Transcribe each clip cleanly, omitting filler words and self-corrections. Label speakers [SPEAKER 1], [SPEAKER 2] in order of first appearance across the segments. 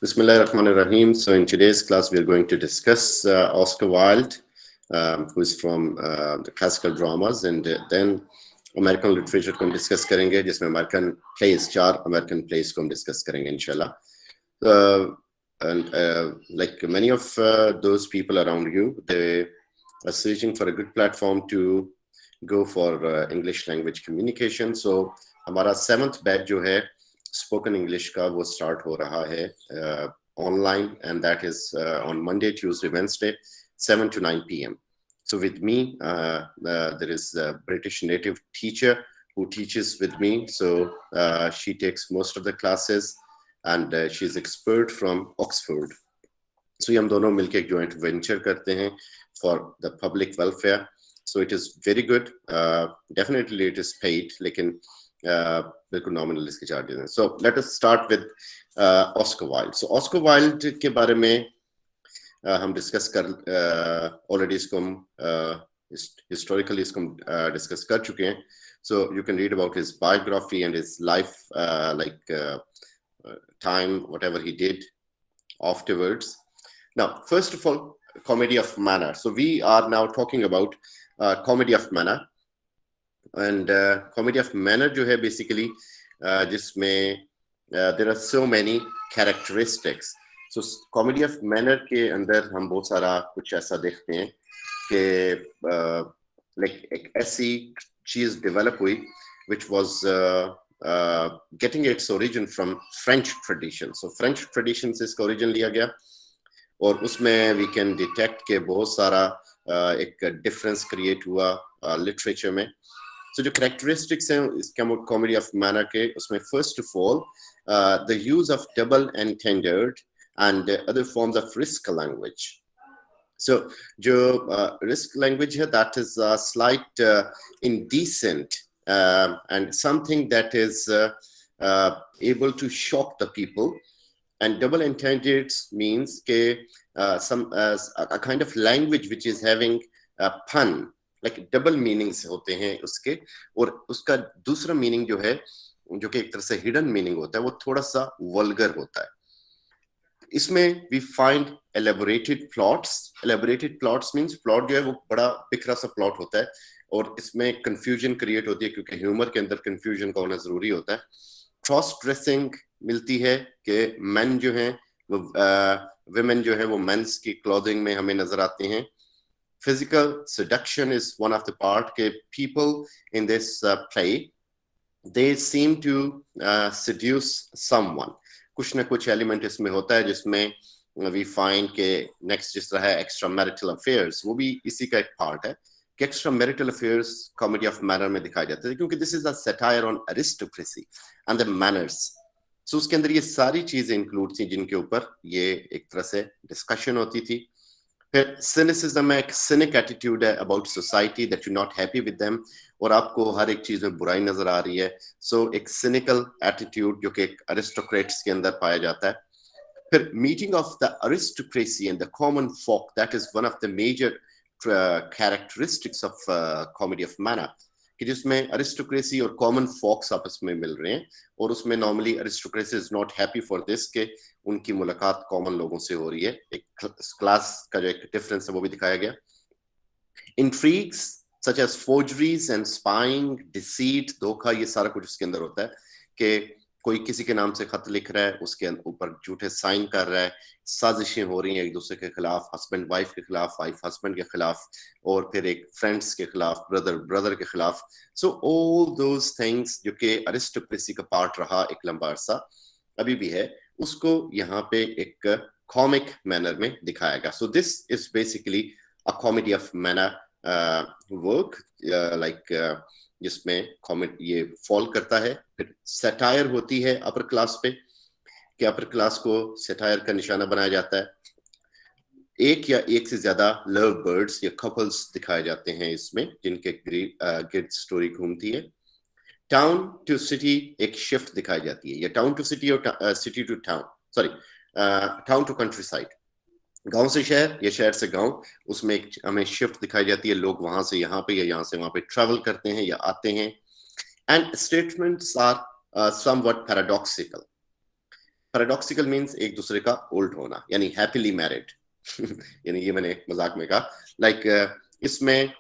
[SPEAKER 1] Bismillahirrahmanirrahim. So in today's class, we are going to discuss Oscar Wilde, who is from the classical dramas, and then American literature को हम discuss करेंगे, जिसमें American plays, 4 American plays को हम discuss करेंगे, inshallah. And like many of those people around you, they are searching for a good platform to go for English language communication. So हमारा 7th batch जो है spoken English का वो start हो रहा है online, and that is on Monday, Tuesday, Wednesday, 7 to 9 p.m. So with me, there is a British native teacher who teaches with me. So she takes most of the classes, and she's expert from Oxford. So हम दोनों मिलके एक joint venture करते हैं for the public welfare. So it is very good. Definitely it is paid, लेकिन बिल्कुल nominal इसके charges हैं. So let us start with Oscar Wilde. So Oscar Wilde के बारे में हम discuss कर already इसको हम historically इसको हम discuss कर चुके हैं. So you can read about his biography and his life, time, whatever he did afterwards. Now, first of all, comedy of manner. So we are now talking about comedy of manner. And comedy of manner जो है basically जिसमें there are so many characteristics. So comedy of manner के अंदर हम बहुत सारा कुछ ऐसा देखते हैं कि like एक ऐसी चीज develop हुई which was getting its origin from French tradition. So French tradition से इसका origin लिया गया, और उसमें we can detect के बहुत सारा एक difference create हुआ literature में. So the characteristics हैं इसके comedy of manner के, उसमें first of all the use of double entended and other forms of risk language. So जो risk language है, that is slight indecent and something that is able to shock the people. And double entended means के a kind of language which is having a pun, like double meanings होते हैं उसके, और उसका दूसरा meaning जो है, जो कि एक तरह से hidden meaning होता है, वो थोड़ा सा vulgar होता है. इसमें we find elaborated plots. Elaborated plots means plot जो है वो बड़ा बिखरा सा plot होता है, और इसमें confusion create होती है, क्योंकि humor के अंदर confusion का होना जरूरी होता है. Cross dressing मिलती है कि men जो हैं वो women जो है वो men's की clothing में हमें नजर आते हैं. Physical seduction is one of the part के people in this play, they seem to seduce someone. कुछ ना कुछ element इसमें होता है जिसमें we find के next जिस तरह है extramarital affairs, वो भी इसी का एक part है कि extramarital affairs comedy of manner में दिखाए जाते हैं, क्योंकि this is a satire on aristocracy and the manners. So उसके अंदर ये सारी चीजें include थी जिनके ऊपर ये एक तरह से discussion होती थी. फिर cynicism है, एक cynic attitude है about society that you're not happy with them, और आपको हर एक चीज में बुराई नजर आ रही है. So एक cynical attitude जो कि एक aristocrats के अंदर पाया जाता है. फिर meeting of the aristocracy and the common folk, that is one of the major characteristics of comedy of manner, कि जिसमें aristocracy और common folks आपस में मिल रहे हैं, और उसमें normally aristocracy is not happy for this कि उनकी मुलाकात common लोगों से हो रही है. एक class का जो एक difference है वो भी दिखाया गया. Intrigues such as forgeries and spying, deceit, धोखा, ये सारा कुछ उसके अंदर होता है कि कोई किसी के नाम से खत लिख रहा है, उसके ऊपर झूठे साइन कर रहा है, साजिशें हो रही हैं एक दूसरे के खिलाफ, हस्बैंड वाइफ के खिलाफ, वाइफ हस्बैंड के खिलाफ, और फिर एक फ्रेंड्स के खिलाफ, ब्रदर के खिलाफ. सो ऑल दोज थिंग्स जो कि अरिस्टोक्रेसी का पार्ट रहा एक लंबा अरसा, अभी भी है, उसको यहाँ पे एक कॉमिक मैनर में दिखाया गया. So this is basically a comedy of manner work, like जिसमें कॉमेडी ये फॉल करता है. फिर सटायर होती है अपर क्लास पे, कि अपर क्लास को सटायर का निशाना बनाया जाता है. एक या एक से ज्यादा लव बर्ड्स या कपल्स दिखाए जाते हैं इसमें, जिनके गिर्द स्टोरी घूमती है. टाउन टू सिटी एक शिफ्ट दिखाई जाती है, या टाउन टू सिटी और city to town, sorry town to countryside, गांव से शहर या शहर से गांव, उसमें एक हमें शिफ्ट दिखाई जाती है. लोग वहां से यहाँ पे या यहाँ से वहां पे ट्रैवल करते हैं या आते हैं. And statements are somewhat paradoxical. Paradoxical means एक दूसरे का उल्ट होना, यानी हैप्पीली मैरिड यानी ये मैंने मजाक में कहा, लाइक इसमें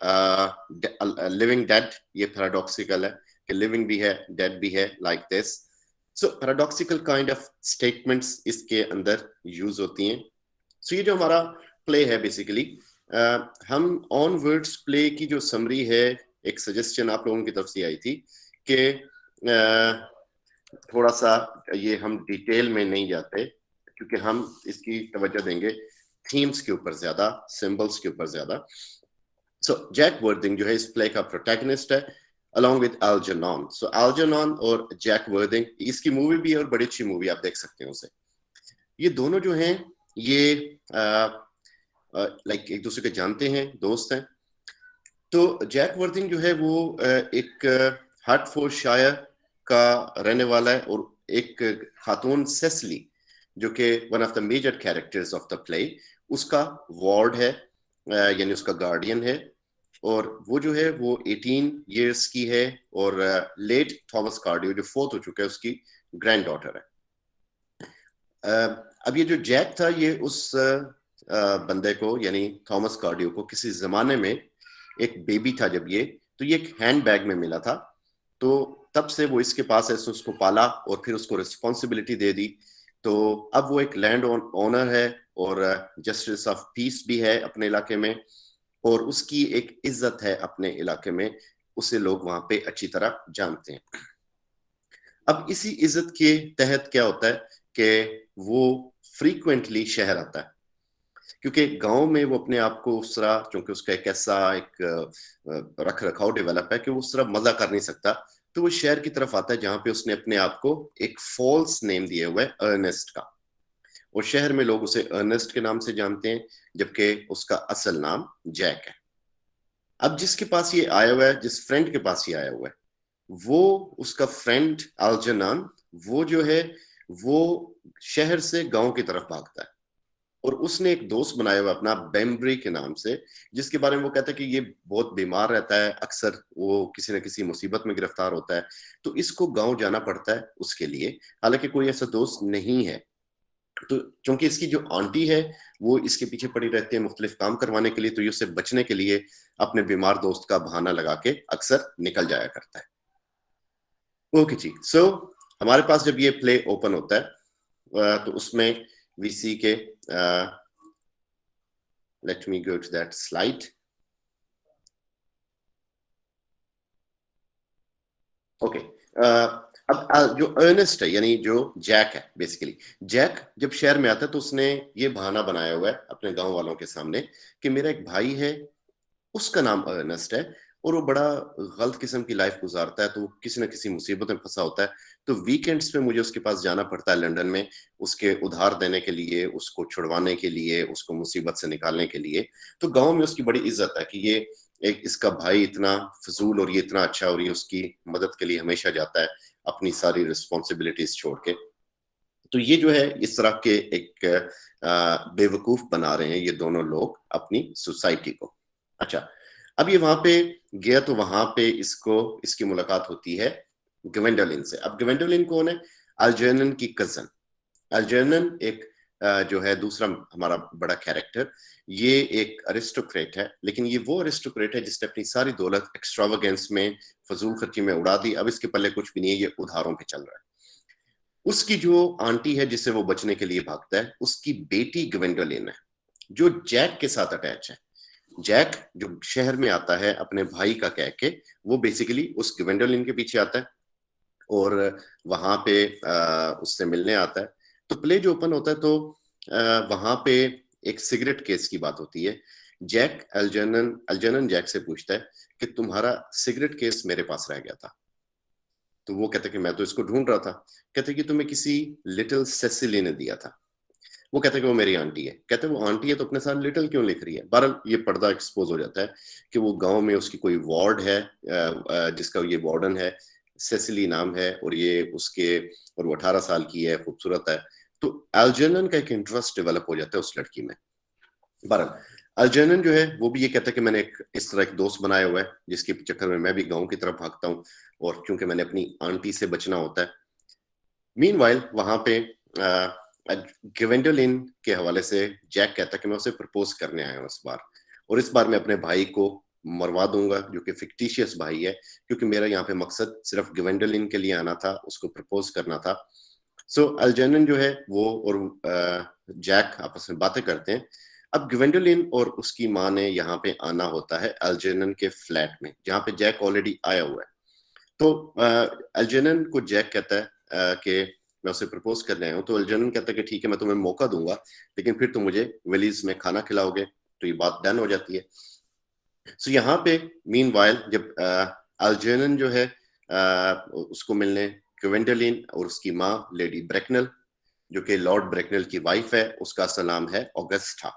[SPEAKER 1] लिविंग डेड, ये पैराडॉक्सिकल है कि लिविंग भी है डेड भी है, like this. So paradoxical kind of statements इसके अंदर यूज होती हैं। सो ये जो हमारा प्ले है बेसिकली, हम ऑन वर्ड्स प्ले की जो समरी है, एक सजेशन आप लोगों की तरफ से आई थी कि थोड़ा सा ये हम डिटेल में नहीं जाते, क्योंकि हम इसकी तवज्जो देंगे थीम्स के ऊपर ज्यादा, सिंबल्स के ऊपर ज्यादा। सो जैक वर्थिंग जो है इस प्ले का प्रोटैगनिस्ट है, along with Algernon। So Algernon और जैक वर्थिंग, इसकी मूवी भी है और बड़ी अच्छी मूवी, आप देख सकते हैं उसे। ये दोनों जो हैं ये लाइक एक दूसरे के जानते हैं, दोस्त हैं। तो जैक वर्थिंग जो है वो एक हार्टफोर्डशायर का रहने वाला है, और एक खातून सेसिली जो कि one of the major characters of the play, उसका वार्ड है, यानी उसका गार्डियन है। और वो जो है वो 18 इयर्स की है, और लेट थॉमस कार्डियो जो फोर्थ हो चुका है उसकी ग्रैंड डॉटर है। अब ये जो जैक था ये उस बंदे को, यानी थॉमस कार्डियो को, किसी जमाने में एक बेबी था जब ये, तो ये एक हैंड बैग में मिला था, तो तब से वो इसके पास है, उसको पाला और फिर उसको रिस्पॉन्सिबिलिटी दे दी। तो अब वो एक लैंड ओनर है और जस्टिस ऑफ पीस भी है अपने इलाके में, और उसकी एक इज्जत है अपने इलाके में, उसे लोग वहां पे अच्छी तरह जानते हैं। अब इसी इज्जत के तहत क्या होता है कि वो फ्रीक्वेंटली शहर आता है, क्योंकि गांव में वो अपने आप को उस तरह, क्योंकि उसका एक ऐसा एक रख रखाव डेवलप है कि वो उस तरह मजा कर नहीं सकता, तो वो शहर की तरफ आता है जहां पे उसने अपने आप को एक फॉल्स नेम दिया हुआ है, अर्नेस्ट का। और शहर में लोग उसे अर्नेस्ट के नाम से जानते हैं, जबकि उसका असल नाम जैक है। अब जिसके पास ये आया हुआ है, जिस फ्रेंड के पास ये आया हुआ है, वो उसका फ्रेंड अल्जर्नॉन, वो जो है वो शहर से गांव की तरफ भागता है, और उसने एक दोस्त बनाया हुआ अपना बेम्ब्री के नाम से, जिसके बारे में वो कहता है कि ये बहुत बीमार रहता है, अक्सर वो किसी न किसी मुसीबत में गिरफ्तार होता है, तो इसको गांव जाना पड़ता है उसके लिए। हालांकि कोई ऐसा दोस्त नहीं है, तो क्योंकि इसकी जो आंटी है वो इसके पीछे पड़ी रहती है मुख्तलिफ काम करवाने के लिए, तो ये उससे बचने के लिए अपने बीमार दोस्त का बहाना लगा के अक्सर निकल जाया करता है। ओके जी, सो हमारे पास जब ये प्ले ओपन होता है तो उसमें वी सी के, let me go to that slide. Okay, अब जो अर्नेस्ट है, यानी जो जैक है, बेसिकली जैक जब शहर में आता है तो उसने ये बहाना बनाया हुआ है अपने गांव वालों के सामने कि मेरा एक भाई है, उसका नाम अर्नेस्ट है, और वो बड़ा गलत किस्म की लाइफ गुजारता है, तो किसी न किसी मुसीबत में फंसा होता है, तो वीकेंड्स पे मुझे उसके पास जाना पड़ता है लंदन में, उसके उधार देने के लिए, उसको छुड़वाने के लिए, उसको मुसीबत से निकालने के लिए। तो गांव में उसकी बड़ी इज्जत है कि ये एक इसका भाई इतना फजूल और ये इतना अच्छा, और ये उसकी मदद के लिए हमेशा जाता है अपनी सारी रिस्पॉन्सिबिलिटीज छोड़ के। तो ये जो है इस तरह के एक बेवकूफ बना रहे हैं ये दोनों लोग अपनी सोसाइटी को। अच्छा, अब ये वहां पे गया तो वहां पे इसकी मुलाकात होती है ग्वेंडोलिन से। अब ग्वेंडोलिन कौन है? अल्जर्नन की कजन। अल्जर्नन एक जो है दूसरा हमारा बड़ा कैरेक्टर, ये एक अरिस्टोक्रेट है, लेकिन ये वो अरिस्टोक्रेट है जिसने अपनी सारी दौलत एक्स्ट्रावागेंस में, फजूल खर्ची में उड़ा दी। अब इसके पल्ले कुछ भी नहीं है, ये उधारों पे चल रहा है। उसकी जो आंटी है जिससे वो बचने के लिए भागता है, उसकी बेटी ग्वेंडोलिन है जो जैक के साथ अटैच है। जैक जो शहर में आता है अपने भाई का कह के, वो बेसिकली उस ग्वेंडोलिन के पीछे आता है और वहां पे उससे मिलने आता है। तो प्ले जो ओपन होता है तो वहां पे एक सिगरेट केस की बात होती है। जैक अल्जर्नन जैक से पूछता है कि तुम्हारा सिगरेट केस मेरे पास रह गया था। तो वो कहते कि मैं तो इसको ढूंढ रहा था। कहते कि तुम्हें किसी लिटिल सेसिली ने दिया था। वो कहते कि वो मेरी आंटी है। कहते वो आंटी है तो अपने साथ लिटिल क्यों लिख रही है? बहरहाल ये पर्दा एक्सपोज हो जाता है कि वो गांव में उसकी कोई वार्ड है जिसका ये वार्डन है, सेसिली नाम है, और ये उसके, और वो 18 साल की है, खूबसूरत है। तो अल्जर्नन का एक इंटरेस्ट डेवलप हो जाता है उस लड़की में। बहरहाल अल्जर्नन जो है वो भी ये कहता है कि मैंने एक इस तरह एक दोस्त बनाया हुआ है जिसके चक्कर में मैं भी गांव की तरफ भागता हूँ, और क्योंकि मैंने अपनी आंटी से बचना होता है। मीनवाइल वहां पे ग्वेंडोलिन के हवाले से जैक कहता है कि मैं उसे प्रपोज करने आया हूँ इस बार, और इस बार मैं अपने भाई को मरवा दूंगा जो कि फिक्टिशियस भाई है, क्योंकि मेरा यहाँ पे मकसद सिर्फ ग्वेंडोलिन के लिए आना था, उसको प्रपोज करना था। सो अल्जेनन जो है वो और जैक आपस में बातें करते हैं। अब ग्वेंडोलिन और उसकी माँ ने यहाँ पे आना होता है अल्जेनन के फ्लैट में, जहाँ पे जैक ऑलरेडी आया हुआ है। तो अल्जेनन को जैक कहता है कि मैं उसे प्रपोज करने आया हूँ। तो अल्जेनन कहता है कि ठीक है, मैं तुम्हें मौका दूंगा, लेकिन फिर तुम मुझे विलीज में खाना खिलाओगे। तो ये बात डन हो जाती है। सो यहाँ पे मीनवाइल जब अल्जेनन जो है उसको मिलने ग्वेंडोलिन और उसकी माँ लेडी ब्रेकनल, जो कि लॉर्ड ब्रेकनल की वाइफ है, उसका असल नाम है ऑगस्टा।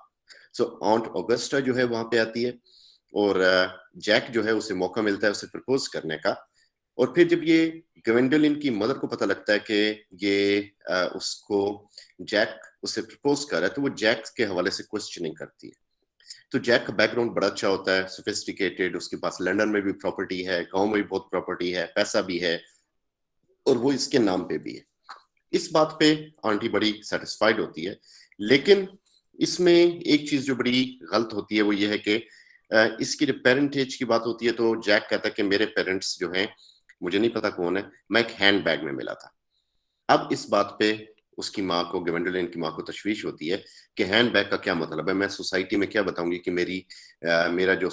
[SPEAKER 1] सो ऑन्ट ऑगस्टा जो है वहां पे आती है, और जैक जो है उसे मौका मिलता है उसे प्रपोज करने का। और फिर जब ये ग्वेंडोलिन की मदर को पता लगता है कि ये उसको जैक उसे प्रपोज कर रहा है, तो वो जैक के हवाले से क्वेश्चनिंग करती है। तो जैक का बैकग्राउंड बड़ा अच्छा होता है, सोफिस्टिकेटेड, उसके पास लंदन में भी प्रॉपर्टी है, गांव में भी बहुत प्रॉपर्टी है, पैसा भी है, और वो इसके नाम पे भी है। इस बात पे आंटी बड़ी सेटिस्फाइड होती है। लेकिन इसमें एक चीज जो बड़ी गलत होती है वो ये है कि इसकी जब पेरेंटेज की बात होती है तो जैक कहता है कि मेरे पेरेंट्स जो हैं मुझे नहीं पता कौन है, मैं एक हैंड बैग में मिला था। अब इस बात पे उसकी माँ को, ग्वेंडोलिन की माँ को तशवीश होती है कि हैंड बैग का क्या मतलब है, मैं सोसाइटी में क्या बताऊंगी कि मेरा जो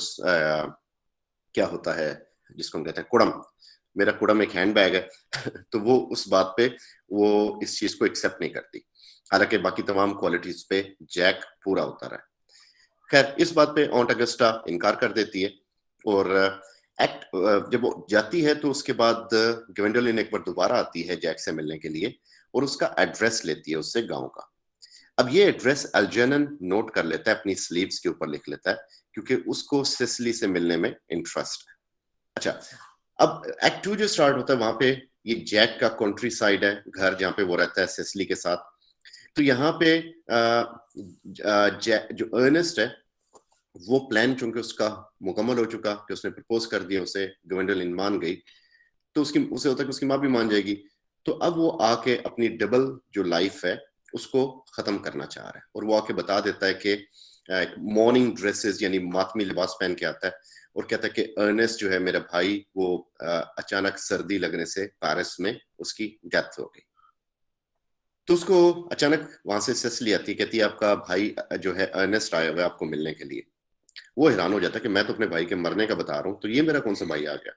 [SPEAKER 1] क्या होता है जिसको हम कहते हैं कुड़म, मेरा कुड़म एक हैंड बैग है। तो वो उस बात पे वो इस चीज को एक्सेप्ट नहीं करती, हालांकि बाकी तमाम क्वालिटीज पे जैक पूरा उतर है। खैर इस बात पे ऑन्ट अगस्टा इनकार कर देती है, और एक्ट जब वो जाती है तो उसके बाद ग्वेंडोलिन एक बार दोबारा आती है जैक से मिलने के लिए, और उसका एड्रेस लेती है उससे गांव का। अब ये एड्रेस अल्जेनन नोट कर लेता है, अपनी स्लीव्स के ऊपर लिख लेता है, क्योंकि उसको सिसिली से मिलने में इंटरेस्ट है। अच्छा, अब एक्ट 2 जो स्टार्ट होता है वहां पे ये जैक का कंट्री साइड है, घर जहाँ पे वो रहता है सिसिली के साथ। तो यहाँ पे जो अर्नेस्ट है वो प्लान चूंकि उसका मुकम्मल हो चुका कि उसने प्रपोज कर दिया उसे, ग्वेंडोलिन मान गई, तो उसकी उसे होता है कि उसकी माँ भी मान जाएगी। तो अब वो आके अपनी डबल जो लाइफ है उसको खत्म करना चाह रहा है, और वो आके बता देता है कि मॉर्निंग ड्रेसेस यानी मातमी लिबास पहन के आता है, और कहता है कि अर्नेस्ट जो है मेरा भाई वो अचानक सर्दी लगने से पेरिस में उसकी डेथ हो गई। तो उसको अचानक वहां से सेसिली आती है, कहती है आपका भाई जो है अर्नेस्ट आया हुआ है आपको मिलने के लिए। वो हैरान हो जाता है कि मैं तो अपने भाई के मरने का बता रहा हूँ, तो ये मेरा कौन सा भाई आ गया।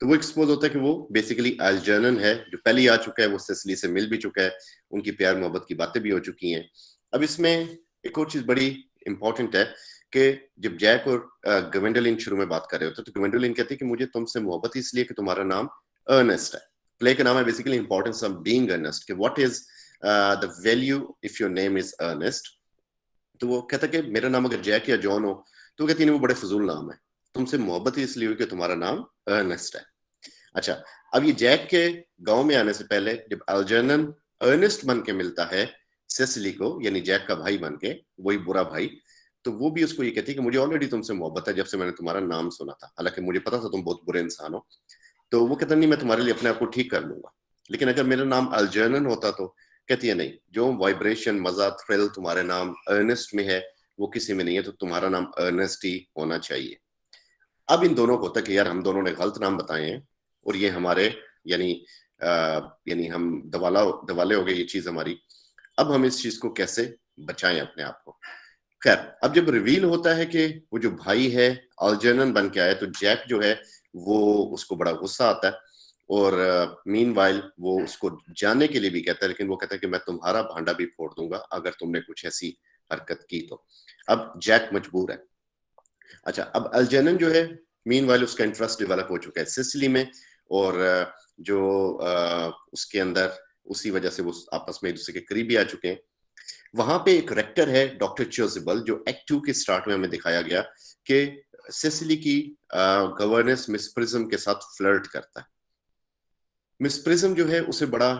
[SPEAKER 1] तो वो एक्सपोज होता है कि वो बेसिकली अल्जेनन है जो पहले ही आ चुका है, वो सेसिली से मिल भी चुका है, उनकी प्यार मोहब्बत की बातें भी हो चुकी हैं। अब इसमें एक और चीज बड़ी इंपॉर्टेंट है कि जब जैक और ग्वेंडोलिन शुरू में बात कर रहे होते हैं तो ग्वेंडोलिन कहती है कि मुझे तुमसे मोहब्बत इसलिए कि तुम्हारा नाम अर्नेस्ट है। प्ले का नाम है basically importance of being earnest, कि what is the value if your name is Earnest. तो वो कहता है कि मेरा नाम अगर जैक या जॉन हो, तो कहती है वो बड़े फजूल नाम है, तुमसे मोहब्बत इसलिए हुई कि तुम्हारा नाम अर्नेस्ट है। अच्छा, अब ये जैक के गांव में आने से पहले जब अल्जेनन अर्नेस्ट बन के मिलता है सेसिली को, यानी जैक का भाई बन के, वही बुरा भाई, तो वो भी उसको ये कहती है कि मुझे ऑलरेडी तुमसे मोहब्बत है जब से मैंने तुम्हारा नाम सुना था, हालांकि मुझे पता था तुम बहुत बुरे इंसान हो। तो वो कहता नहीं, मैं तुम्हारे लिए अपने आप को ठीक कर लूंगा, लेकिन अगर मेरा नाम अल्जेनन होता तो। कहती है नहीं, जो वाइब्रेशन, मजा, थ्रिल तुम्हारे नाम अर्नेस्ट में है वो किसी में नहीं है, तो तुम्हारा नाम अर्नेस्ट ही होना चाहिए। अब इन दोनों को होता है कि यार हम दोनों ने गलत नाम बताए हैं, और ये हमारे यानी यानी हम दवाले हो गए ये चीज हमारी। अब हम इस चीज को कैसे बचाएं अपने आप को। खैर अब जब रिवील होता है कि वो जो भाई है अल्जेनन बन के आया, तो जैक जो है वो उसको बड़ा गुस्सा आता है, और मीनवाइल वो उसको जाने के लिए भी कहता है, लेकिन वो कहता है कि मैं तुम्हारा भांडा भी फोड़ दूंगा अगर तुमने कुछ ऐसी हरकत की तो। अब जैक मजबूर है। अच्छा, अब अल्जेनन जो है मीनवाइल उसका इंटरेस्ट डेवलप हो चुका है सिसिली में, और जो उसके अंदर उसी वजह से वो आपस में एक दूसरे के करीबी आ चुके हैं। वहां पे एक रेक्टर है डॉक्टर चोजिबल, जो एक्ट 2 के स्टार्ट में हमें दिखाया गया कि सिसिली की गवर्नेंस मिस प्रिज्म के साथ फ्लर्ट करता है। मिस प्रिज्म जो है उसे बड़ा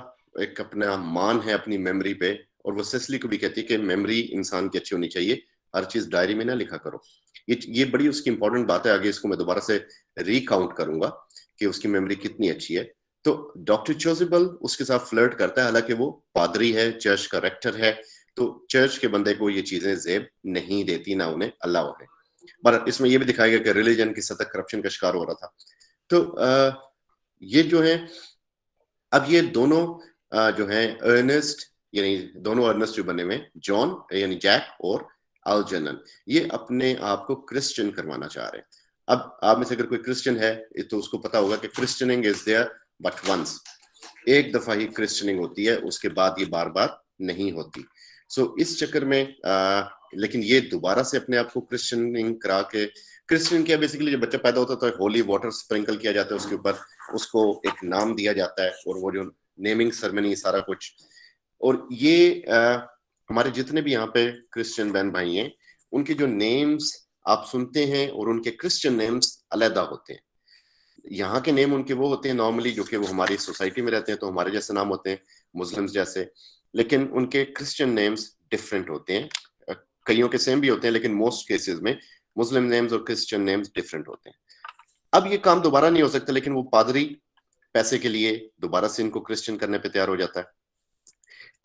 [SPEAKER 1] एक अपना मान है अपनी मेमोरी पे, और वो सिसिली को भी कहती है कि मेमोरी इंसान की अच्छी होनी चाहिए, हर चीज डायरी में ना लिखा करो। ये बड़ी उसकी इंपॉर्टेंट बात है, आगे इसको मैं दोबारा से रिकाउंट करूंगा कि उसकी मेमोरी कितनी अच्छी है। तो डॉक्टर चोजिबल उसके साथ फ्लर्ट करता है, हालांकि वो पादरी है, चर्च का रेक्टर है, तो चर्च के बंदे को ये चीजें जेब नहीं देती, ना उन्हें अलाउ है। पर इसमें ये भी दिखाया गया कि रिलीजन की सतह करप्शन का शिकार हो रहा था। तो ये जो है, अब ये दोनों जो है अर्नेस्ट, यानी दोनों अर्नेस्ट जो बने हुए, जॉन यानी जैक और अल्जर्नन, ये अपने आप को क्रिश्चियन करवाना चाह रहे हैं। अब आप में से अगर कोई क्रिश्चियन है तो उसको पता होगा कि क्रिश्चियनिंग इज देयर बट वंस, एक दफा ही क्रिश्चियनिंग होती है, उसके बाद ये बार बार नहीं होती। सो इस चक्कर में लेकिन ये दोबारा से अपने आप को क्रिश्चियनिंग करा के, क्रिश्चियन क्या, बेसिकली जब बच्चा पैदा होता है तो होली वाटर स्प्रिंकल किया जाता है उसके ऊपर, उसको एक नाम दिया जाता है, और वो जो नेमिंग सेरेमनी सारा कुछ, और ये हमारे जितने भी यहाँ पे क्रिश्चियन बहन भाई हैं, उनके जो नेम्स आप सुनते हैं और उनके क्रिश्चियन नेम्स अलग होते हैं। यहाँ के नेम उनके वो होते हैं नॉर्मली, जो कि वो हमारी सोसाइटी में रहते हैं तो हमारे जैसे नाम होते हैं, मुस्लिम्स जैसे, लेकिन उनके क्रिश्चियन नेम्स डिफरेंट होते हैं। कईयों के सेम भी होते हैं, लेकिन मोस्ट केसेस में मुस्लिम नेम्स और क्रिश्चियन नेम्स डिफरेंट होते हैं। अब ये काम दोबारा नहीं हो सकता, लेकिन वो पादरी पैसे के लिए दोबारा से इनको क्रिश्चियन करने पे तैयार हो जाता है।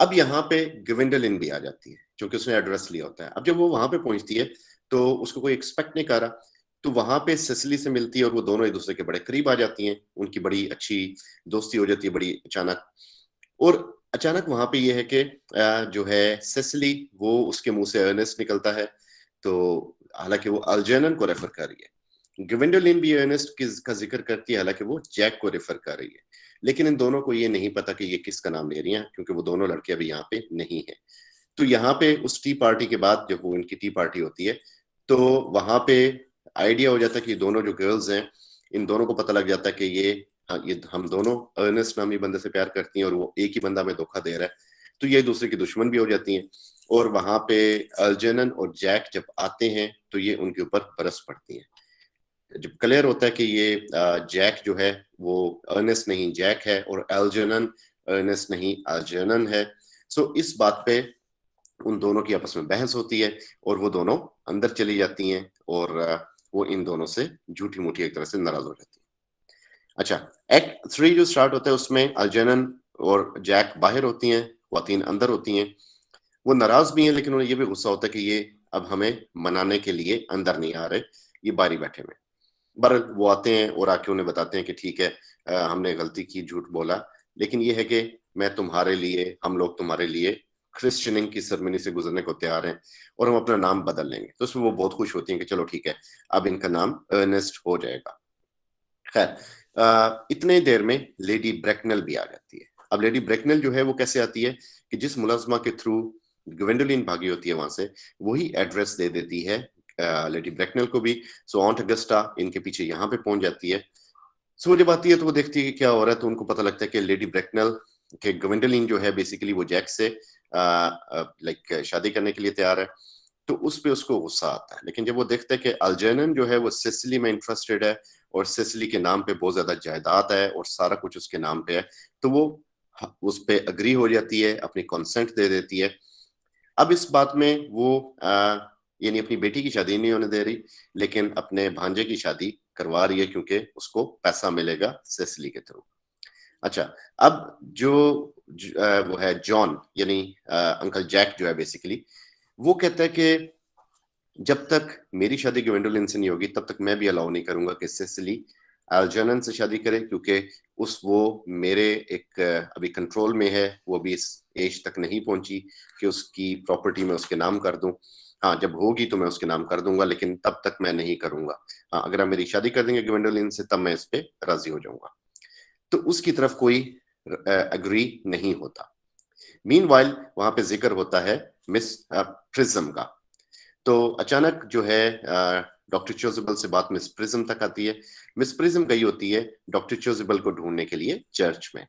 [SPEAKER 1] अब यहाँ पे ग्विंडलिन भी आ जाती है, क्योंकि उसने एड्रेस लिया होता है। अब जब वो वहां पे पहुंचती है तो उसको कोई एक्सपेक्ट नहीं कर रहा, तो वहां पे सेसिली से मिलती है और वो दोनों एक दूसरे के बड़े करीब आ जाती हैं, उनकी बड़ी अच्छी दोस्ती हो जाती है बड़ी अचानक। और अचानक वहां पे ये है कि जो है सेसिली, वो उसके मुंह से अर्नेस्ट निकलता है, तो हालांकि वो अल्जर्नन को रेफर कर रही है। ग्विंडोलिन भी अर्नेस्ट का जिक्र करती है, हालांकि वो जैक को रेफर कर रही है, लेकिन इन दोनों को ये नहीं पता कि ये किसका नाम ले रही हैं, क्योंकि वो दोनों लड़के अभी यहाँ पे नहीं है। तो यहाँ पे उस टी पार्टी के बाद, जब वो इनकी टी पार्टी होती है, तो वहां पे आइडिया हो जाता है कि दोनों जो गर्ल्स हैं, इन दोनों को पता लग जाता है कि ये हम दोनों अर्नेस्ट नामी बंदे से प्यार करती हैं, और वो एक ही बंदा हमें धोखा दे रहा है, तो ये एक दूसरे की दुश्मन भी हो जाती हैं। और वहां पे अल्जर्नन और जैक जब आते हैं तो ये उनके ऊपर बरस पड़ती हैं। जब क्लियर होता है कि ये जैक जो है वो अर्नेस्ट नहीं जैक है, और अल्जर्नन अर्नेस्ट नहीं अल्जर्नन है, सो इस बात पे उन दोनों की आपस में बहस होती है, और वो दोनों अंदर चली जाती हैं, और वो इन दोनों से झूठी मूठी एक तरह से नाराज हो जाती है। अच्छा, एक्ट 3 जो स्टार्ट होता है उसमें अल्जर्नन और जैक बाहर होती हैं, ख्वातीन अंदर होती हैं। वो नाराज भी हैं, लेकिन उन्हें ये भी गुस्सा होता है कि ये अब हमें मनाने के लिए अंदर नहीं आ रहे, ये बाहर ही बैठे हुए। बहरहाल वो आते हैं और आके उन्हें बताते हैं कि ठीक है, हमने गलती की, झूठ बोला, लेकिन ये है कि मैं तुम्हारे लिए, हम लोग तुम्हारे लिए क्रिश्चियनिंग की सेरेमनी से गुजरने को तैयार हैं, और हम अपना नाम बदल लेंगे। तो उसमें वो बहुत खुश होती हैं कि चलो ठीक है, अब इनका नाम अर्नेस्ट हो जाएगा। खैर, इतने देर में लेडी ब्रेकनल भी आ जाती है। अब लेडी ब्रेकनल जो है वो कैसे आती है कि जिस मुलाजमा के थ्रू ग्वेंडोलिन भागी होती है वहां से, वही एड्रेस दे देती है लेडी ब्रेकनल को भी। सो ऑन्ट अगस्टा इनके पीछे यहाँ पे पहुंच जाती है। सो जब आती है तो वो देखती है कि क्या हो रहा है, तो उनको पता लगता है कि लेडी ब्रेकनल के ग्वेंडोलिन जो है बेसिकली वो जैक से लाइक शादी करने के लिए तैयार है। तो उस पे उसको गुस्सा आता है, लेकिन जब वो देखता है कि अल्जर्नन जो है वो सिसिली में इंटरेस्टेड है, और सिसिली के नाम पे बहुत ज्यादा जायदाद है और सारा कुछ उसके नाम पे है, तो वो उस पे अग्री हो जाती है, अपनी कंसेंट दे देती है। अब इस बात में वो यानी अपनी बेटी की शादी नहीं होने दे रही, लेकिन अपने भांजे की शादी करवा रही है, क्योंकि उसको पैसा मिलेगा सिसिली के थ्रू। अच्छा, अब वो है जॉन, यानी अंकल जैक जो है बेसिकली, वो कहता है कि जब तक मेरी शादी ग्वेंडोलिन से नहीं होगी, तब तक मैं भी अलाउ नहीं करूंगा कि सिसिली अल्जर्नन से शादी करे, क्योंकि वो मेरे एक अभी कंट्रोल में है, वो अभी इस एज तक नहीं पहुंची कि उसकी प्रॉपर्टी में उसके नाम कर दूं। हाँ, जब होगी तो मैं उसके नाम कर दूंगा, लेकिन तब तक मैं नहीं करूंगा। हाँ, अगर आप मेरी शादी कर देंगे ग्वेंडोलिन से, तब मैं इस पे राजी हो जाऊंगा। तो उसकी तरफ कोई अग्री नहीं होता। मीनवाइल वहां पे जिक्र होता है मिस प्रिज्म का। तो अचानक जो है डॉक्टर चोजिबल से बात मिस प्रिज्म तक आती है। मिस प्रिज्म गई होती है डॉक्टर चोजिबल को ढूंढने के लिए चर्च में,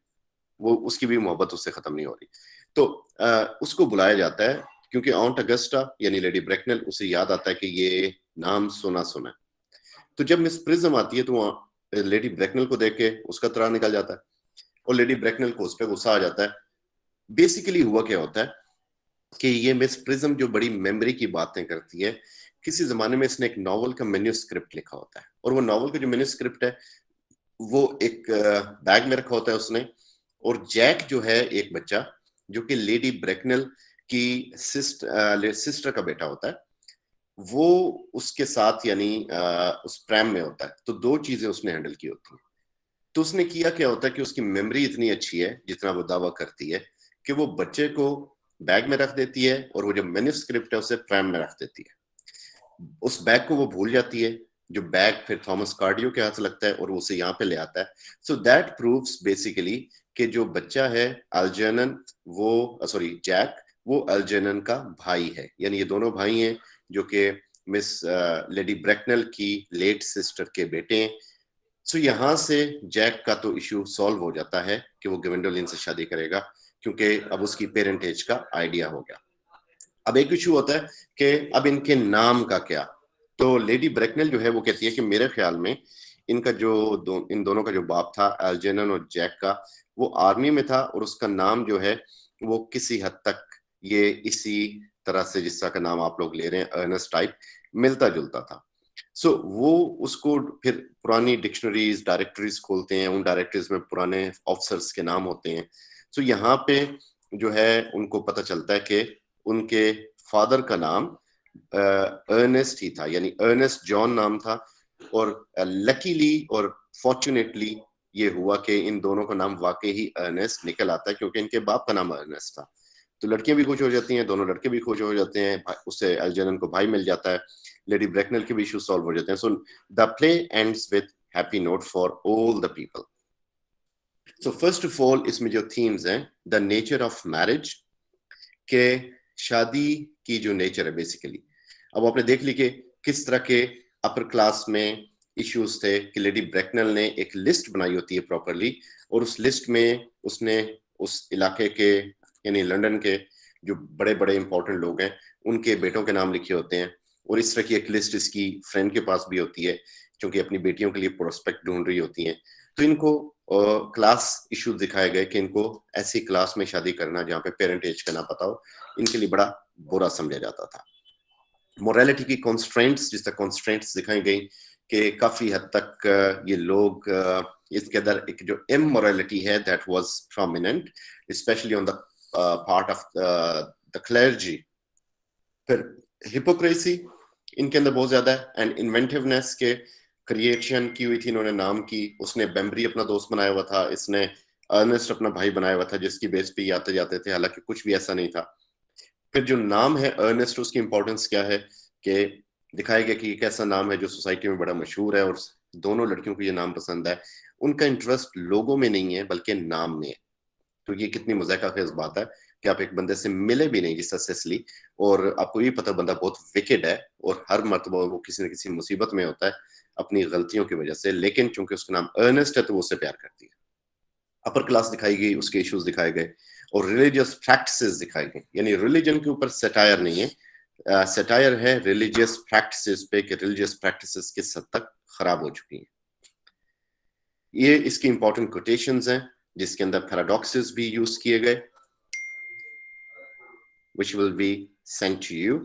[SPEAKER 1] वो उसकी भी मोहब्बत उससे खत्म नहीं हो रही, तो उसको बुलाया जाता है, क्योंकि ऑन्ट अगस्टा यानी लेडी ब्रेकनल, उसे याद आता है कि ये नाम सुना सुना। तो जब मिस प्रिज्म आती है तो लेडी ब्रेकनल को देख के उसका त्राह निकल जाता है, और लेडी ब्रेकनल को उस पर गुस्सा आ जाता है। बेसिकली हुआ क्या होता है कि ये मिस प्रिज्म जो बड़ी मेमोरी की बातें करती है, किसी जमाने में इसने एक नॉवल का मेन्यूस्क्रिप्ट लिखा होता है, और वो नॉवल का जो मेन्यूस्क्रिप्ट है वो एक बैग में रखा होता है उसने, और जैक जो है एक बच्चा जो कि लेडी ब्रेकनल की सिस्टर का बेटा होता है, वो उसके साथ यानी उस प्रैम में होता है। तो दो चीजें उसने हैंडल की होती हैं। तो उसने किया क्या होता है कि उसकी मेमोरी इतनी अच्छी है, जितना वो दावा करती है, कि वो बच्चे को बैग में रख देती है और वो जो मैन्युस्क्रिप्ट है उसे प्रैम में रख देती है। उस बैग को वो भूल जाती है, जो बैग फिर थॉमस कार्डियो के हाथ लगता है और वो उसे यहाँ पे ले आता है। सो दैट प्रूव्स बेसिकली कि जो बच्चा है अल्जर्नन, वो सॉरी जैक, वो अल्जर्नन का भाई है, यानी ये दोनों भाई हैं जो कि मिस लेडी ब्रेकनल की लेट सिस्टर के बेटे हैं। सो यहाँ से जैक का तो इश्यू सॉल्व हो जाता है कि वो ग्वेंडोलिन से शादी करेगा, क्योंकि अब उसकी पेरेंटेज का आइडिया हो गया। अब एक इशू होता है कि अब इनके नाम का क्या। तो लेडी ब्रेकनेल जो है वो कहती है कि मेरे ख्याल में इनका जो इन दोनों का जो बाप था एल्जेनन और जैक का, वो आर्मी में था, और उसका नाम जो है वो किसी हद तक ये इसी तरह से जिस तरह का नाम आप लोग ले रहे हैं अर्नेस्ट टाइप मिलता जुलता था। सो वो उसको फिर पुरानी डिक्शनरीज डायरेक्टरीज खोलते हैं, उन डायरेक्टरीज में पुराने ऑफिसर्स के नाम होते हैं। सो यहाँ पे जो है उनको पता चलता है कि उनके फादर का नाम अर्नेस्ट ही था, यानी अर्नेस्ट जॉन नाम था। और लकीली और फॉर्चुनेटली ये हुआ कि इन दोनों का नाम वाकई ही अर्नेस्ट निकल आता है, क्योंकि इनके बाप का नाम अर्नेस्ट था। तो लड़कियां भी खुश हो जाती हैं, दोनों लड़के भी खुश हो जाते हैं, उससे अल्जर्नन को भाई मिल जाता है, लेडी ब्रेकनल के भी इश्यू सॉल्व हो जाते हैं। So the play ends with happy note for all the people. So first of all इसमें जो थीम्स हैं, द नेचर ऑफ मैरिज, के शादी की जो नेचर है बेसिकली। अब आपने देख ली कि किस तरह के अपर क्लास में इश्यूज थे कि लेडी ब्रेकनल ने एक लिस्ट बनाई होती है प्रॉपरली, और उस लिस्ट में उसने उस इलाके के यानी लंदन के जो बड़े बड़े इंपॉर्टेंट लोग हैं उनके बेटों के नाम लिखे होते हैं। और इस तरह की एक लिस्ट इसकी फ्रेंड के पास भी होती है, क्योंकि अपनी बेटियों के लिए प्रोस्पेक्ट ढूंढ रही होती हैं। तो इनको क्लास इश्यूज दिखाए गए कि इनको ऐसी क्लास में शादी करना जहाँ पे पेरेंट एज का ना पता हो, इनके लिए बड़ा बुरा समझा जाता था। मोरालिटी की कॉन्स्ट्रेंट्स, जिस तरह कॉन्स्ट्रेंट्स दिखाई गई कि काफी हद तक ये लोग इसके अंदर एक जो इमोरालिटी है that was prominent, specially on the part of the clergy. फिर हिपोक्रेसी इनके अंदर बहुत ज्यादा है, एंड इन्वेंटिवनेस के क्रिएशन की हुई थी इन्होंने नाम की। उसने बेम्बरी अपना दोस्त बनाया हुआ था, इसने अर्नेस्ट अपना भाई बनाया हुआ था, जिसकी बेस पे आते जाते थे, हालांकि कुछ भी ऐसा नहीं था। फिर जो नाम है अर्नेस्ट, उसकी इंपॉर्टेंस क्या है कि दिखाया गया कि एक ऐसा नाम है जो सोसाइटी में बड़ा मशहूर है, और दोनों लड़कियों को ये नाम पसंद है। उनका इंटरेस्ट लोगों में नहीं है बल्कि नाम में है। तो ये कितनी मज़ाक़ बात है कि आप एक बंदे से मिले भी नहीं जिससे सेसली, और आपको ये पता बंदा बहुत विकेड है और हर मर्तबा वो किसी न किसी मुसीबत में होता है अपनी गलतियों की वजह से, लेकिन चूंकि उसका नाम अर्नेस्ट है तो वो उससे प्यार करती है। अपर क्लास दिखाई गई, उसके इश्यूज दिखाए गए, और रिलीजियस प्रैक्टिसेस दिखाई गई। यानी रिलीजन के ऊपर सटायर नहीं है, सटायर है रिलीजियस प्रैक्टिसेस पे कि रिलीजियस प्रैक्टिसेस किस हद तक खराब हो चुकी हैं। ये इसकी इंपॉर्टेंट कोटेशंस हैं जिसके अंदर पैराडॉक्सेस भी यूज किए गए, which will be sent to you.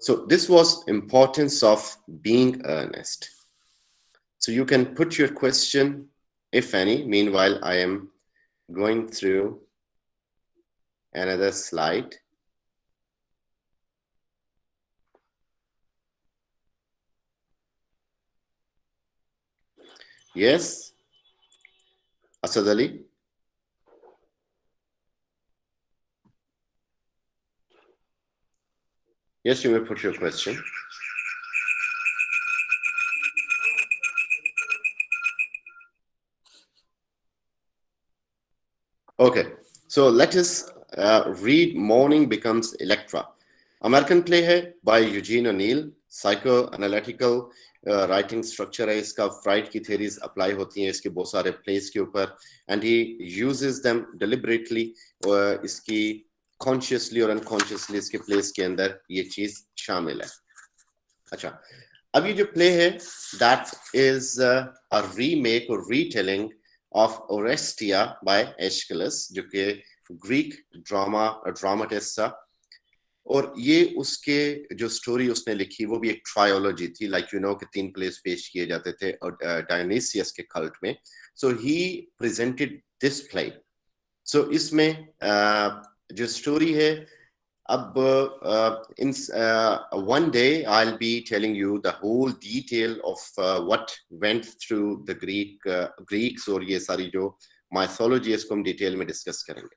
[SPEAKER 1] So this was importance of being earnest. So you can put your question, if any. Meanwhile, I am going through another slide. Yes, Asad Ali? Yes, you may put your question. Okay, so let us read Morning Becomes Electra. American play है by Eugene O'Neill, psychoanalytical writing structure है इसका, fried की theories apply होती हैं इसके बहुत सारे place के ऊपर, and he uses them deliberately, इसकी कॉन्शियसली और अनकॉन्शियसली इसके प्लेस के अंदर ये चीज शामिल है। अच्छा, अब ये जो प्ले है दैट इज अ रीमेक और रीटेलिंग ऑफ ओरेस्टिया बाय एश्किलस, जो कि ग्रीक ड्रामाटिस्ट था। और ये उसके जो स्टोरी उसने लिखी वो भी एक ट्रायोलॉजी थी, लाइक यू नो कि 3 प्लेस पेश किए जाते थे डायोनिसियस के कल्ट में. सो ही प्रेजेंटेड दिस प्ले. सो इसमें जो स्टोरी है, अब in one day I'll be telling you the whole detail of what went through the Greeks, और ये सारी जो mythology है इसको हम डिटेल में डिस्कस करेंगे.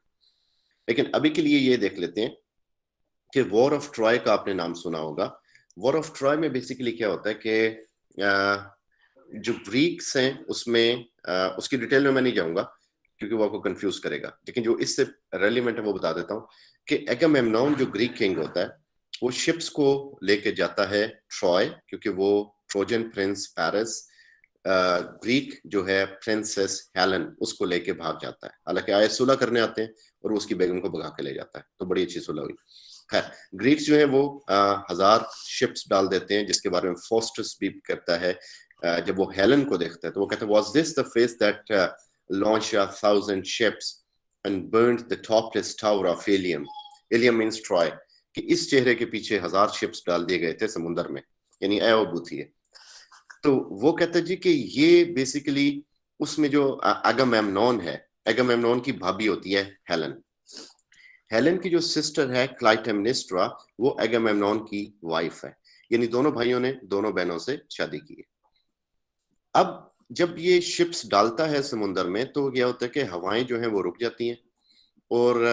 [SPEAKER 1] लेकिन अभी के लिए ये देख लेते हैं कि वॉर ऑफ ट्रॉय का आपने नाम सुना होगा. वॉर ऑफ ट्रॉय में बेसिकली क्या होता है कि जो ग्रीक्स हैं उसमें उसकी डिटेल में मैं नहीं जाऊंगा क्योंकि वो आपको कंफ्यूज करेगा, लेकिन जो इससे रेलिवेंट है वो बता देता हूँ कि एगामेमनॉन जो ग्रीक किंग होता है वो शिप्स को लेके जाता है ट्रॉय, क्योंकि वो ट्रोजन प्रिंस पैरिस ग्रीक जो है प्रिंसेस हेलन उसको लेके भाग जाता है. हालांकि आए सुलह करने आते हैं और उसकी बेगम को भगा के ले जाता है, तो बड़ी अच्छी सुलह हुई. खैर, ग्रीक्स जो है वो 1000 शिप्स डाल देते हैं, जिसके बारे में फोस्टस भी कहता है जब वो हेलन को देखता है तो वो कहता है, was this the face that launched 1,000 ships and burned the topless tower of Ilium. Ilium means Troy. कि इस चेहरे के पीछे 1000 शिप्स डाल दिए गए थे समुद्र में, यानी एओबूथी है. तो वो कहता है जी कि ये बेसिकली उसमें जो एगामेमनॉन है, एगामेमनॉन की भाभी होती है हेलन. हेलन की जो सिस्टर है क्लाइटेमनिस्ट्रा, वो एगामेमनॉन की वाइफ है, यानी दोनों भाइयों ने दोनों बहनों से शादी की है. अब जब ये शिप्स डालता है समुद्र में तो क्या होता है कि हवाएं जो हैं वो रुक जाती हैं, और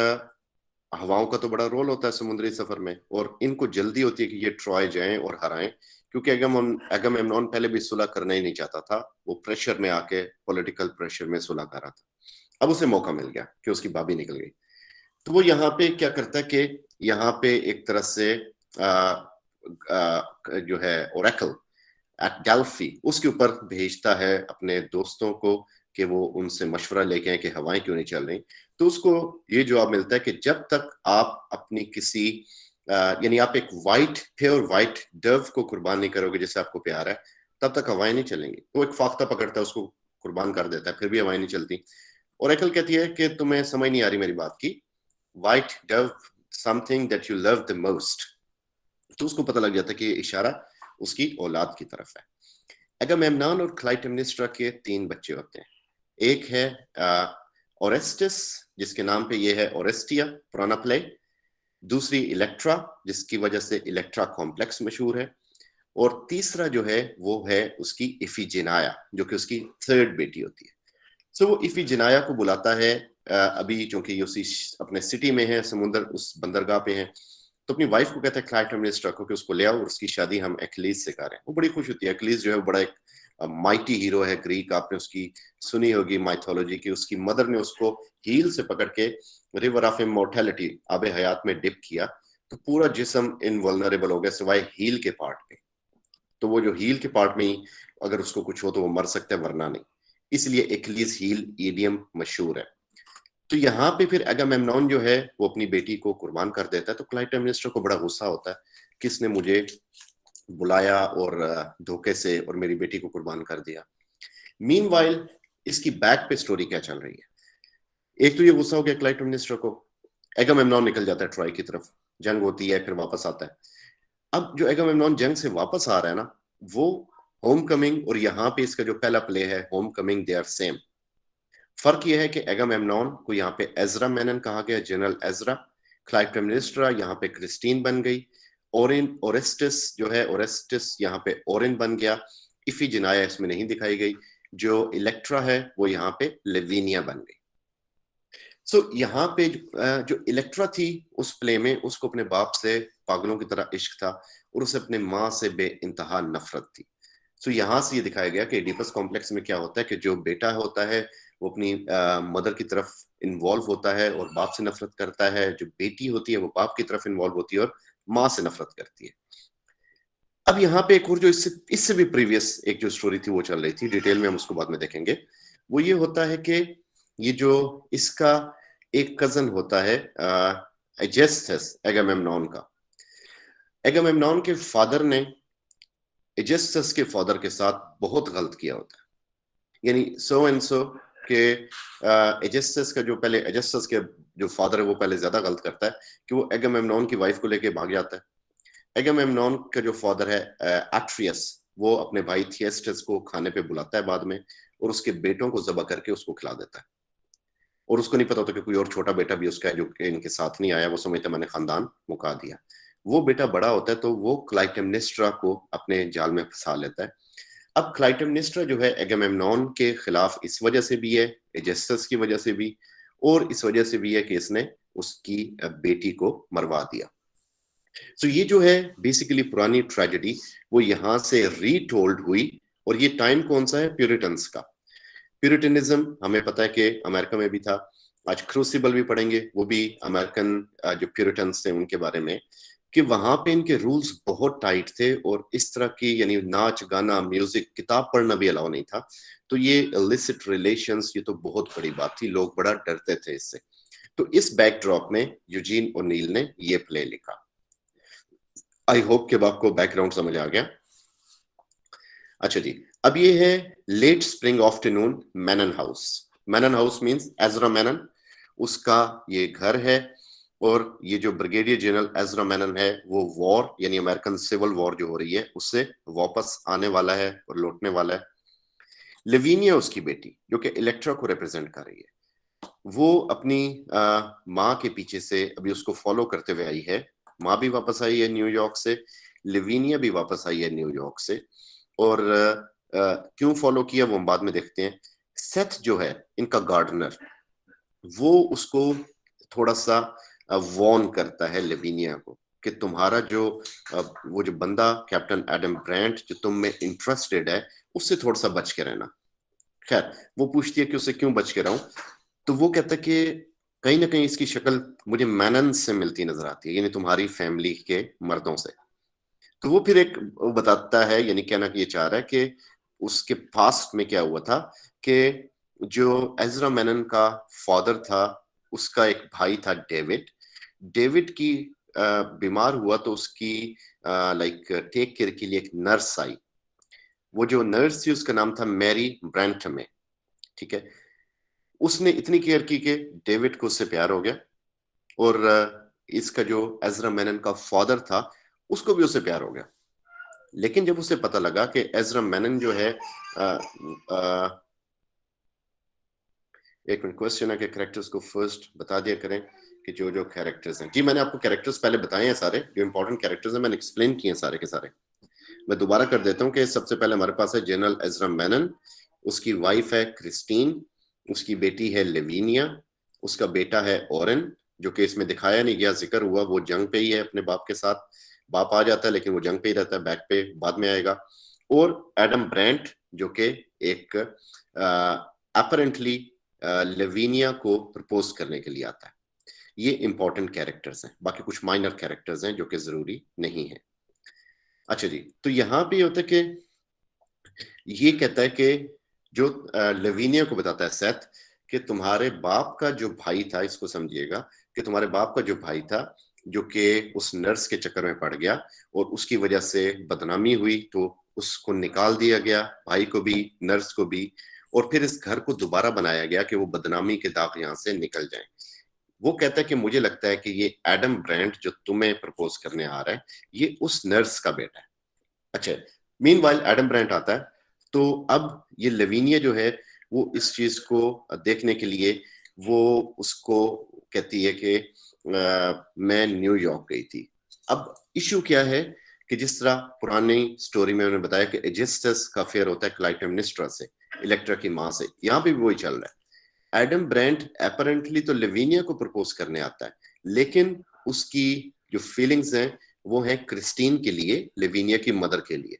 [SPEAKER 1] हवाओं का तो बड़ा रोल होता है समुद्री सफर में, और इनको जल्दी होती है कि ये ट्रॉय जाएं और हराएं, क्योंकि एगामेमनॉन पहले भी सुलह करना ही नहीं चाहता था, वो प्रेशर में आके पॉलिटिकल प्रेशर में सुलह कर रहा था. अब उसे मौका मिल गया कि उसकी भाभी निकल गई, तो वो यहाँ पे क्या करता है कि यहाँ पे एक तरह से जो है ओरेकल एट डेल्फी उसके ऊपर भेजता है अपने दोस्तों को कि वो उनसे मशवरा लेके आए कि हवाएं क्यों नहीं चल रही. तो उसको ये जवाब मिलता है कि जब तक आप अपनी किसी यानी आप एक प्योर वाइट डव को कुर्बान नहीं करोगे जिससे आपको प्यार है, तब तक हवाएं नहीं चलेंगी. तो एक फाख्ता पकड़ता है, उसको कुर्बान कर देता है, फिर भी हवाएं नहीं चलती. ओरेकल कहती है कि तुम्हें समझ नहीं आ रही मेरी बात की, white Dove something that you love the most. तो उसको पता लग जाता है कि इशारा उसकी औलाद की तरफ है. एगामेमनॉन और क्लाइटेमनिस्ट्रा के 3 बच्चे होते हैं. एक है ओरेस्टिस, जिसके नाम पे ये है ओरेस्टिया पुराना प्ले. दूसरी इलेक्ट्रा, जिसकी वजह से इलेक्ट्रा कॉम्प्लेक्स मशहूर है. और तीसरा जो है वो है उसकी इफिजिनाया, जो कि उसकी 3rd बेटी होती है. सो वो इफिजिनाया को बुलाता है, अभी चूंकि उसी अपने सिटी में है, समुद्र उस बंदरगाह पे है, तो अपनी वाइफ को कहता है क्लाइटेमनिस्ट्रा को कि उसको ले आओ और उसकी शादी हम एक्लीज से करें. वो बड़ी खुश होती है. एक्लीज जो है बड़ा एक माइटी हीरो है ग्रीक, आपने उसकी सुनी होगी माइथोलॉजी की. उसकी मदर ने उसको हील से पकड़ के रिवर ऑफ इमॉर्टैलिटी आबे हयात में डिप किया, तो पूरा जिस्म इनवल्नरेबल हो गया सिवाय हील के पार्ट पे. तो वो जो हील के पार्ट में ही अगर उसको कुछ हो तो वो मर सकता है, वरना नहीं. इसलिए एक्लीज हील ईडियम मशहूर है. तो यहाँ पे फिर एगामेमनॉन जो है वो अपनी बेटी को कुर्बान कर देता है. तो क्लाइटेमनिस्ट्रा को बड़ा गुस्सा होता है, किसने मुझे बुलाया और धोखे से और मेरी बेटी को कुर्बान कर दिया. मीनवाइल इसकी बैक पे स्टोरी क्या चल रही है. एक तो ये गुस्सा हो गया क्लाइटेमनिस्ट्रा को, एगामेमनॉन निकल जाता है ट्रॉय की तरफ, जंग होती है, फिर वापस आता है. अब जो एगामेमनॉन जंग से वापस आ रहा है ना, वो होम कमिंग और यहाँ पे इसका जो पहला प्ले है homecoming, they are same. फर्क यह है कि एगामेमनॉन को यहाँ पे एजरा मेनन कहा गया, जनरल एजरा. क्लाइटेमनिस्ट्रा यहाँ पे क्रिस्टीन बन गई. ओरेस्टिस जो है, ओरेस्टिस यहाँ पे ओरिन बन गया. इफिजिनाया इसमें नहीं दिखाई गई. जो इलेक्ट्रा है वो यहाँ पे लेविनिया बन गई. सो यहाँ पे जो इलेक्ट्रा थी उस प्ले में, उसको अपने बाप से पागलों की तरह इश्क था और उसे अपने माँ से बेइंतहा नफरत थी. सो यहाँ से ये दिखाया गया कि एडिपस कॉम्प्लेक्स में क्या होता है कि जो बेटा होता है वो अपनी मदर की तरफ इन्वॉल्व होता है और बाप से नफरत करता है. जो बेटी होती है वो बाप की तरफ इन्वॉल्व होती है और माँ से नफरत करती है. अब यहाँ पे एक और जो इससे भी प्रीवियस एक जो स्टोरी थी वो चल रही थी, डिटेल में हम उसको बाद में देखेंगे. वो ये होता है कि ये जो इसका एक कजन होता है एजेस्थस एगामेमनॉन का, एगामेमनॉन के फादर ने एजेस्थस के फादर के साथ बहुत गलत किया होता है. यानी सो एंड सो कि एजेस्टस का जो पहले एजेस्टस के जो फादर है वो पहले ज्यादा गलत करता है कि वो एगमेम्नॉन की वाइफ को लेके भाग जाता है। एगमेम्नॉन का जो फादर है एट्रियस, वो अपने भाई थिएस्टस को खाने पे बुलाता है बाद में, और उसके बेटों को ज़बह करके उसको खिला देता है। और उसको नहीं पता होता कि कोई और छोटा बेटा भी उसका है जो कि इनके साथ नहीं आया, वो समझता मैंने खानदान मुका दिया। वो बेटा बड़ा होता है तो वो क्लाइटेमनेस्ट्रा को अपने जाल में फंसा लेता है। अब क्लाइटेमनेस्ट्रा जो है एगमेम्नॉन के खिलाफ इस वजह से भी है, एजेस्टस की वजह से भी, और इस वजह से भी है कि इसने उसकी बेटी को मरवा दिया। सो ये जो है बेसिकली पुरानी ट्रेजेडी वो यहाँ से रीटोल्ड हुई। और ये टाइम कौन सा है? प्यूरिटन्स का। प्यूरिटनिज्म हमें पता है कि अमेरिका में भी था। आज क्रूसिबल भी पढ़ेंगे, वो भी अमेरिकन जो प्यूरिटन्स थे उनके बारे में, कि वहां पे इनके रूल्स बहुत टाइट थे और इस तरह की यानी नाच गाना म्यूजिक किताब पढ़ना भी अलाउ नहीं था। तो ये इलिसिट रिलेशंस, ये तो बहुत बड़ी बात थी, लोग बड़ा डरते थे इससे। तो इस बैकड्रॉप में यूजीन ओनील ने ये प्ले लिखा। आई होप कि आपको बैकग्राउंड समझ आ गया। अच्छा जी, अब ये है late spring afternoon Mannon house. Mannon house means Ezra Mannon, उसका ये घर है। और ये जो ब्रिगेडियर जनरल एज़रा मैनन है वो वॉर यानी अमेरिकन सिविल वॉर जो हो रही है उससे वापस आने वाला है और लौटने वाला है। लिविनिया उसकी बेटी जो कि इलेक्ट्रा को रिप्रेजेंट कर रही है, वो अपनी माँ के पीछे से अभी उसको फॉलो करते हुए आई है। माँ भी वापस आई है न्यूयॉर्क से, लिविनिया भी वापस आई है न्यूयॉर्क से। और क्यों फॉलो किया वो हम बाद में देखते हैं। सेथ जो है इनका गार्डनर, वो उसको थोड़ा सा वॉर्न करता है लिविनिया को कि तुम्हारा जो वो जो बंदा कैप्टन एडम ब्रांट जो तुम में इंटरेस्टेड है उससे थोड़ा सा बच के रहना। खैर वो पूछती है कि उससे क्यों बच के रहूं, तो वो कहता है कि कहीं ना कहीं इसकी शक्ल मुझे मैनन से मिलती नजर आती है, यानी तुम्हारी फैमिली के मर्दों से। तो वो फिर एक वो बताता है, यानी कहना कि ये चाह रहा है कि उसके पास्ट में क्या हुआ था कि जो एज़रा मैनन का फादर था उसका एक भाई था डेविड। डेविड की बीमार हुआ तो उसकी लाइक टेक केयर के लिए एक नर्स आई। वो जो नर्स थी उसका नाम था मैरी ब्रैंटमे, ठीक है। उसने इतनी केयर की कि डेविड को उससे प्यार हो गया। और इसका जो एज़रा मैनन का फादर था उसको भी उससे प्यार हो गया। लेकिन जब उसे पता लगा कि एज़रा मैनन जो है एक मिनट, क्वेश्चन है कि कैरेक्टर्स को फर्स्ट बता दिया करें कि जो जो कैरेक्टर्स हैं। जी मैंने आपको कैरेक्टर्स पहले बताए हैं, सारे जो इंपॉर्टेंट कैरेक्टर्स हैं मैंने एक्सप्लेन किए हैं सारे के सारे। मैं दोबारा कर देता हूँ कि सबसे पहले हमारे पास है जनरल एज़रा मैनन, उसकी वाइफ है क्रिस्टीन, उसकी बेटी है लेविनिया, उसका बेटा है ओरेन जो कि इसमें दिखाया नहीं गया, जिक्र हुआ, वो जंग पे ही है अपने बाप के साथ। बाप आ जाता है लेकिन वो जंग पे ही रहता है, बैक पे बाद में आएगा। और एडम ब्रांट जो कि एक अपरेंटली लेविनिया को प्रपोज करने के लिए आता है। ये इंपॉर्टेंट कैरेक्टर्स हैं, बाकी कुछ माइनर कैरेक्टर्स हैं जो कि जरूरी नहीं है। अच्छा जी, तो यहाँ पे होता है कि ये कहता है कि जो लेविनिया को बताता है सेथ कि तुम्हारे बाप का जो भाई था, इसको समझिएगा कि तुम्हारे बाप का जो भाई था जो कि उस नर्स के चक्कर में पड़ गया और उसकी वजह से बदनामी हुई तो उसको निकाल दिया गया, भाई को भी नर्स को भी। और फिर इस घर को दोबारा बनाया गया कि वो बदनामी के दाग यहाँ से निकल जाएं। वो कहता है कि मुझे लगता है कि ये एडम ब्रांट जो तुम्हें प्रपोज करने आ रहा है ये उस नर्स का बेटा है। अच्छा, मीनवाइल एडम ब्रांट आता है तो अब ये लेविनिया जो है वो इस चीज को देखने के लिए वो उसको कहती है कि मैं न्यूयॉर्क गई थी। अब इशू क्या है कि जिस तरह पुरानी स्टोरी में उन्होंने बताया कि एजेस्टस का अफेयर होता है क्लाइटेमनेस्ट्रा से, इलेक्ट्रा की माँ से, यहाँ पे भी वही चल रहा है। एडम ब्रांट अपरेंटली तो लेविनिया को प्रपोज करने आता है लेकिन उसकी जो फीलिंग्स हैं वो है क्रिस्टीन के लिए, लेविनिया की मदर के लिए,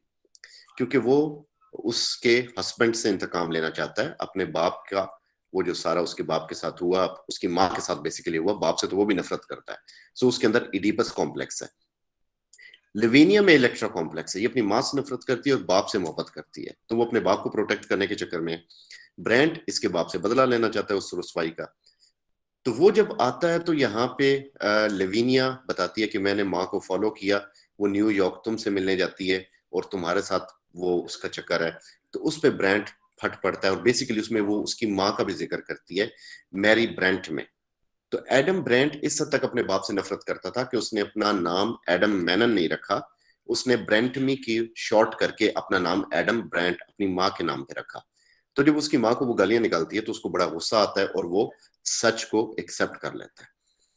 [SPEAKER 1] क्योंकि वो उसके हस्बैंड से इंतकाम लेना चाहता है अपने बाप का। वो जो सारा उसके बाप के साथ हुआ उसकी माँ के साथ बेसिकली हुआ, बाप से तो वो भी नफरत करता है। सो उसके अंदर इडिपस कॉम्प्लेक्स है। लिविनिया में इलेक्ट्रा कॉम्प्लेक्स है, ये अपनी माँ से नफरत करती है और बाप से मोहब्बत करती है, तो वो अपने बाप को प्रोटेक्ट करने के चक्कर में ब्रांट इसके बाप से बदला लेना चाहता है उस रुसवाई का। तो वो जब आता है तो यहाँ पे लेविनिया बताती है कि मैंने माँ को फॉलो किया, वो न्यूयॉर्क तुमसे मिलने जाती है और तुम्हारे साथ वो उसका चक्कर है। तो उस पे ब्रांट फट पड़ता है, और बेसिकली उसमें वो उसकी माँ का भी जिक्र करती है, मैरी ब्रेंट में। तो एडम ब्रेंट इस हद तक अपने बाप से नफरत करता था कि उसने अपना नाम एडम मैनन नहीं रखा, उसने ब्रेंटमी की शॉर्ट करके अपना नाम एडम ब्रेंट अपनी माँ के नाम पे रखा। तो जब उसकी माँ को वो गालियां निकालती है तो उसको बड़ा गुस्सा आता है और वो सच को एक्सेप्ट कर लेता है।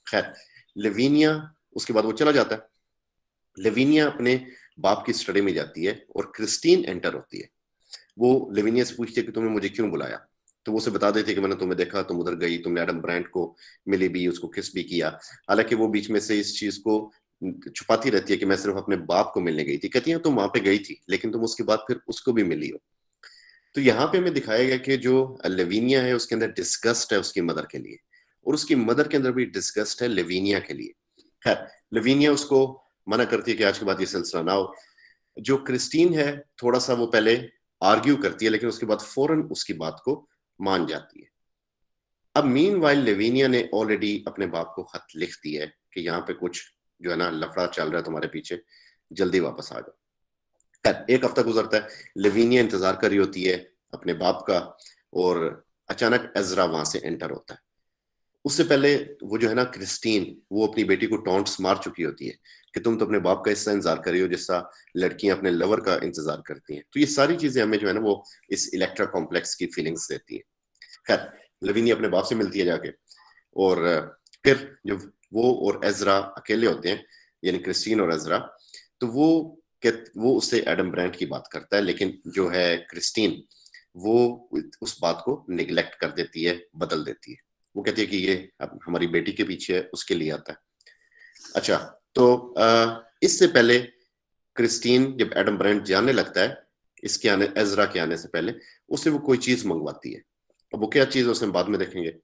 [SPEAKER 1] खैर, लेविनिया, उसके बाद वो चला जाता है। लेविनिया अपने बाप की स्टडी में जाती है और क्रिस्टीन एंटर होती है। वो लेविनिया से पूछती है कि तुमने मुझे क्यों बुलाया, तो वो उसे बता देती है कि मैंने तुम्हें देखा, तुम उधर गई, तुमने एडम ब्रांट को मिली भी, उसको किस भी किया। हालांकि वो बीच में से इस चीज को छुपाती रहती है कि मैं सिर्फ अपने बाप को मिलने गई थी। कहती है तुम वहां पे गई थी लेकिन तुम उसके बाद फिर उसको भी मिली हो। तो यहाँ पे हमें दिखाया गया कि जो लेविनिया है उसके अंदर डिस्गस्ट है उसकी मदर के लिए, और उसकी मदर के अंदर भी डिस्गस्ट है लेविनिया के लिए। खैर, लेविनिया उसको मना करती है कि आज के बाद ये सिलसिला ना हो। जो क्रिस्टीन है थोड़ा सा वो पहले आर्ग्यू करती है लेकिन उसके बाद फौरन उसकी बात को मान जाती है। अब मीनवाइल लेविनिया ने ऑलरेडी अपने बाप को खत लिख दिया है कि यहाँ पे कुछ जो है ना लफड़ा चल रहा है तुम्हारे पीछे, जल्दी वापस आ जाओ। खैर, एक हफ्ता गुजरता है, लेविनिया इंतजार कर रही होती है अपने बाप का, और अचानक एजरा वहां से एंटर होता है। उससे पहले वो जो है ना क्रिस्टीन, वो अपनी बेटी को टॉन्ट्स मार चुकी होती है कि तुम तो अपने बाप का हिस्सा इंतजार कर रही हो जैसा लड़कियां अपने लवर का इंतजार करती हैं। तो ये सारी चीजें हमें जो है ना वो इस इलेक्ट्रा कॉम्प्लेक्स की फीलिंग्स देती है। खैर, लविनी अपने बाप से मिलती है जाके, और फिर जब वो और एजरा अकेले होते हैं, यानी क्रिस्टीन और एजरा, तो वो उससे एडम ब्रांट की बात करता है, लेकिन जो है क्रिस्टीन वो उस बात को निगलेक्ट कर देती है, बदल देती है। वो कहती है कि ये अब हमारी बेटी के पीछे है, उसके लिए आता है। अच्छा, तो इससे पहले क्रिस्टीन जब एडम ब्रांट जाने लगता है, इसके आने एजरा के आने से पहले उससे वो कोई चीज मंगवाती है। अब वो क्या चीज है उसे हम बाद में देखेंगे।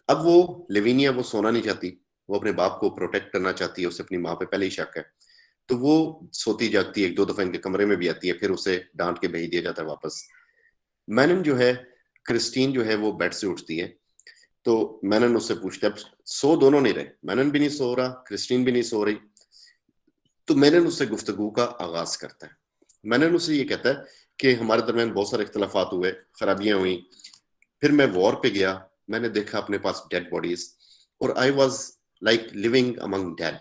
[SPEAKER 1] अब वो लेविनिया वो सोना नहीं चाहती, वो अपने बाप को प्रोटेक्ट करना चाहती है, उसे अपनी माँ पे पहले ही शक है। तो वो सोती जागती है, एक दो दफा इनके कमरे में भी आती है, फिर उसे डांट के भेज दिया जाता है वापस। मैनन जो है, क्रिस्टीन जो है वो बेड से उठती है, तो मैनन उससे पूछता है, सो दोनों नहीं रहे, मैनन भी नहीं सो रहा, क्रिस्टीन भी नहीं सो रही। तो मैनन उससे गुफ्तगू का आगाज करता है। मैनन उससे ये कहता है कि हमारे दरमियान बहुत सारे इख्तलाफात हुए, खराबियां हुई, फिर मैं वॉर पे गया, मैंने देखा अपने पास डेड बॉडीज, और I was like living among dead.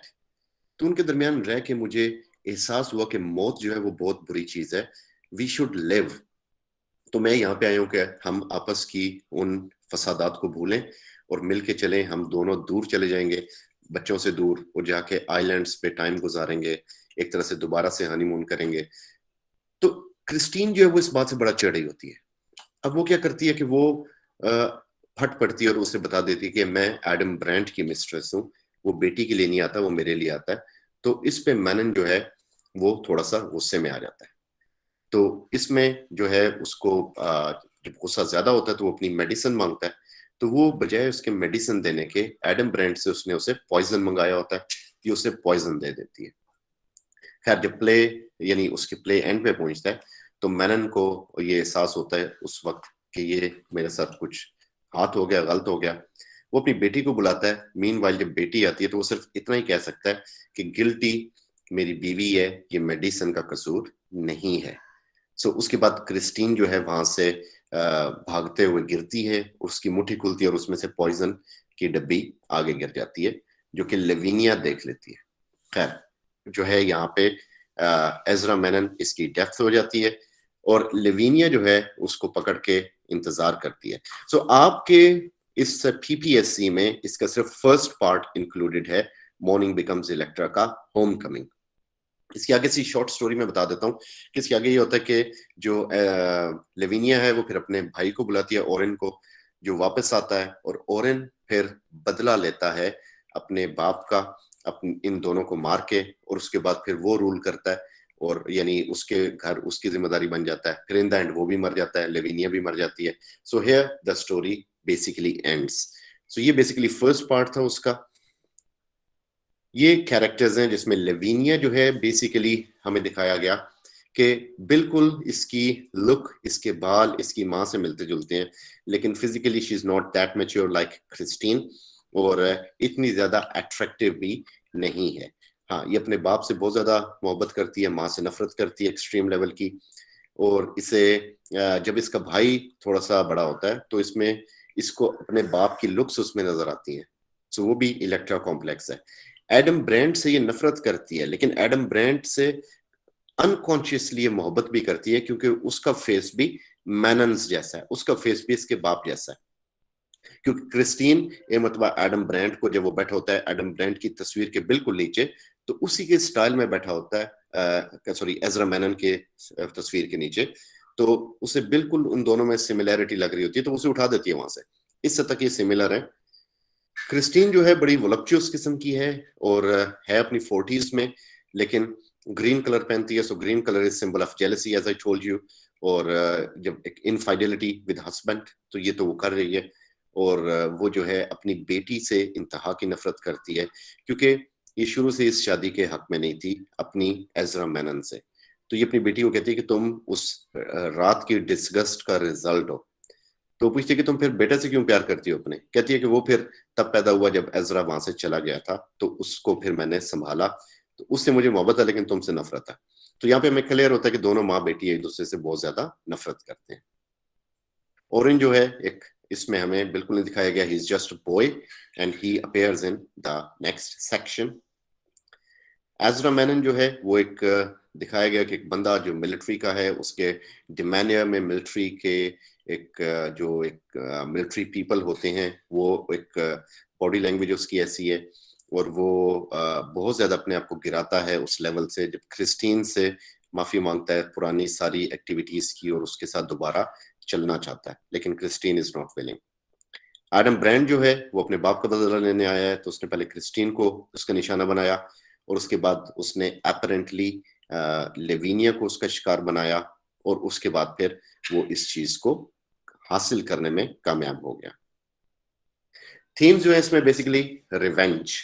[SPEAKER 1] तो उनके दरमियान रह के मुझे एहसास हुआ कि मौत जो है वो बहुत बुरी चीज है, वी शुड लिव। तो मैं यहाँ पे आया हूँ कि हम आपस की उन फसादात को भूलें और मिल के चलें, हम दोनों दूर चले जाएंगे, बच्चों से दूर, और जाके आइलैंड्स पे टाइम गुजारेंगे, एक तरह से दोबारा से हनीमून करेंगे। तो क्रिस्टीन जो है वो इस बात से बड़ा चिढ़ रही होती है। अब वो क्या करती है कि वो फट पड़ती है और उसे बता देती है कि मैं एडम ब्रांट की मिस्ट्रेस हूँ, वो बेटी के लिए नहीं आता, वो मेरे लिए आता है। तो इस पे मैनन जो है वो थोड़ा सा गुस्से में आ जाता है। तो इसमें जो है उसको जब गुस्सा ज्यादा होता है तो वो अपनी मेडिसिन मांगता है। तो वो बजाय उसके मेडिसिन देने के एडम ब्रांड से उसने उसे पॉइजन मंगाया होता है, ये उसे पॉइजन दे देती है। खैर, जब प्ले यानी उसके प्ले एंड पे पहुंचता है तो मैनन को ये एहसास होता है उस वक्त कि ये मेरे साथ कुछ हाथ हो गया, गलत हो गया। वो अपनी बेटी को बुलाता है। मीनवाइल जब बेटी आती है तो वो सिर्फ इतना ही कह सकता है कि गिल्टी मेरी बीवी है, ये मेडिसिन का कसूर नहीं है। सो उसके बाद क्रिस्टीन जो है वहां से भागते हुए गिरती है, उसकी मुट्ठी खुलती है और उसमें से पॉइजन की डब्बी आगे गिर जाती है, जो कि लेविनिया देख लेती है। खैर, जो है यहाँ पे एजरा मैनन इसकी डेथ हो जाती है, और लेविनिया जो है उसको पकड़ के इंतजार करती है। सो आपके इस पीपीएससी में इसका सिर्फ फर्स्ट पार्ट इंक्लूडेड है, मॉर्निंग बिकम्स इलेक्ट्रा का होम कमिंग। इसके आगे से शॉर्ट स्टोरी में बता देता हूँ कि इसके आगे ये होता है कि जो लेविनिया है वो फिर अपने भाई को बुलाती है, ओरेन को, जो वापस आता है, और ओरेन फिर बदला लेता है अपने बाप का, अपने इन दोनों को मार के, और उसके बाद फिर वो रूल करता है, और यानी उसके घर उसकी जिम्मेदारी बन जाता है। फिर इन द एंड वो भी मर जाता है, लेविनिया भी मर जाती है। So here the story basically ends. So ये बेसिकली फर्स्ट पार्ट था उसका। ये कैरेक्टर्स हैं जिसमें लेविनिया जो है बेसिकली हमें दिखाया गया कि बिल्कुल इसकी लुक, इसके बाल इसकी माँ से मिलते जुलते हैं, लेकिन physically she is not that mature like Christine, और इतनी ज्यादा अट्रैक्टिव भी नहीं है। हाँ, ये अपने बाप से बहुत ज्यादा मोहब्बत करती है, माँ से नफरत करती है एक्सट्रीम लेवल की, और इसे जब इसका भाई थोड़ा सा बड़ा होता है तो इसमें इसको अपने बाप की लुक्स उसमें नजर आती हैं, सो वो भी इलेक्ट्रा कॉम्प्लेक्स है। एडम ब्रेंट से ये नफरत करती है, लेकिन एडम ब्रेंट से अनकॉन्शियसली ये मोहब्बत भी करती है, क्योंकि उसका फेस भी मैनन्स जैसा है, उसका फेस भी इसके बाप जैसा है। क्योंकि क्रिस्टीन ये मतलब एडम ब्रेंट को जब वो बैठा होता है एडम ब्रेंट की तस्वीर के बिल्कुल नीचे, तो उसी के स्टाइल में बैठा होता है, सॉरी एजरा मैनन के तस्वीर के नीचे, तो उसे बिल्कुल उन दोनों में सिमिलैरिटी लग रही होती है, तो उसे उठा देती है वहां से। इस तक ये सिमिलर है। क्रिस्टीन जो है बड़ी वोलप्चुअस किस्म की है और है अपनी 40s में, लेकिन ग्रीन कलर पहनती है, so green colour is symbol of jealousy as I told you. और जब एक इनफाइडेलिटी विद हस्बैंड, तो ये तो वो कर रही है। और वो जो है अपनी बेटी से इंतहा की नफरत करती है, क्योंकि ये शुरू से इस शादी के हक में नहीं थी अपनी एजरा मैनन से। तो ये अपनी बेटी को कहती है कि तुम उस रात की डिस्गस्ट का रिजल्ट हो। तो पूछती है कि तुम फिर बेटे से क्यों प्यार करती हो अपने? कहती है कि वो फिर तब पैदा हुआ जब एजरा वहां से चला गया था, तो उसको फिर मैंने संभाला, तो उससे मुझे मोहब्बत है, लेकिन तुमसे नफरत है। तो यहाँ पे हमें क्लियर होता है कि दोनों माँ बेटी एक दूसरे से बहुत ज्यादा नफरत करते हैं। ओरेन जो है एक, इसमें हमें बिल्कुल नहीं दिखाया गया, he is just boy and he appears in the next section. Ezra मैनन जो है वो एक दिखाया गया कि एक बंदा जो मिलिट्री का है, उसके डिमानिया में मिलिट्री के एक जो एक मिलिट्री पीपल होते हैं, वो एक बॉडी लैंग्वेज उसकी ऐसी है, और वो बहुत ज्यादा अपने आप को गिराता है उस लेवल से, जब क्रिस्टीन से माफी मांगता है पुरानी सारी एक्टिविटीज की और उसके साथ दोबारा चलना चाहता है, लेकिन Christine is not willing. Adam brand जो है वो अपने बाप का बदला लेने आया है, तो उसने पहले क्रिस्टीन को उसका निशाना बनाया, और उसके बाद उसने अपरेंटली लेविनिया को उसका शिकार बनाया, और उसके बाद फिर वो इस चीज को हासिल करने में कामयाब हो गया। थीम्स जो है इसमें basically revenge.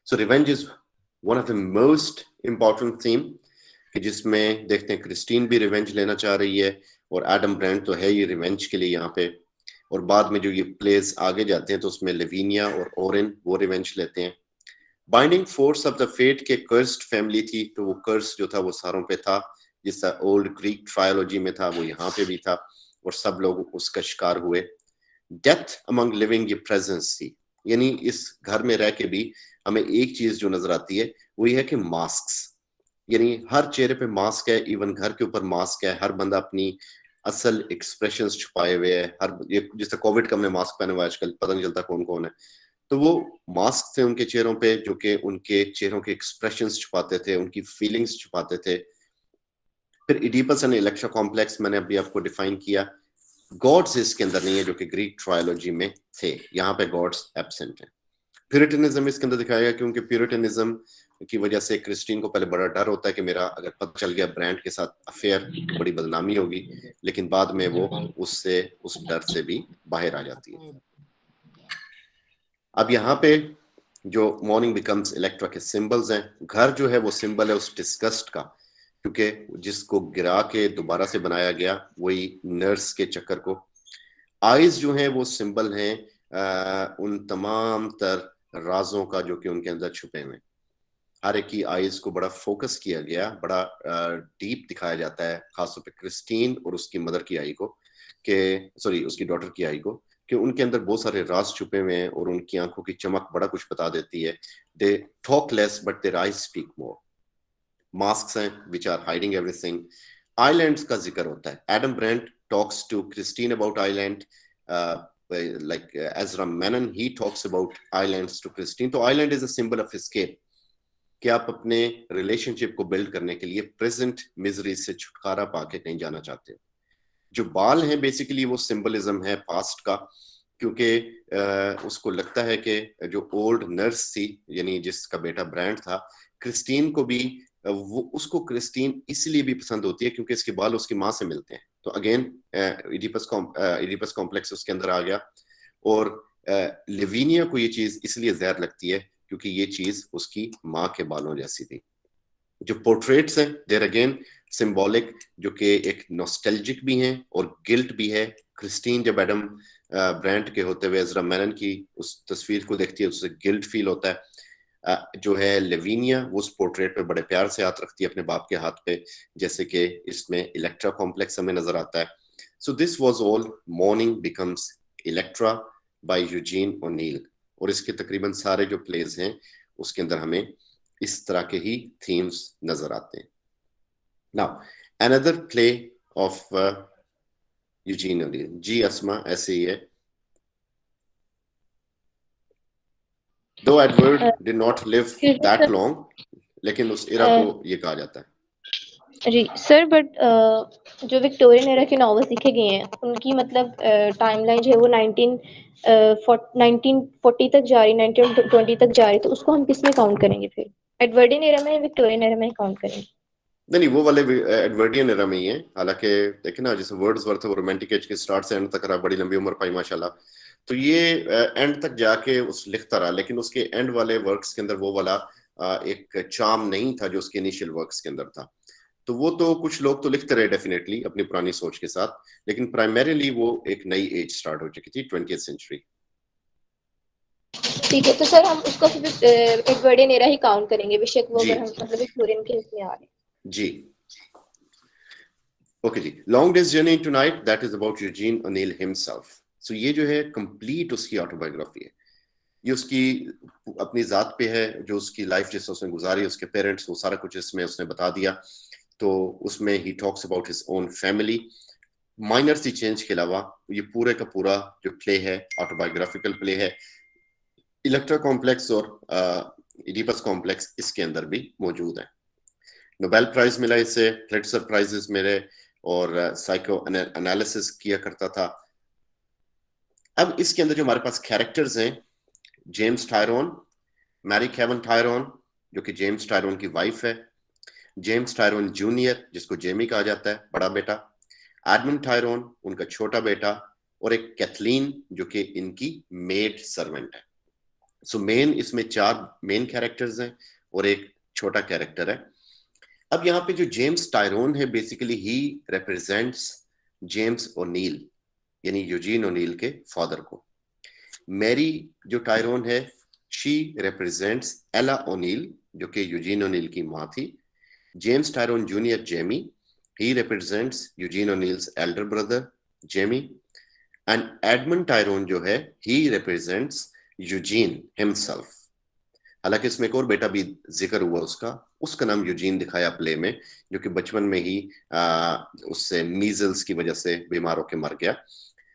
[SPEAKER 1] So revenge is one of the most important theme, कि जिसमें देखते हैं क्रिस्टीन भी रिवेंज लेना चाह रही है, और एडम ब्रांड तो है ही रिवेंज के लिए यहाँ पे। और बाद में जो ये प्लेस आगे जाते हैं तो उसमें लेविनिया और ओरेन वो रिवेंज लेते हैं। Binding force of the fate के कर्स्ड फैमिली थी, तो वो कर्स जो था वो सारों पे था, जिसका ओल्ड ग्रीक ट्रायोलॉजी में था वो यहाँ पे भी था, और सब लोग उसका शिकार हुए। डेथ अमंग लिविंग ये प्रेजेंस थी, यानी इस घर में रह के भी हमें एक चीज जो नजर आती है वो ये है कि मास्क, यानी हर चेहरे पे मास्क है, इवन घर के ऊपर मास्क है, हर बंदा अपनी असल एक्सप्रेशंस छुपाए हुए है। हर ये जिस तरह कोविड का हमने मास्क पहना हुआ है, आजकल पता नहीं चलता कौन कौन है, तो वो मास्क थे उनके चेहरों पे, जो कि उनके चेहरों के एक्सप्रेशंस छुपाते थे, उनकी फीलिंग्स छुपाते थे। फिर इडिपस एंड इलेक्ट्रा कॉम्प्लेक्स मैंने अभी आपको डिफाइन किया। गॉड्स इसके अंदर नहीं है जो कि ग्रीक ट्रायोलॉजी में थे, यहाँ पे गॉड्स एब्सेंट है। प्यूरिटनिज्म इसके अंदर दिखाया गया, क्योंकि प्यूरिटनिज्म की वजह से क्रिस्टीन को पहले बड़ा डर होता है कि मेरा अगर पता चल गया ब्रांड के साथ अफेयर तो बड़ी बदनामी होगी, लेकिन बाद में वो उससे उस डर से भी बाहर आ जाती है। अब यहाँ पे जो मॉर्निंग बिकम्स इलेक्ट्रा के सिंबल्स हैं, घर जो है वो सिंबल है उस डिस्गस्ट का, क्योंकि जिसको गिरा के दोबारा से बनाया गया वही नर्स के चक्कर को। आईज जो है वो सिंबल हैं उन तमाम तर राजों का जो कि उनके अंदर छुपे हुए। हर एक की आईज को बड़ा फोकस किया गया, बड़ा डीप दिखाया जाता है, खासतौर पे क्रिस्टीन और उसकी मदर की आई को, के सॉरी उसकी डॉटर की आई को, कि उनके अंदर बहुत सारे राज छुपे हुए हैं, और उनकी आंखों की चमक बड़ा कुछ बता देती है। They talk less but their eyes speak more. Masks हैं which are hiding everything. Islands का जिक्र होता है। Adam Brant talks to Christine about island, like Ezra Menon, he talks about islands to Christine. तो island is a symbol of escape, कि आप अपने relationship को बिल्ड करने के लिए प्रेजेंट मिजरी से छुटकारा पाके कहीं जाना चाहते हो। जो बाल हैं बेसिकली वो सिंबलिज्म है पास्ट का, क्योंकि उसको लगता है कि जो ओल्ड नर्स थी, यानी जिसका बेटा ब्रांड था, क्रिस्टीन को भी वो उसको क्रिस्टीन इसलिए भी पसंद होती है क्योंकि इसके बाल उसकी माँ से मिलते हैं। तो अगेन इडिपस कॉम्प्लेक्स उसके अंदर आ गया। और लिविनिया को ये चीज इसलिए जहर लगती है क्योंकि ये चीज उसकी माँ के बालों जैसी थी। जो पोर्ट्रेट्स हैं देयर अगेन सिंबॉलिक, जो कि एक नॉस्टैल्जिक भी हैं और गिल्ट भी है। क्रिस्टीन जब एडम ब्रांड के होते हुए एजरा मैनन की उस तस्वीर को देखती है, उससे गिल्ट फील होता है। जो है लेविनिया, वो उस पोर्ट्रेट पे बड़े प्यार से हाथ रखती है अपने बाप के हाथ पे, जैसे कि इसमें इलेक्ट्रा कॉम्प्लेक्स हमें नजर आता है. So this was all mourning becomes Electra by Eugene O'Neill. और इसके तकरीबन सारे जो प्लेज हैं उसके अंदर हमें इस तरह के ही थीम्स नजर आते हैं. Now another play of Eugene O'Neill. जी अस्मा, ऐसे ही है. Though Edward did not live that long, लेकिन उस एरा को ये कहा जाता है.
[SPEAKER 2] जी सर, बट जो विक्टोरियन एरा के नॉवेल्स लिखे गए हैं उनकी मतलब टाइमलाइन जो है वो 1940 तक जा रही, 1920 तक जा रही, तो उसको हम किस में काउंट करेंगे फिर? एडवर्डियन एरा में, विक्टोरियन एरा में काउंट करेंगे?
[SPEAKER 1] नहीं, वो वाले एडवर्डियन एरा में ही है. हालांकि देखे ना, जैसे वर्ड्सवर्थ वो रोमांटिक एज के स्टार्ट से एंड तक रहा, बड़ी लंबी उम्र पाई माशाल्लाह. तो ये एंड तक जाके उस लिखता रहा, लेकिन उसके एंड वाले वर्क्स के अंदर वो वाला एक चार्म नहीं था जो उसके इनिशियल वर्क्स के अंदर था. तो वो तो कुछ लोग तो लिखते रहे डेफिनेटली अपनी पुरानी सोच के साथ, लेकिन प्राइमरीली वो एक नई एज स्टार्ट हो चुकी थी, 20th सेंचुरी.
[SPEAKER 2] ठीक है, तो सर हम उसको फिर एडवर्डियन एरा ही काउंट करेंगे, बेशक वो
[SPEAKER 1] जी
[SPEAKER 2] अगर हम मतलब विक्टोरियन के इसमें आ रहे हैं.
[SPEAKER 1] जी. ओके जी. Long day's journey into night, that is about Eugene O'Neill himself. So ये जो है कंप्लीट उसकी ऑटोबायोग्राफी है. ये उसकी अपनी जात पे है, जो उसकी लाइफ जिससे उसने गुजारी, उसके पेरेंट्स, वो सारा कुछ इसमें उसने बता दिया. तो उसमें ही talks about his own family. Minor सी चेंज के अलावा ये पूरे का पूरा जो प्ले है ऑटोबायोग्राफिकल प्ले है. इलेक्ट्रा कॉम्प्लेक्स और इडिपस कॉम्प्लेक्स इसके अंदर भी मौजूद है. नोबेल प्राइज मिला इससे, प्लिट्जर प्राइजेस मिले, और साइको एनालिसिस किया करता था. अब इसके अंदर जो हमारे पास कैरेक्टर्स हैं, जेम्स टायरोन, मैरी केवन टायरोन जो कि जेम्स टायरोन की वाइफ है, जेम्स टायरोन जूनियर जिसको जेमी कहा जाता है, बड़ा बेटा, एडमंड टायरोन उनका छोटा बेटा, और एक कैथलीन जो कि इनकी मेड सर्वेंट है. सो मेन इसमें 4 मेन कैरेक्टर्स हैं और एक छोटा कैरेक्टर है. अब यहाँ पे जो जेम्स टायरोन है, बेसिकली ही रिप्रेजेंट्स जेम्स ओनील, यानी यूजीन ओनील के फादर को. मैरी जो टायरोन है, शी रिप्रेजेंट्स एला ओनील जो कि यूजीन ओनील की माँ थी. James Tyrone junior Jamie, he represents Eugene O'Neill's elder brother Jamie. And Edmund Tyrone जो है, he represents Eugene himself. हालांकि इसमें एक और बेटा भी जिक्र हुआ उसका नाम यूजीन दिखाया प्ले में, जो कि बचपन में ही उससे मीजल्स की वजह से बीमार होकर मर गया.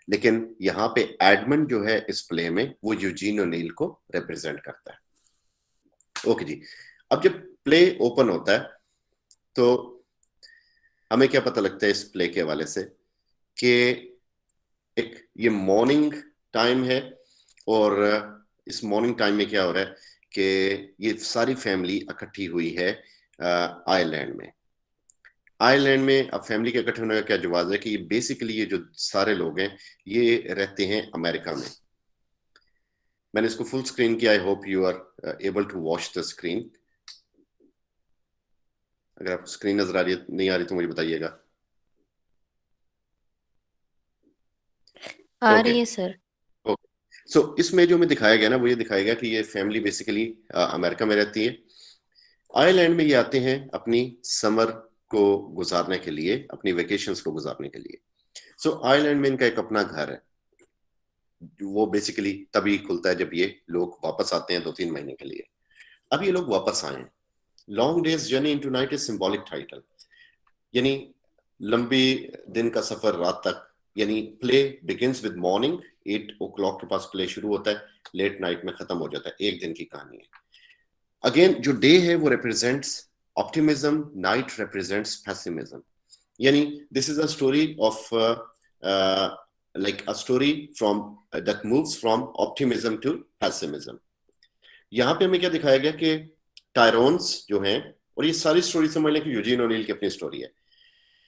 [SPEAKER 1] लेकिन यहाँ पे एडमंड जो है इस प्ले में वो यूजीन ओनील को रिप्रेजेंट करता है. ओके जी. अब जब प्ले ओपन होता है तो हमें क्या पता लगता है इस प्ले के हवाले से कि एक ये मॉर्निंग टाइम है, और इस मॉर्निंग टाइम में क्या हो रहा है कि ये सारी फैमिली इकट्ठी हुई है आयरलैंड में. आयरलैंड में अब फैमिली के इकट्ठे होने का क्या जवाब है कि ये बेसिकली ये जो सारे लोग हैं ये रहते हैं अमेरिका में. मैंने इसको फुल स्क्रीन किया. I hope you are able to watch the screen. अगर आपको स्क्रीन नजर आ रही है, नहीं आ रही तो मुझे बताइएगा.
[SPEAKER 3] आ रही है सर.
[SPEAKER 1] सो इसमें जो हमें दिखाया गया ना, वो ये दिखाया गया कि ये फैमिली बेसिकली अमेरिका में रहती है. आयरलैंड में ये आते हैं अपनी समर को गुजारने के लिए, अपनी वेकेशंस को गुजारने के लिए. सो आयरलैंड में इनका एक अपना घर है, वो बेसिकली तभी खुलता है जब ये लोग वापस आते हैं 2-3 महीने के लिए. अब ये लोग वापस आए हैं. Long day's journey into night is symbolic title, यानी लंबी दिन का सफर रात तक. यानी play begins with morning, 8 o'clock के पास प्ले शुरू होता है, लेट नाइट में खत्म हो जाता है. एक दिन की कहानी है. अगेन जो डे है वो represents optimism, night represents pessimism. यानी this is a story of like a story from that moves from optimism to pessimism. यहाँ पे हमें क्या दिखाया गया कि टायरोन्स जो हैं, और ये सारी स्टोरी समझ लें कि यूजीन ओनील की अपनी स्टोरी है,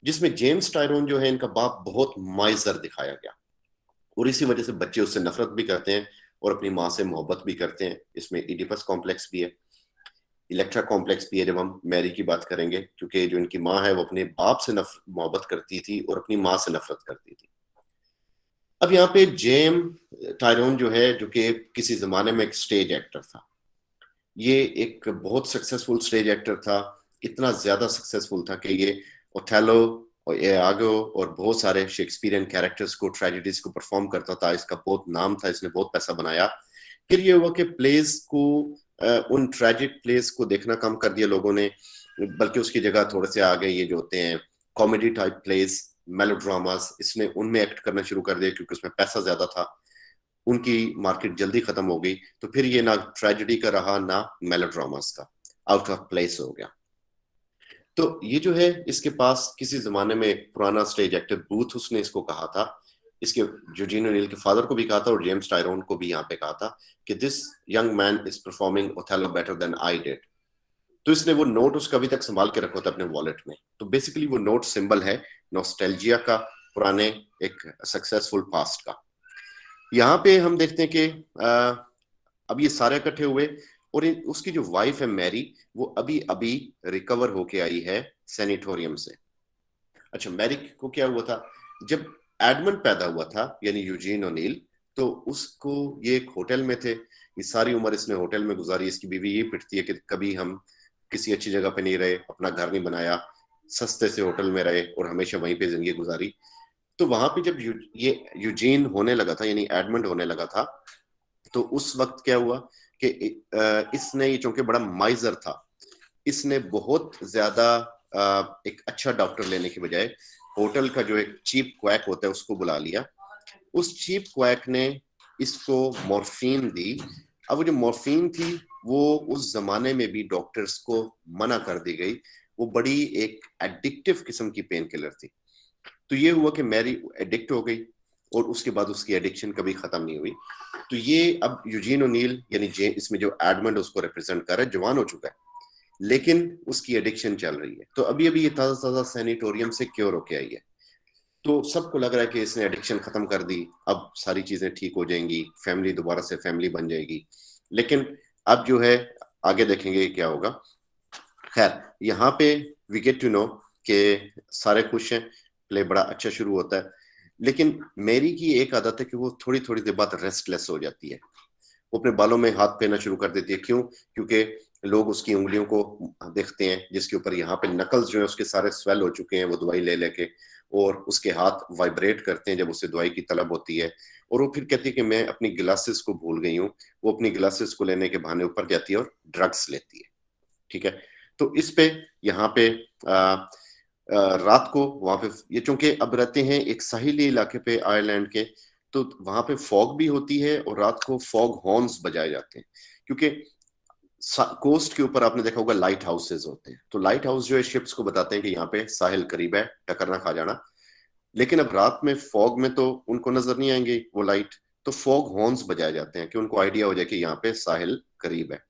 [SPEAKER 1] जिसमें जेम्स टायरोन जो है इनका बाप बहुत माइजर दिखाया गया, और इसी वजह से बच्चे उससे नफरत भी करते हैं और अपनी माँ से मोहब्बत भी करते हैं. इसमें इडिपस कॉम्प्लेक्स भी है, इलेक्ट्रा कॉम्प्लेक्स भी है जब हम मैरी की बात करेंगे, क्योंकि जो इनकी माँ है वो अपने बाप से मोहब्बत करती थी और अपनी माँ से नफरत करती थी. अब यहाँ पे जेम टायरोन जो है, जो कि किसी जमाने में एक स्टेज एक्टर था, ये एक बहुत सक्सेसफुल स्टेज एक्टर था, इतना ज्यादा सक्सेसफुल था कि ये ओथेलो और एआगो और बहुत सारे शेक्सपियरियन कैरेक्टर्स को, ट्रेजेडीज को परफॉर्म करता था। इसका बहुत नाम था, इसने बहुत पैसा बनाया। फिर ये हुआ कि प्लेस को, उन ट्रेजिक प्लेस को देखना कम कर दिया लोगों ने, बल्कि उसकी जगह थोड़े से आ गए ये जो होते हैं कॉमेडी टाइप प्लेस, मेलोड्रामास, इसने उनमें एक्ट करना शुरू कर दिया क्योंकि उसमें पैसा ज्यादा था। उनकी मार्केट जल्दी खत्म हो गई, तो फिर ये ना ट्रेजेडी का रहा ना मेलोड्रामास का, आउट ऑफ प्लेस हो गया। तो ये जो है, इसके पास किसी जमाने में पुराना स्टेज एक्टर बूथ, उसने इसको कहा था, इसके यूजीन ओनील के फादर को भी कहा था और जेम्स टायरोन को भी यहाँ पे कहा था कि this young man is performing Othello better than I did. तो इसने वो नोट उसका अभी तक संभाल के रखा था अपने वॉलेट में। तो बेसिकली वो नोट सिंबल है नॉस्टैल्जिया का, पुराने एक सक्सेसफुल पास्ट का। यहाँ पे हम देखते हैं कि अब ये सारे इकट्ठे हुए और उसकी जो वाइफ है मैरी, वो अभी अभी रिकवर होके आई है सैनिटोरियम से। अच्छा, मैरी को क्या हुआ था, जब एडमंड पैदा हुआ था यानी यूजीन ओनील, तो उसको, ये एक होटल में थे, ये सारी उम्र इसने होटल में गुजारी। इसकी बीवी ये पिटती है कि कभी हम किसी अच्छी जगह पे नहीं रहे, अपना घर नहीं बनाया, सस्ते से होटल में रहे और हमेशा वहीं पे जिंदगी गुजारी। तो वहां पे जब ये यूजीन होने लगा था, यानी एडमंड होने लगा था, तो उस वक्त क्या हुआ कि इसने, ये चूंकि बड़ा माइजर था, इसने बहुत ज्यादा एक अच्छा डॉक्टर लेने के बजाय होटल का जो एक चीप क्वैक होता है उसको बुला लिया। उस चीप क्वैक ने इसको मॉर्फिन दी। अब वो जो मॉर्फिन थी वो उस जमाने में भी डॉक्टर्स को मना कर दी गई, वो बड़ी एक एडिक्टिव किस्म की पेन किलर थी। तो ये हुआ कि मैरी एडिक्ट हो गई और उसके बाद उसकी एडिक्शन कभी खत्म नहीं हुई। तो ये अब यूजीन ओनील यानी इसमें जो एडमंड उसको रिप्रेजेंट कर रहा है, जवान हो चुका है लेकिन उसकी एडिक्शन चल रही है। तो अभी अभी ये ताजा ताजा सैनिटोरियम से क्योर होके आई है, तो सबको लग रहा है कि इसने एडिक्शन खत्म कर दी, अब सारी चीजें ठीक हो जाएंगी, फैमिली दोबारा से फैमिली बन जाएगी। लेकिन अब जो है आगे देखेंगे क्या होगा। खैर, यहाँ पे वी गेट टू नो कि सारे खुश हैं, प्ले बड़ा अच्छा शुरू होता है। लेकिन मेरी की एक आदत है कि वो थोड़ी थोड़ी देर बाद रेस्टलेस हो जाती है, वो अपने बालों में हाथ फेरना शुरू कर देती है। क्यों? क्योंकि लोग उसकी उंगलियों को देखते हैं जिसके ऊपर यहाँ पे नकल्स जो है उसके सारे स्वेल हो चुके हैं, वो दवाई ले लेके, और उसके हाथ वाइब्रेट करते हैं जब उसे दवाई की तलब होती है। और वो फिर कहती है कि मैं अपनी ग्लासेस को भूल गई हूँ। वो अपनी ग्लासेस को लेने के बहाने ऊपर जाती है और ड्रग्स लेती है। ठीक है, तो इस पे यहाँ पे रात को वहां पे, ये चूंकि अब रहते हैं एक साहिली इलाके पे आयरलैंड के, तो वहां पे फॉग भी होती है और रात को फॉग हॉर्न्स बजाए जाते हैं। क्योंकि कोस्ट के ऊपर आपने देखा होगा लाइट हाउसेज होते हैं, तो लाइट हाउस जो है शिप्स को बताते हैं कि यहाँ पे साहिल करीब है, टक्कर ना खा जाना। लेकिन अब रात में फॉग में तो उनको नजर नहीं आएंगे वो लाइट, तो फॉग हॉर्न्स बजाए जाते हैं कि उनको आइडिया हो जाए कि यहाँ पे साहिल करीब है।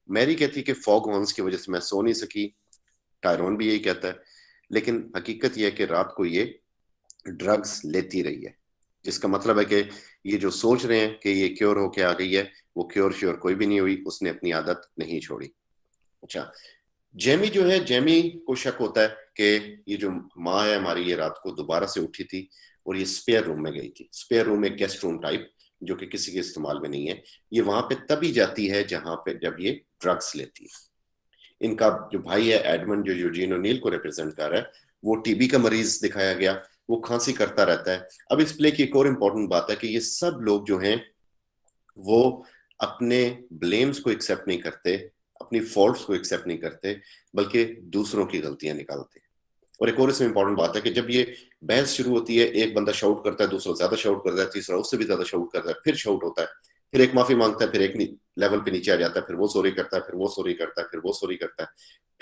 [SPEAKER 1] मैरी कहती है कि फॉग हॉर्न्स की वजह से मैं सो नहीं सकी, टायरोन भी यही कहता है। लेकिन हकीकत यह है कि रात को ये ड्रग्स लेती रही है, जिसका मतलब है कि ये जो सोच रहे हैं कि ये क्योर होके आ गई है, वो क्योर श्योर कोई भी नहीं हुई, उसने अपनी आदत नहीं छोड़ी। अच्छा, जेमी जो है, जेमी को शक होता है कि ये जो माँ है हमारी, ये रात को दोबारा से उठी थी और ये स्पेयर रूम में गई थी। स्पेयर रूम एक गेस्ट रूम टाइप जो कि किसी के इस्तेमाल में नहीं है। ये वहां पे तभी जाती है जहां पे जब ये ड्रग्स लेती है। इनका जो भाई है एडमंड, जो यूजीन ओनील को रिप्रेजेंट कर रहा है, वो टीबी का मरीज दिखाया गया, वो खांसी करता रहता है। अब इस प्ले की एक और इम्पोर्टेंट बात है कि ये सब लोग जो हैं वो अपने ब्लेम्स को एक्सेप्ट नहीं करते, अपनी फॉल्ट्स को एक्सेप्ट नहीं करते, बल्कि दूसरों की गलतियां निकालते हैं। और एक और इसमें इंपॉर्टेंट बात है कि जब ये बहस शुरू होती है, एक बंदा शाउट करता है, दूसरा ज्यादा शाउट करता है, तीसरा उससे भी ज्यादा शाउट करता है, फिर शाउट होता है, फिर एक माफी मांगता है, फिर एक लेवल पे नीचे आ जाता है, फिर वो सॉरी करता है, फिर वो सॉरी करता है, फिर वो सॉरी करता है,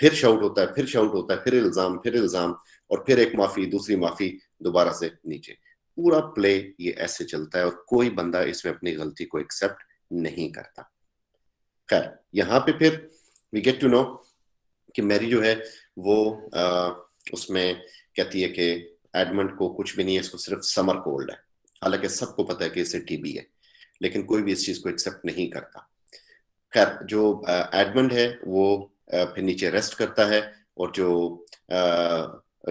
[SPEAKER 1] फिर शाउट होता है, फिर शाउट होता है, फिर इल्जाम, फिर इल्जाम, और फिर एक माफी, दूसरी माफी, दोबारा से नीचे। पूरा प्ले ये ऐसे चलता है और कोई बंदा इसमें अपनी गलती को एक्सेप्ट नहीं करता। खैर, यहाँ पे फिर वी गेट टू नो कि मैरी जो है वो उसमें कहती है कि एडमंड को कुछ भी नहीं है, इसको सिर्फ समर कोल्ड है। हालांकि सबको पता है कि इसे टीबी है, लेकिन कोई भी इस चीज को एक्सेप्ट नहीं करता। खैर, जो एडमंड है वो फिर नीचे रेस्ट करता है, और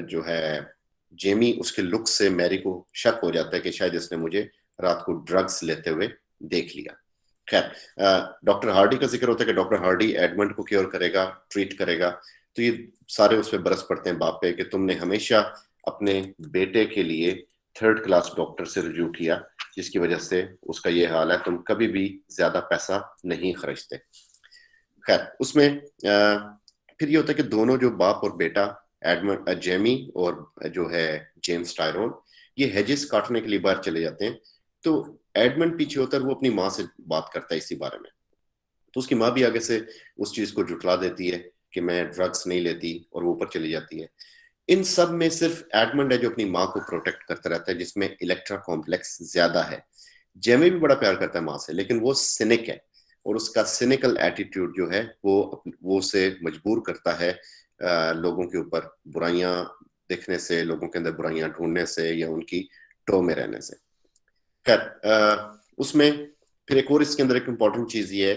[SPEAKER 1] जो है जेमी, उसके लुक से मैरी को शक हो जाता है कि शायद इसने मुझे रात को ड्रग्स लेते हुए देख लिया। खैर, डॉक्टर हार्डी का जिक्र होता है कि डॉक्टर हार्डी एडमंड को क्योर करेगा, ट्रीट करेगा, तो ये सारे उस पर बरस पड़ते हैं बाप पे कि तुमने हमेशा अपने बेटे के लिए थर्ड क्लास डॉक्टर से रुजू किया, जिसकी वजह से उसका ये हाल है, तुम कभी भी ज्यादा पैसा नहीं खर्चते। खैर, उसमें फिर ये होता है कि दोनों जो बाप और बेटा एडमंड, जेमी और जो है जेम्स टायरोन, ये हेजेस काटने के लिए बाहर चले जाते हैं। तो एडमंड पीछे होता है, वो अपनी माँ से बात करता है इसी बारे में। तो उसकी माँ भी आगे से उस चीज को जुटला देती है कि मैं ड्रग्स नहीं लेती, और वो ऊपर चली जाती है। इन सब में सिर्फ एडमंड है जो अपनी माँ को प्रोटेक्ट करता रहता है, जिसमें इलेक्ट्रा कॉम्प्लेक्स ज्यादा है। जेमी भी बड़ा प्यार करता है माँ से, लेकिन वो सिनिक है, और उसका सिनिकल एटीट्यूड जो है वो उसे मजबूर करता है लोगों के ऊपर बुराइयां देखने से, लोगों के अंदर बुराइयां ढूंढने से, या उनकी टो में रहने से। खैर, उसमें फिर एक और इसके अंदर एक इम्पॉर्टेंट चीज ये है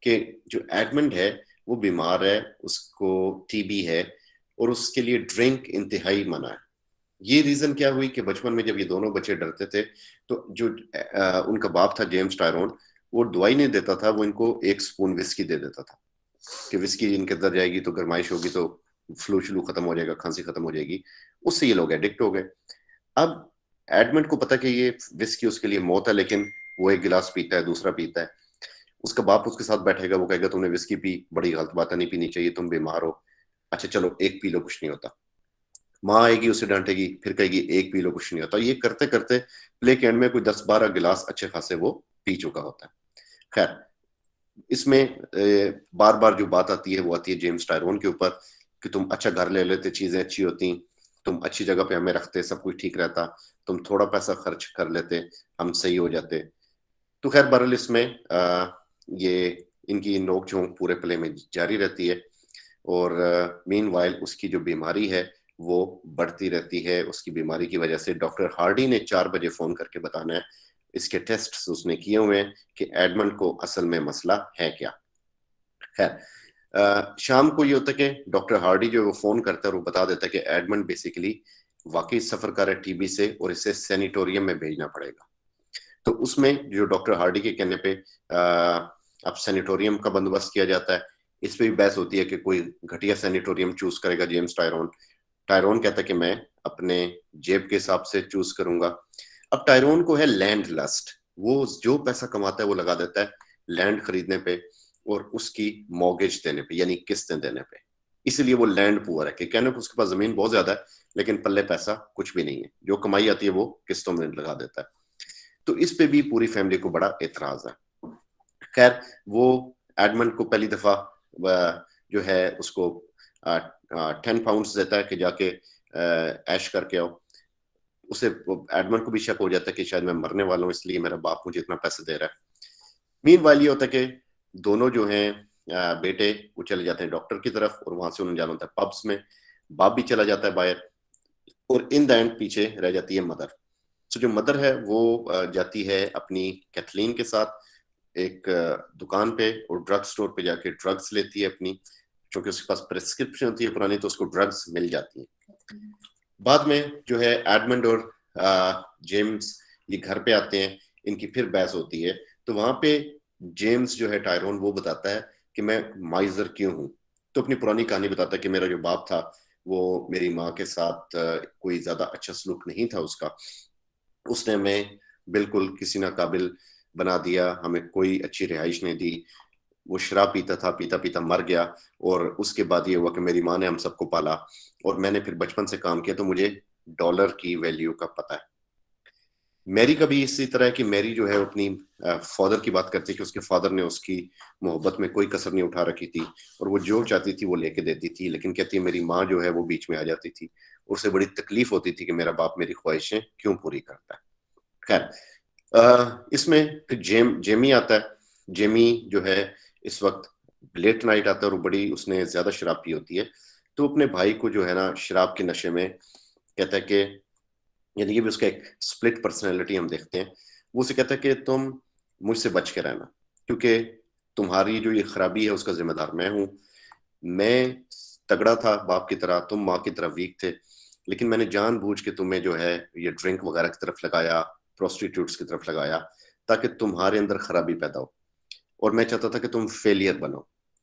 [SPEAKER 1] कि जो एडमंड है वो बीमार है, उसको टीबी है, और उसके लिए ड्रिंक इंतहाई मना है। ये रीजन क्या हुई कि बचपन में जब ये दोनों बच्चे डरते थे, तो जो उनका बाप था जेम्स टायरोन, वो दवाई नहीं देता था, वो इनको एक स्पून विस्की दे देता था कि विस्की इनके अंदर जाएगी तो गर्माइश होगी, तो फ्लू श्लू खत्म हो जाएगा, खांसी खत्म हो जाएगी। उससे ये लोग एडिक्ट हो गए। अब एडमंड को पता कि ये विस्की उसके लिए मौत है, लेकिन वो एक गिलास पीता है, दूसरा पीता है। उसका बाप उसके साथ बैठेगा, वो कहेगा तुमने विस्की पी, बड़ी गलत बात है, नहीं पीनी चाहिए, तुम बीमार हो। अच्छा चलो एक पी लो, कुछ नहीं होता। माँ आएगी, उसे डांटेगी, फिर कहेगी एक पी लो, कुछ नहीं होता। ये करते करते प्ले के एंड में कोई 10-12 गिलास अच्छे खासे वो पी चुका होता है। खैर, इसमें बार बार जो बात आती है वो आती है जेम्स टायरोन के ऊपर कि तुम अच्छा घर ले लेते, चीजें अच्छी होती, तुम अच्छी जगह पे हमें रखते, सब कुछ ठीक रहता, तुम थोड़ा पैसा खर्च कर लेते, हम सही हो जाते। तो खैर बहरहाल इसमें ये इनकी नोक झोंक पूरे प्ले में जारी रहती है, और मीनवाइल उसकी जो बीमारी है वो बढ़ती रहती है। उसकी बीमारी की वजह से डॉक्टर हार्डी ने 4 बजे फोन करके बताना है, इसके टेस्ट उसने किए हुए हैं कि एडमंड को असल में मसला है क्या। खैर, शाम को ये होता है कि डॉक्टर हार्डी जो वो फोन करता है और वो बता देता है कि एडमंड बेसिकली वाकई सफर कर रहा है टीबी से, और इसे सैनिटोरियम में भेजना पड़ेगा। तो उसमें जो डॉक्टर हार्डी के कहने पे अब सैनिटोरियम का बंदोबस्त किया जाता है। इस पे भी बहस होती है कि कोई घटिया सैनिटोरियम चूज करेगा जेम्स टायरोन। टायरोन कहता है कि मैं अपने जेब के हिसाब से चूज करूंगा। अब टायरोन को है लैंड लस्ट, वो जो पैसा कमाता है वो लगा देता है लैंड खरीदने पे और उसकी मॉर्गेज देने पे, यानी किस्तें देने पे। इसीलिए वो लैंड पुअर है कि कहने को उसके पास जमीन बहुत ज्यादा है, लेकिन पल्ले पैसा कुछ भी नहीं है, जो कमाई आती है वो किस्तों में लगा देता है। तो इस पे भी पूरी फैमिली को बड़ा एतराज है। खैर, वो एडमंड को पहली दफा जो है उसको 10 पाउंड्स देता है कि जाके ऐश करके आओ। उसे एडमंड को भी शक हो जाता है कि शायद मैं मरने वाला हूँ, इसलिए मेरा बाप मुझे इतना पैसा दे रहा है। मीनवाइल ये होता है कि दोनों जो हैं बेटे वो चले जाते हैं डॉक्टर की तरफ, और वहां से उन्हें जाना होता है पब्स में। बाप भी चला जाता है बाहर, और इन द एंड पीछे रह जाती है मदर। तो जो मदर है वो जाती है अपनी कैथलीन के साथ एक दुकान पे, और ड्रग स्टोर पे जाके ड्रग्स लेती है अपनी, क्योंकि उसके पास प्रिस्क्रिप्शन होती है पुरानी, तो उसको ड्रग्स मिल जाती है। बाद में जो है एडमंड और जेम्स ये घर पे आते हैं, इनकी फिर बहस होती है। तो वहां पे जेम्स जो है टायरोन वो बताता है कि मैं माइजर क्यों हूँ। तो अपनी पुरानी कहानी बताता है कि मेरा जो बाप था वो मेरी माँ के साथ कोई ज्यादा अच्छा सलूक नहीं था उसका, उसने हमें बिल्कुल किसी ना काबिल बना दिया, हमें कोई अच्छी रिहाइश नहीं दी। वो शराब पीता था, पीता पीता मर गया, और उसके बाद ये हुआ कि मेरी माँ ने हम सबको पाला, और मैंने फिर बचपन से काम किया, तो मुझे डॉलर की वैल्यू का पता है। मैरी का भी इसी तरह है कि मैरी जो है अपनी फादर की बात करती है कि उसके फादर ने उसकी मोहब्बत में कोई कसर नहीं उठा रखी थी, और वो जो चाहती थी वो लेके देती थी, लेकिन कहती है मेरी माँ जो है वो बीच में आ जाती थी, उसे बड़ी तकलीफ होती थी कि मेरा बाप मेरी ख्वाहिशें क्यों पूरी करता है। खैर, इसमें फिर जेमी आता है। जेमी जो है इस वक्त लेट नाइट आता है, और बड़ी उसने ज्यादा शराब पी होती है। तो अपने भाई को जो है ना शराब के नशे में कहता है कि, यानी कि भी उसका एक स्प्लिट पर्सनैलिटी हम देखते हैं। वो उसे कहता है कि तुम मुझसे बच के रहना, क्योंकि तुम्हारी जो ये खराबी है उसका जिम्मेदार मैं हूँ। मैं तगड़ा था बाप की तरह, तुम माँ की तरह वीक थे, लेकिन मैंने जानबूझ के तुम्हें जो है ये ड्रिंक वगैरह की तरफ लगाया, प्रोस्टिट्यूट्स की तरफ लगाया, ताकि तुम्हारे अंदर खराबी पैदा हो। और मैं चाहता था कि तुम फेलियर बनो।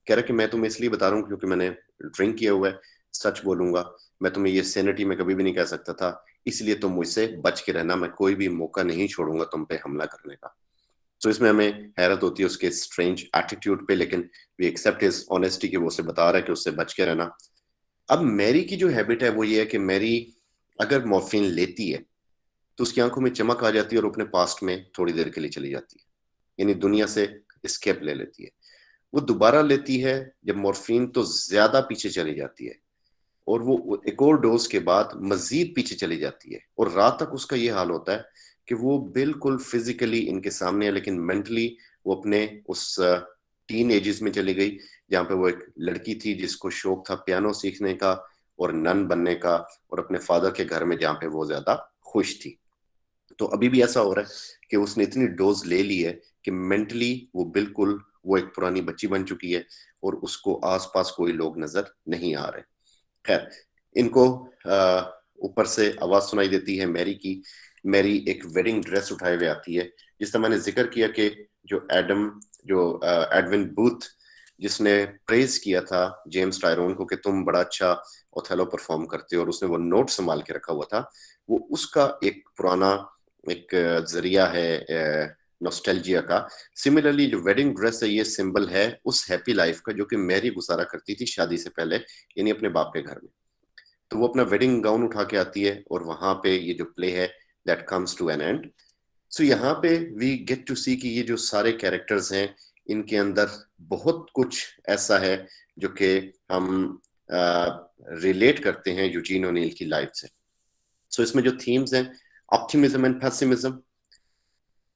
[SPEAKER 1] कह रहा कि मैं तुम्हें इसलिए बता रहा हूँ क्योंकि मैंने ड्रिंक किया हुआ है, सच बोलूंगा, मैं तुम्हें ये सैनिटी में कभी भी नहीं कह सकता था, इसलिए तुम मुझसे बच के रहना, मैं कोई भी मौका नहीं छोड़ूंगा तुम पे हमला करने का। तो इसमें हमें हैरत होती है उसके स्ट्रेंज एटीट्यूड पे, लेकिन वी एक्सेप्ट हिज ऑनेस्टी कि वो उसे बता रहा है कि उससे बच के रहना। अब मैरी की जो हैबिट है वो ये है कि मैरी अगर मॉर्फिन लेती है तो उसकी आंखों में चमक आ जाती है और अपने पास्ट में थोड़ी देर के लिए चली जाती है, यानी दुनिया से स्केप ले लेती है। वो दोबारा लेती है जब मॉर्फिन तो ज्यादा पीछे चली जाती है, और वो एक और डोज के बाद मजीद पीछे चली जाती है, और रात तक उसका ये हाल होता है कि वो बिल्कुल फिजिकली इनके सामने है, लेकिन मेंटली वो अपने उस टीन एजेस में चली गई, जहाँ पे वो एक लड़की थी जिसको शौक था पियानो सीखने का और नन बनने का, और अपने फादर के घर में जहाँ पे वो ज्यादा खुश थी। तो अभी भी ऐसा हो रहा है कि उसने इतनी डोज ले ली है कि मेंटली वो बिल्कुल वो एक पुरानी बच्ची बन चुकी है, और उसको आसपास कोई लोग नजर नहीं आ रहे। खैर, इनको ऊपर से आवाज सुनाई देती है मैरी की। मैरी एक वेडिंग ड्रेस उठाए हुए आती है, जिसका मैंने जिक्र किया कि जो एडविन बूथ जिसने प्रेज किया था जेम्स टायरोन को कि तुम बड़ा अच्छा ओथेलो परफॉर्म करते हो, और उसने वो नोट संभाल के रखा हुआ था, वो उसका एक पुराना एक जरिया है नॉस्टैल्जिया का। सिमिलरली जो वेडिंग ड्रेस है ये सिंबल है उस हैप्पी लाइफ का जो कि मैरी गुजारा करती थी शादी से पहले, यानी अपने बाप के घर में। तो वो अपना वेडिंग गाउन उठा के आती है, और वहां पे ये जो प्ले है that comes to an end. So यहाँ पे वी गेट टू सी कि ये जो सारे कैरेक्टर्स हैं इनके अंदर बहुत कुछ ऐसा है जो कि हम रिलेट करते हैं यूजीन ओनील की लाइफ से। सो इसमें जो थीम्स हैं, ऑप्टिमिज्म एंड पेसिमिज्म,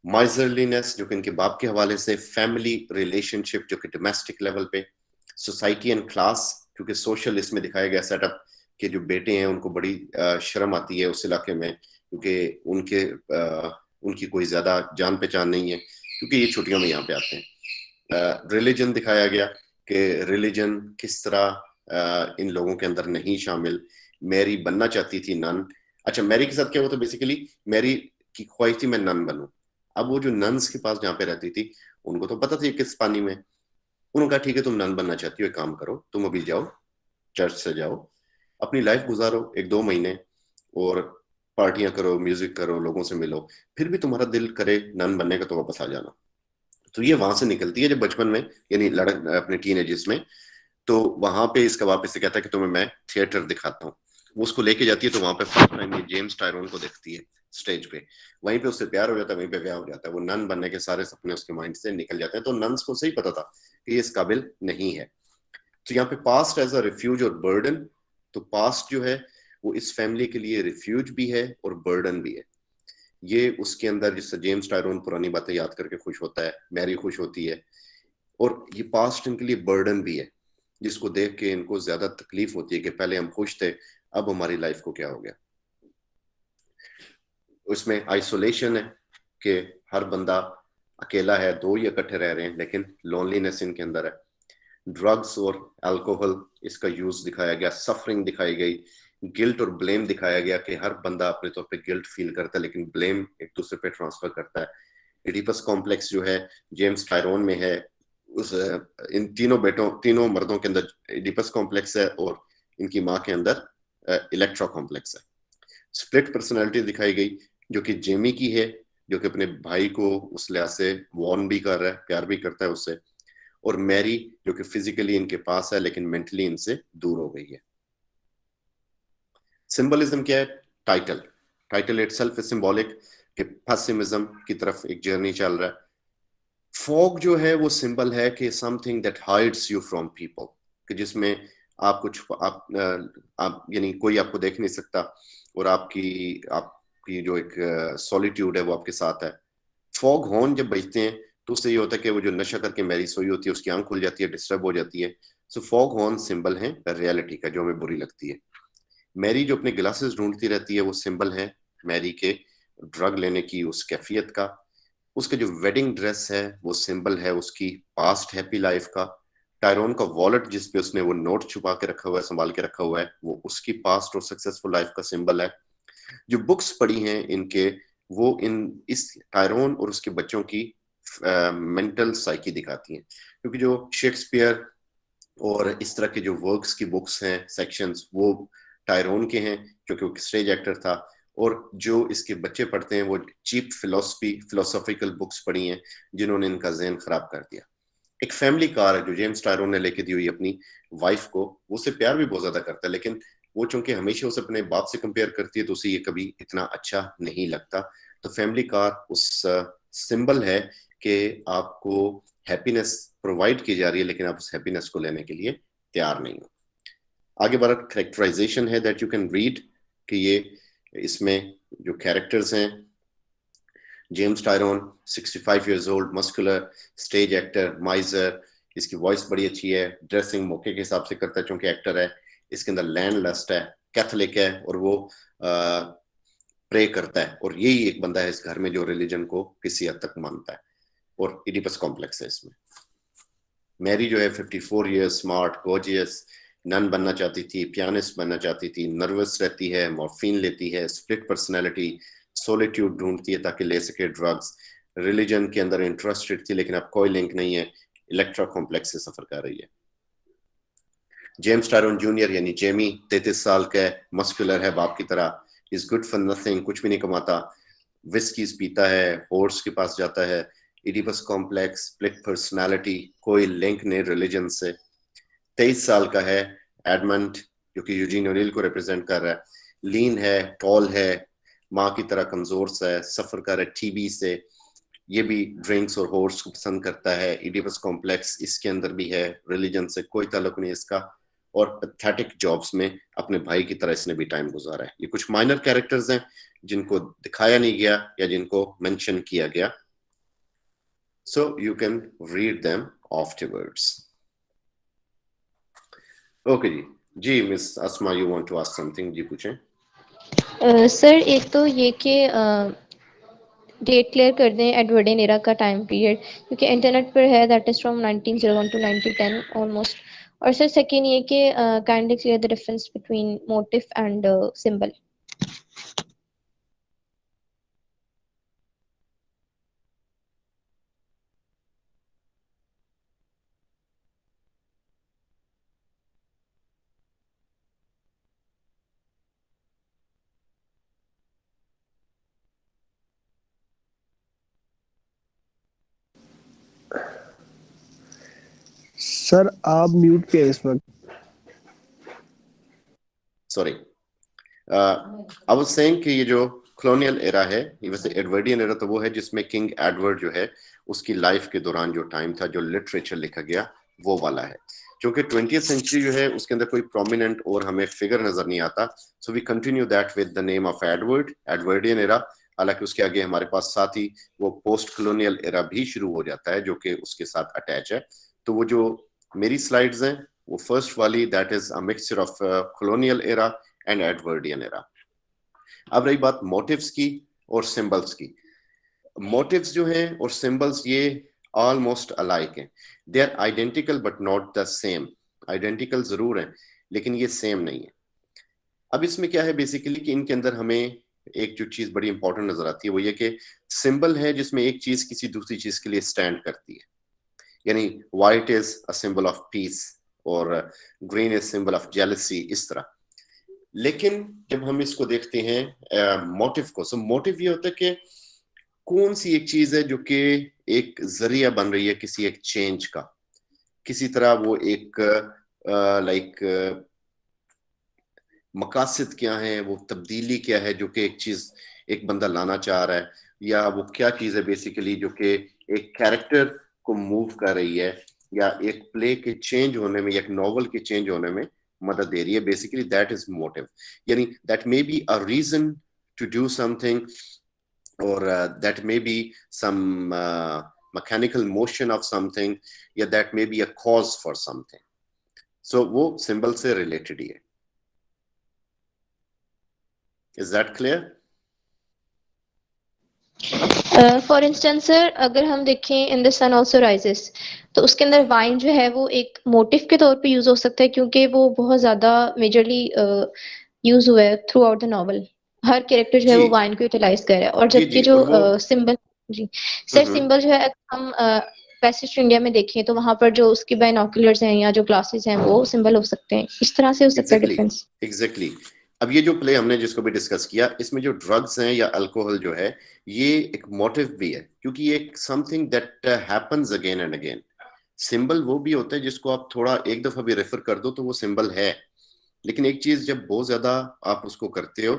[SPEAKER 1] माइजरलीनेस जो कि इनके बाप के हवाले से, फैमिली रिलेशनशिप जो कि डोमेस्टिक लेवल पे, सोसाइटी एंड क्लास, क्योंकि सोशल इसमें दिखाया गया सेटअप कि जो बेटे हैं उनको बड़ी शर्म आती है उस इलाके में, क्योंकि उनकी कोई ज्यादा जान पहचान नहीं है, क्योंकि ये छुट्टियों में यहाँ पे आते हैं। रिलीजन दिखाया गया कि रिलीजन किस तरह इन लोगों के अंदर नहीं शामिल। मैरी बनना चाहती थी नन। अच्छा, मैरी के साथ क्या हुआ था, बेसिकली मैरी की ख्वाहिश थी मैं नन बनूं। अब वो जो नन्स के पास जहाँ पे रहती थी उनको तो पता थी किस पानी में। उन्होंने कहा ठीक है तुम नन बनना चाहती हो, एक काम करो, तुम अभी जाओ चर्च से जाओ, अपनी लाइफ गुजारो 1-2 महीने, और पार्टियां करो, म्यूजिक करो, लोगों से मिलो, फिर भी तुम्हारा दिल करे नन बनने का तो वापस आ जाना। तो ये वहां से निकलती है जब बचपन में, यानी लड़क अपने टीन एजेस में। तो वहां पे इसका वापस से कहता है कि तुम्हें मैं थिएटर दिखाता हूँ। वो उसको लेके जाती है, तो वहां पे फर्स्ट टाइम ये जेम्स टायरोन को देखती है स्टेज पे। वहीं पे उससे प्यार हो जाता है, वहीं पे ब्याह हो जाता है। वो नन बनने के सारे सपने उसके माइंड से निकल जाते हैं। तो नन्स को सही पता था कि ये इस काबिल नहीं है। तो यहाँ पे पास्ट एज अ रिफ्यूज और बर्डन, तो पास्ट जो है वो इस फैमिली के लिए रिफ्यूज भी है और बर्डन भी है। ये उसके अंदर, जिससे जेम्स टायरोन पुरानी बातें याद करके खुश होता है, मैरी खुश होती है, और ये पास्ट इनके लिए बर्डन भी है, जिसको देख के इनको ज्यादा तकलीफ होती है कि पहले हम खुश थे, अब हमारी लाइफ को क्या हो गया। उसमें आइसोलेशन है कि हर बंदा अकेला है, दो ही इकट्ठे रह रहे हैं, लेकिन लोनलीनेस इनके अंदर है। ड्रग्स और अल्कोहल इसका यूज दिखाया गया, सफरिंग दिखाई गई, गिल्ट और ब्लेम दिखाया गया कि हर बंदा अपने तौर पे गिल्ट फील करता है, लेकिन ब्लेम एक दूसरे पे ट्रांसफर करता है। एडिपस कॉम्प्लेक्स जो है जेम्स टायरोन में है, उस इन तीनों मर्दों के अंदर एडिपस कॉम्प्लेक्स है, और इनकी माँ के अंदर इलेक्ट्रा कॉम्प्लेक्स है। स्प्लिट पर्सनैलिटी दिखाई गई जो कि जेमी की है, जो कि अपने भाई को उस लिहाज से वॉर्न भी कर रहा है, प्यार भी करता है उससे, और मैरी जो कि फिजिकली इनके पास है लेकिन मेंटली इनसे दूर हो गई है। सिंबलिज्म क्या है? Title title itself is symbolic कि पेसिमिज्म की तरफ एक जर्नी चल रहा है। फॉग जो है वो सिंबल है कि something that hides you from people, कि जिसमें आप कुछ आप यानी कोई आपको देख नहीं सकता, और आपकी जो एक सॉलिट्यूड है वो आपके साथ है। फॉग हॉर्न जब बजते हैं तो उससे ये होता है कि वो जो नशा करके मैरी सोई होती है उसकी आंख खुल जाती है, डिस्टर्ब हो जाती है। सो फॉग हॉर्न सिंबल है रियलिटी का, जो हमें बुरी लगती है। मैरी जो अपने ग्लासेस ढूंढती रहती है वो सिंबल है मैरी के ड्रग लेने की उस कैफियत का। उसका जो वेडिंग ड्रेस है वो सिंबल है उसकी पास्ट हैप्पी लाइफ का। टायरोन का वॉलेट जिस पे उसने वो नोट छुपा के रखा हुआ है, संभाल के रखा हुआ है, वो उसकी पास्ट और सक्सेसफुल लाइफ का सिंबल है। जो बुक्स पढ़ी हैं इनके, वो इन इस टायरोन और उसके बच्चों की मेंटल साइकी दिखाती हैं, क्योंकि जो शेक्सपियर और इस तरह के जो वर्क्स की बुक्स हैं, सेक्शंस, वो टायरोन के हैं क्योंकि वो स्टेज एक्टर था, और जो इसके बच्चे पढ़ते हैं वो चीप फिलोसॉफिकल बुक्स पढ़ी हैं जिन्होंने इनका जहन खराब कर दिया। एक फैमिली कार है जो जेम्स टायरोन ने लेके दी हुई अपनी वाइफ को, वो उससे प्यार भी बहुत ज्यादा करता है, लेकिन वो चूंकि हमेशा उसे अपने बाप से कंपेयर करती है तो उसे ये कभी इतना अच्छा नहीं लगता। तो फैमिली कार उस सिंबल है कि आपको हैप्पीनेस प्रोवाइड की जा रही है लेकिन आप उस हैप्पीनेस को लेने के लिए तैयार नहीं हो। आगे बढ़ कैरेक्टराइजेशन है दैट यू कैन रीड कि ये इसमें जो कैरेक्टर्स हैं, James Tyrone 65 years old, muscular, stage actor, miser, इसकी वॉइस बड़ी अच्छी है, ड्रेसिंग मौके के हिसाब से करता है चूंकि एक्टर है, इसके अंदर लैंड लस्ट है, कैथोलिक है और वो प्रे करता है, और यही एक बंदा है इस घर में जो रिलीजन को किसी हद तक मानता है, और इडिपस कॉम्प्लेक्स है इसमें। मैरी जो है 54 इयर्स, स्मार्ट, गॉर्जियस, नन बनना चाहती थी, पियानिस्ट बनना चाहती थी, नर्वस रहती है, मॉर्फिन लेती है, स्प्लिट पर्सनैलिटी, सोलिट्यूड ढूंढती है ताकि ले सके ड्रग्स, रिलीजन के अंदर इंटरेस्टेड थी लेकिन अब कोई लिंक नहीं है, इलेक्ट्रा कॉम्प्लेक्स से सफर कर रही है। जेम्स टायरोन जूनियर यानी जेमी 33 साल का है, मस्कुलर है बाप की तरह, इज गुड फॉर नथिंग, कुछ भी नहीं कमाता, विस्कीज पीता है, हॉर्स के पास जाता है, इडिपस कॉम्प्लेक्स, स्प्लिट पर्सनालिटी, कोई लिंक नहीं रिलीजन से। 23 साल का है, एडमंड जो कि यूजीन ओनिल को रिप्रेजेंट कर रहा है, लीन है, टॉल है, माँ की तरह कमजोर सा है, सफर कर रहा है टीबी से, ये भी ड्रिंक्स और हॉर्स को पसंद करता है, इडिपस कॉम्प्लेक्स इसके अंदर भी है, रिलीजन से कोई ताल्लुक नहीं इसका, और पैथेटिक जॉब्स में अपने भाई की तरह इसने भी टाइम गुजारा है। ये कुछ माइनर कैरेक्टर्स हैं जिनको दिखाया नहीं गया या जिनको मेंशन किया गया, so you can read them afterwards. Okay जी Miss Asma, you want to ask something? जी पूछें।
[SPEAKER 2] सर एक तो ये कि डेट क्लियर कर दें एडवर्डियन एरा का टाइम पीरियड, क्योंकि इंटरनेट पर है that is from 1901 to 1910 almost. और सर सेकेंड ये कि kindly clear the difference between motive and symbol.
[SPEAKER 3] Sir आप म्यूट पे हैं इस वक्त।
[SPEAKER 1] सॉरी, आई वाज सेइंग कि ये जो कॉलोनियल एरा है, ये वैसे एडवर्डियन एरा तो वो है जिसमें किंग एडवर्ड जो है उसकी लाइफ के दौरान जो टाइम था, जो लिटरेचर लिखा गया वो वाला है। क्योंकि 20th सेंचुरी जो है उसके अंदर कोई प्रोमिनेंट और हमें फिगर नजर नहीं आता, so we continue that with the name of Edward, Edwardian era. हालांकि उसके आगे हमारे पास साथ ही वो पोस्ट कॉलोनियल एरा भी शुरू हो जाता है जो कि उसके साथ अटैच है। तो वो जो मेरी स्लाइड्स हैं वो फर्स्ट वाली that is a mixture of colonial era and Edwardian era. अब रही बात मोटिव्स की और सिंबल्स की। मोटिव्स जो हैं और सिंबल्स ये ऑलमोस्ट अलाइक हैं, they are identical but not the same. Identical जरूर हैं लेकिन ये सेम नहीं है। अब इसमें क्या है बेसिकली कि इनके अंदर हमें एक जो चीज बड़ी इंपॉर्टेंट नजर आती है वो ये कि सिंबल है जिसमें एक चीज किसी दूसरी चीज के लिए स्टैंड करती है, यानी white is a symbol of peace और green is symbol of jealousy, इस तरह। लेकिन जब हम इसको देखते हैं मोटिव को, सो मोटिव ये होता है कि कौन सी एक चीज है जो कि एक जरिया बन रही है किसी एक चेंज का, किसी तरह वो एक लाइक मकासद क्या है, वो तब्दीली क्या है जो कि एक चीज एक बंदा लाना चाह रहा है, या वो क्या चीज है बेसिकली जो कि एक कैरेक्टर को मूव कर रही है या एक प्ले के चेंज होने में या एक नॉवल के चेंज होने में मदद दे रही है। बेसिकली दैट इज मोटिव, यानी that may be a reason to do something और that may be some mechanical motion of something, या that may be a cause for something. So वो सिंबल से रिलेटेड ही है। Is that clear?
[SPEAKER 2] For instance sir अगर हम देखें in the sun also rises, तो उसके अंदर वाइन जो है वो एक मोटिव के तौर पे यूज हो सकता है क्योंकि वो बहुत ज्यादा मेजरली यूज हुआ है through out the novel. Her character जो है वो
[SPEAKER 1] जी
[SPEAKER 2] वाइन को यूटिलाइज कर रहा है, और
[SPEAKER 1] जी
[SPEAKER 2] जबकि
[SPEAKER 1] जी,
[SPEAKER 2] जो
[SPEAKER 1] और वो
[SPEAKER 2] सिंबल जी सर,
[SPEAKER 1] हम्म,
[SPEAKER 2] सिंबल जो है अगर हम वेस्ट इंडिया में देखें तो वहां पर जो उसके बाइनोकुलर्स हैं या जो ग्लासेस हैं वो सिंबल हो सकते हैं, इस तरह से हो सकता है
[SPEAKER 1] एग्जैक्टली
[SPEAKER 2] डिफरेंस।
[SPEAKER 1] एग्जैक्टली। अब ये जो प्ले हमने जिसको भी डिस्कस किया, इसमें जो ड्रग्स हैं या अल्कोहल जो है, ये एक मोटिव भी है, क्योंकि ये something that happens again and again. Symbol वो भी होता है जिसको आप थोड़ा एक दफा भी रेफर कर दो तो वो सिंबल है, लेकिन एक चीज जब बहुत ज्यादा आप उसको करते हो,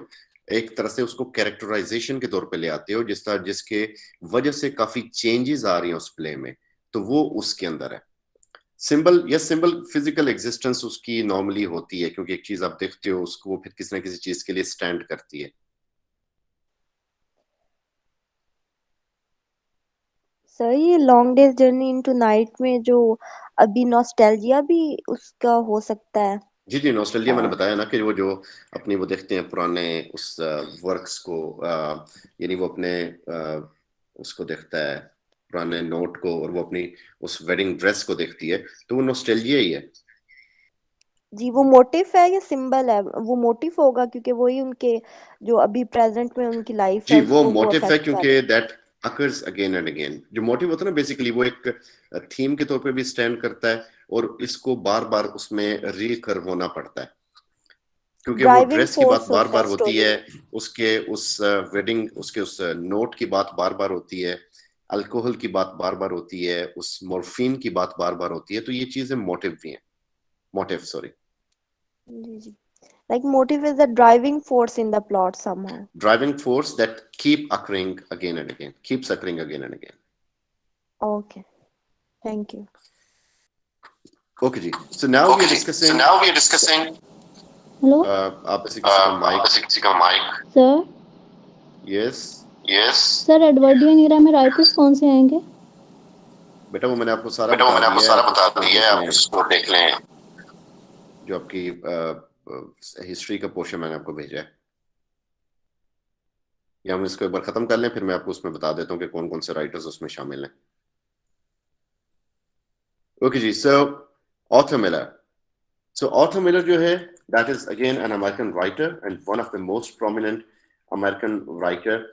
[SPEAKER 1] एक तरह से उसको कैरेक्टराइजेशन के तौर पे ले आते हो, जिस तरह जिसके वजह से काफी चेंजेस आ रही हैं उस प्ले में, तो वो उसके अंदर है। Symbol, yes, symbol physical existence उसकी नॉर्मली होती है, क्योंकि एक चीज आप देखते हो उसको, वो फिर किसी ना किसी चीज के लिए स्टैंड करती है।
[SPEAKER 4] सर ये long day's journey into night में जो अभी नॉस्टैल्जिया भी उसका हो सकता है।
[SPEAKER 1] जी जी, नॉस्टैल्जिया मैंने
[SPEAKER 4] हाँ
[SPEAKER 1] बताया ना कि वो जो अपनी वो देखते हैं पुराने उस वर्क्स को, यानी वो अपने उसको देखता है पुराने नोट को, और वो अपनी उस वेडिंग ड्रेस को देखती है, तो वो नॉस्टैल्जिया ही है।
[SPEAKER 4] जी, वो मोटिव है या सिंबल है? वो मोटिव होगा क्योंकि वही उनके जो अभी प्रेजेंट में उनकी लाइफ
[SPEAKER 1] जी,
[SPEAKER 4] है
[SPEAKER 1] वो
[SPEAKER 4] उसको वो
[SPEAKER 1] मोटिव है,
[SPEAKER 4] अफेक्ट कर रहा
[SPEAKER 1] क्योंकि that occurs again and again. जो मोटिव होता है ना, बेसिकली वो एक थीम के तौर पे भी स्टैंड करता है, और इसको बार बार उसमें रीकर होना पड़ता है,
[SPEAKER 4] है।
[SPEAKER 1] क्योंकि वो
[SPEAKER 4] ड्राइविंग
[SPEAKER 1] ड्रेस की बात
[SPEAKER 4] फोर्स
[SPEAKER 1] बार
[SPEAKER 4] होता
[SPEAKER 1] बार
[SPEAKER 4] है
[SPEAKER 1] होती
[SPEAKER 4] स्टोरी
[SPEAKER 1] है,
[SPEAKER 4] में।
[SPEAKER 1] उसके उस वेडिंग, उसके उस नोट की बात बार बार होती है, अल्कोहल की बात बार बार होती है, उस मोर्फिन की बात बार बार होती है, तो ये चीजें मोटिव भी हैं। Motive, sorry.
[SPEAKER 4] जी जी। Like motive is the driving force in the plot somehow.
[SPEAKER 1] Driving force that keep occurring again and again, keeps occurring again and again.
[SPEAKER 4] Okay, thank you.
[SPEAKER 1] Okay जी, so now we are
[SPEAKER 5] Okay, so
[SPEAKER 1] discussing,
[SPEAKER 5] now we are discussing.
[SPEAKER 6] Hello
[SPEAKER 1] आप ऐसे किसी का mic,
[SPEAKER 5] किसी का mic.
[SPEAKER 6] Sir.
[SPEAKER 1] Yes
[SPEAKER 5] yes
[SPEAKER 6] sir Edwardian era में writers कौन से आएंगे?
[SPEAKER 1] बेटा, वो मैंने आपको सारा
[SPEAKER 5] बेटा, वो
[SPEAKER 1] बता
[SPEAKER 5] मैंने आपको
[SPEAKER 1] दिया है,
[SPEAKER 5] सारा
[SPEAKER 1] आप
[SPEAKER 5] बता
[SPEAKER 1] उसको
[SPEAKER 5] दिया
[SPEAKER 1] देख
[SPEAKER 5] है, आप
[SPEAKER 1] लें।
[SPEAKER 5] उसको देख लें।
[SPEAKER 1] जो आपकी हिस्ट्री का पोर्शन मैंने आपको भेजा है, या हम इसको एक बार खत्म कर लें, फिर मैं आपको उसमें बता देता हूँ कि कौन कौन से राइटर्स उसमें शामिल हैं। ओके जी, सो ऑर्थर मिलर। सो ऑर्थर मिलर जो है, that is again an American writer and one of the most prominent American writer,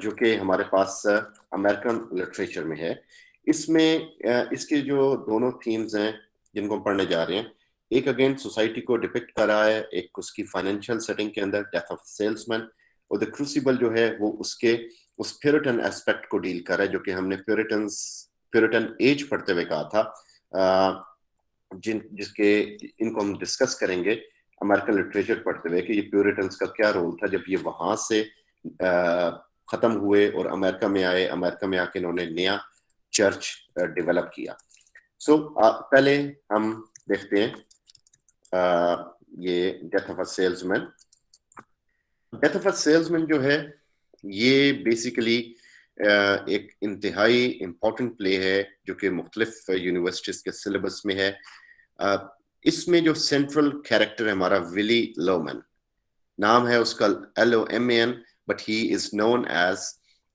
[SPEAKER 1] जो कि हमारे पास अमेरिकन लिटरेचर में है। इसमें इसके जो दोनों थीम्स हैं जिनको हम पढ़ने जा रहे हैं, एक अगेन सोसाइटी को डिपिक्ट कर रहा है, एक उसकी फाइनेंशियल सेटिंग के अंदर डेथ ऑफ सेल्समैन, और द क्रूसिबल जो है वो उसके उस प्यूरिटन एस्पेक्ट को डील कर रहा है, जो कि हमने प्यूरिटन एज पढ़ते हुए कहा था, जिसके इनको हम डिस्कस करेंगे अमेरिकन लिटरेचर पढ़ते हुए, कि ये प्यूरिटन्स का क्या रोल था जब ये वहां से खत्म हुए और अमेरिका में आए, अमेरिका में आके इन्होंने नया चर्च डेवलप किया। सो पहले हम देखते हैं ये death of a salesman. Death of a salesman जो है, ये बेसिकली एक इंतहाई इम्पोर्टेंट प्ले है, जो कि मुख्तलिफ यूनिवर्सिटीज के सिलेबस में है। इसमें जो सेंट्रल कैरेक्टर है हमारा, विली लोमैन नाम है उसका, LOMAN, but he is known as,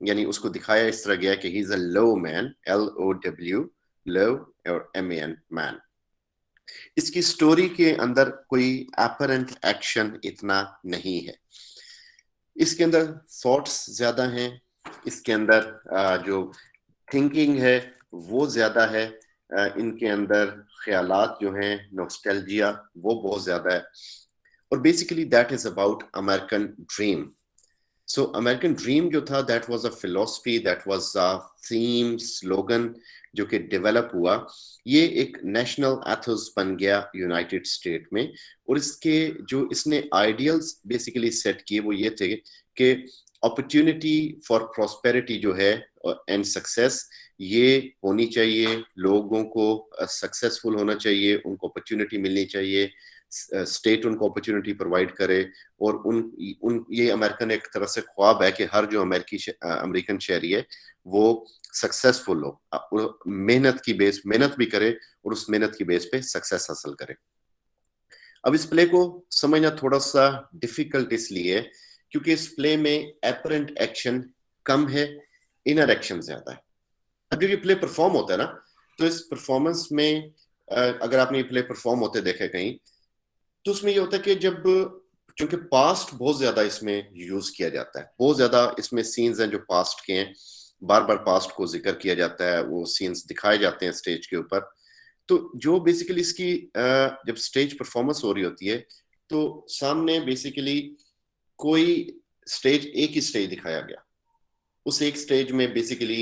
[SPEAKER 1] यानी उसको दिखाया इस तरह गया कि he is a low man, LOW, low, और MAN, मैन। इसकी स्टोरी के अंदर कोई अपरेंट एक्शन इतना नहीं है, इसके अंदर थॉट्स ज्यादा हैं, इसके अंदर जो थिंकिंग है वो ज्यादा है, इनके अंदर ख्यालात जो हैं, नॉस्टैल्जिया, वो बहुत ज्यादा है, और basically that is about American dream. So American dream जो था, that was a philosophy, that was a theme, slogan, जो कि डेवलप हुआ। ये एक नेशनल एथोस बन गया यूनाइटेड स्टेट में, और इसके जो इसने आइडियल्स बेसिकली सेट किए वो ये थे कि अपॉर्चुनिटी फॉर प्रॉस्पेरिटी जो है एंड सक्सेस, ये होनी चाहिए, लोगों को सक्सेसफुल होना चाहिए, उनको अपॉर्चुनिटी मिलनी चाहिए, स्टेट उनको अपॉर्चुनिटी प्रोवाइड करे, और उन ये अमेरिकन एक तरह से ख्वाब है कि हर जो अमेरिकन शहरी है वो सक्सेसफुल हो, मेहनत भी करे, और उस मेहनत की बेस पे सक्सेस हासिल करे। अब इस प्ले को समझना थोड़ा सा डिफिकल्ट इसलिए क्योंकि इस प्ले में एपरेंट एक्शन कम है, इनर एक्शन ज्यादा है। अब जब ये प्ले परफॉर्म होता है ना, तो इस परफॉर्मेंस में अगर आपने ये प्ले परफॉर्म होते देखे कहीं, तो उसमें ये होता है कि जब, क्योंकि पास्ट बहुत ज्यादा इसमें यूज किया जाता है, बहुत ज्यादा इसमें सीन्स हैं जो पास्ट के हैं, बार बार पास्ट को जिक्र किया जाता है, वो सीन्स दिखाए जाते हैं स्टेज के ऊपर। तो जो बेसिकली इसकी जब स्टेज परफॉर्मेंस हो रही होती है तो सामने बेसिकली कोई स्टेज, एक ही स्टेज दिखाया गया, उस एक स्टेज में बेसिकली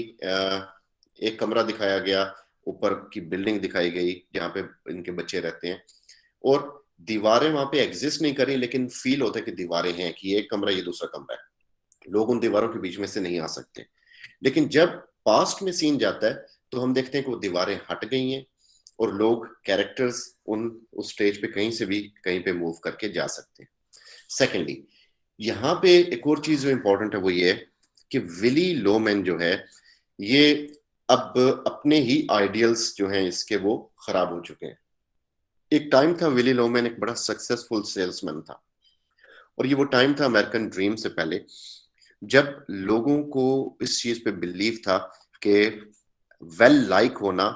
[SPEAKER 1] एक कमरा दिखाया गया, ऊपर की बिल्डिंग दिखाई गई जहाँ पे इनके बच्चे रहते हैं, और दीवारें वहां पे एग्जिस्ट नहीं करी, लेकिन फील होता है कि दीवारें हैं, कि एक कमरा ये दूसरा कमरा है, लोग उन दीवारों के बीच में से नहीं आ सकते। लेकिन जब पास्ट में सीन जाता है तो हम देखते हैं कि वो दीवारें हट गई हैं और लोग, कैरेक्टर्स उस स्टेज पे कहीं से भी कहीं पे मूव करके जा सकते हैं। सेकेंडली, यहाँ पे एक और चीज जो इंपॉर्टेंट है वो ये है कि विली लोमैन जो है ये अब अपने ही आइडियल्स जो हैं इसके वो खराब हो चुके हैं। एक टाइम था, विली लोमैन एक बड़ा सक्सेसफुल सेल्समैन था, और ये वो टाइम था अमेरिकन ड्रीम से पहले, जब लोगों को इस चीज पे बिलीव था कि वेल लाइक होना,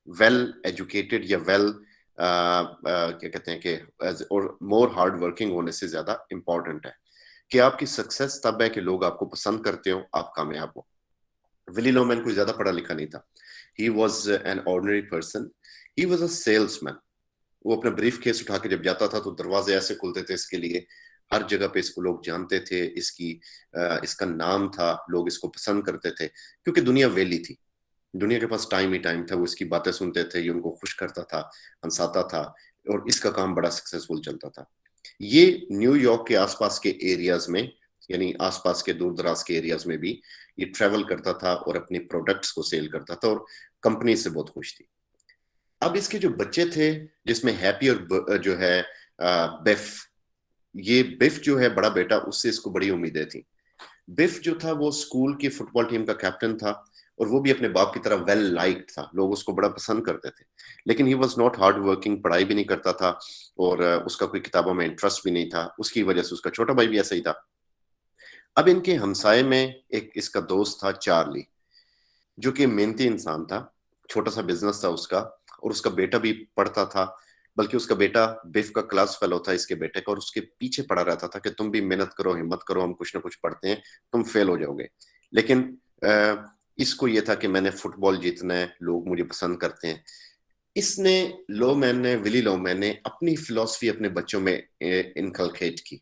[SPEAKER 1] वेल एजुकेटेड या वेल क्या कहते हैं कि और मोर हार्ड वर्किंग होने से ज्यादा इंपॉर्टेंट है, कि आपकी सक्सेस तब है कि लोग आपको पसंद करते हो, आप कामयाब हो। विली लोमैन कोई ज्यादा पढ़ा लिखा नहीं था, he was an ordinary person, he was a salesman. वो अपना ब्रीफ केस उठा के जब जाता था तो दरवाजे ऐसे खुलते थे इसके लिए, हर जगह पे इसको लोग जानते थे, इसका नाम था, लोग इसको पसंद करते थे, क्योंकि दुनिया वेली थी, दुनिया के पास टाइम ही टाइम था, वो इसकी बातें सुनते थे, ये उनको खुश करता था, हंसाता था, और इसका काम बड़ा सक्सेसफुल चलता था। ये न्यूयॉर्क के आसपास के एरियाज में, यानी आसपास के दूर दराज के एरियाज में भी ये ट्रेवल करता था और अपने प्रोडक्ट्स को सेल करता था, और कंपनी से बहुत खुश थी। अब इसके जो बच्चे थे, जिसमें हैप्पी और जो है बिफ, ये बिफ जो है बड़ा बेटा, उससे इसको बड़ी उम्मीदें थी। बिफ जो था वो स्कूल की फुटबॉल टीम का कैप्टन था, और वो भी अपने बाप की तरह वेल लाइक्ड था, लोग उसको बड़ा पसंद करते थे, लेकिन he was not hard working, पढ़ाई भी नहीं करता था, और उसका कोई किताबों में इंटरेस्ट भी नहीं था, उसकी वजह से उसका छोटा भाई भी ऐसा ही था। अब इनके हमसाए में एक इसका दोस्त था चार्ली, जो कि मेहनती इंसान था, छोटा सा बिजनेस था उसका, और उसका बेटा भी पढ़ता था, बल्कि उसका बेटा बिफ का क्लास फेलो था इसके बेटे का, और उसके पीछे पड़ा रहता था कि तुम भी मेहनत करो, हिम्मत करो, हम कुछ ना कुछ पढ़ते हैं, तुम फेल हो जाओगे। लेकिन इसको ये था कि मैंने फुटबॉल जीतना है, लोग मुझे पसंद करते हैं। विली लोमैन ने अपनी फिलॉसफी अपने बच्चों में इनकलकेट की।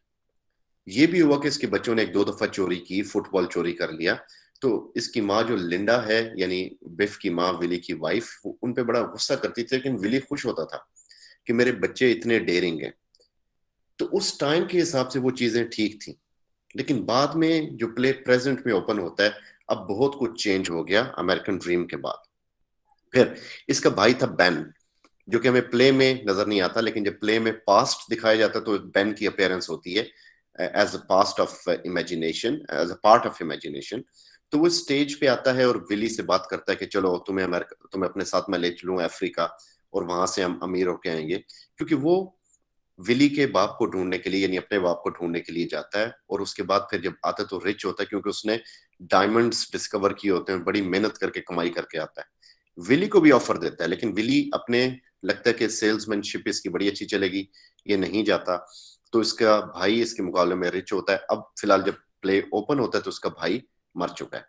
[SPEAKER 1] ये भी हुआ कि इसके बच्चों ने एक दो दफा चोरी की, फुटबॉल चोरी कर लिया, तो इसकी माँ जो लिंडा है, यानी बिफ की माँ, विली की वाइफ, उन पे बड़ा गुस्सा करती थी, लेकिन विली खुश होता था कि मेरे बच्चे इतने डेयरिंग हैं। तो उस टाइम के हिसाब से वो चीजें ठीक थी, लेकिन बाद में जो प्ले प्रेजेंट में ओपन होता है, अब बहुत कुछ चेंज हो गया अमेरिकन ड्रीम के बाद। फिर इसका भाई था बेन, जो कि हमें प्ले में नजर नहीं आता, लेकिन जब प्ले में पास्ट दिखाया जाता है तो बेन की अपीयरेंस होती है as a past of imagination, as a part of imagination. तो वो स्टेज पे आता है और विली से बात करता है कि चलो तुम्हें अपने साथ में ले चलूं अफ्रीका, और वहां से हम अमीर होके आएंगे, क्योंकि वो विली के बाप को ढूंढने के लिए, यानी अपने बाप को ढूंढने के लिए जाता है, और उसके बाद फिर जब आता है तो रिच होता है, क्योंकि उसने डायमंड्स डिस्कवर किए होते हैं, बड़ी मेहनत करके कमाई करके आता है। विली को भी ऑफर देता है, लेकिन विली अपने लगता है कि सेल्समैनशिप इसकी बड़ी अच्छी चलेगी, ये नहीं जाता, तो इसका भाई इसके मुकाबले में रिच होता है। अब फिलहाल जब प्ले ओपन होता है तो उसका भाई मर चुका है।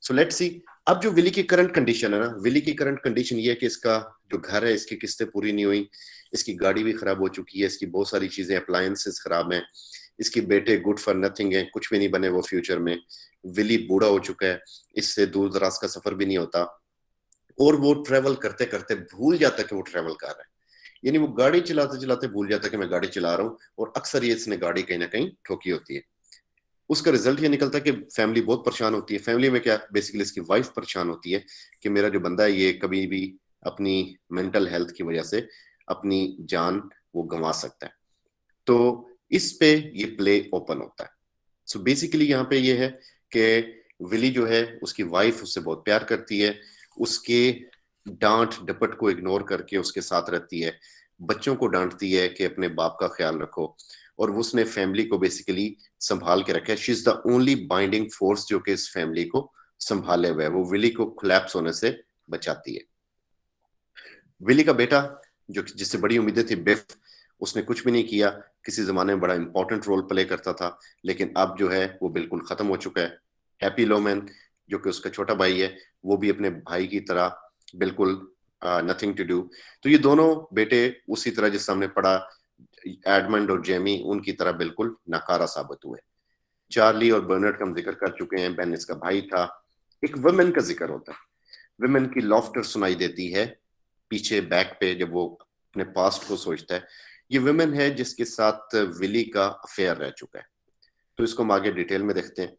[SPEAKER 1] सो लेट्स सी, अब जो विली की करंट कंडीशन है ना, विली की करंट कंडीशन ये है कि इसका जो घर है, इसकी किस्तें पूरी नहीं हुई, इसकी गाड़ी भी खराब हो चुकी है, इसकी बहुत सारी चीजें, अप्लायंसेस खराब हैं, इसके बेटे गुड फॉर नथिंग है, कुछ भी नहीं बने वो फ्यूचर में, विली बूढ़ा हो चुका है, इससे दूर दराज का सफर भी नहीं होता, और वो ट्रेवल करते करते भूल जाता कि वो ट्रेवल कर रहा है, यानी वो गाड़ी चलाते चलाते भूल जाता कि मैं गाड़ी चला रहा हूँ, और अक्सर ये इसने गाड़ी कहीं ना कहीं ठोकी होती है। उसका रिजल्ट ये निकलता है कि फैमिली बहुत परेशान होती है। फैमिली में क्या, बेसिकली इसकी वाइफ परेशान होती है कि मेरा जो बंदा है ये कभी भी अपनी मेंटल हेल्थ की वजह से अपनी जान वो गंवा सकता है। तो इस पे ये प्ले ओपन होता है। सो बेसिकली यहाँ पे ये है कि विली जो है, उसकी वाइफ उससे बहुत प्यार करती है, उसके डांट डपट को इग्नोर करके उसके साथ रहती है, बच्चों को डांटती है कि अपने बाप का ख्याल रखो, और वो उसने फैमिली को बेसिकली संभाल के रखा है। She is the only binding force जो कि इस फैमिली को संभाले हुए है, वो विली को कोलैप्स होने से बचाती है। विली का बेटा जो जिससे बड़ी उम्मीदें थी, बिफ, उसने कुछ भी नहीं किया, किसी जमाने में बड़ा इंपॉर्टेंट रोल प्ले करता था, लेकिन अब जो है वो बिल्कुल खत्म हो चुका है। हैप्पी लोमैन जो कि उसका छोटा भाई है, वो भी अपने भाई की तरह बिल्कुल नथिंग टू डू। तो ये दोनों बेटे उसी तरह जिस हमने पढ़ा एडमंड और जेमी, उनकी तरह बिल्कुल नकारा साबित हुए। चार्ली और बर्नार्ड का हम जिक्र कर चुके हैं, बेन इसका भाई था। एक वुमेन का जिक्र होता है, वुमेन की लॉफ्टर सुनाई देती है पीछे बैक पे जब वो अपने पास्ट को सोचता है। ये वुमेन है जिसके साथ विली का अफेयर रह चुका है। तो इसको हम आगे डिटेल में देखते हैं।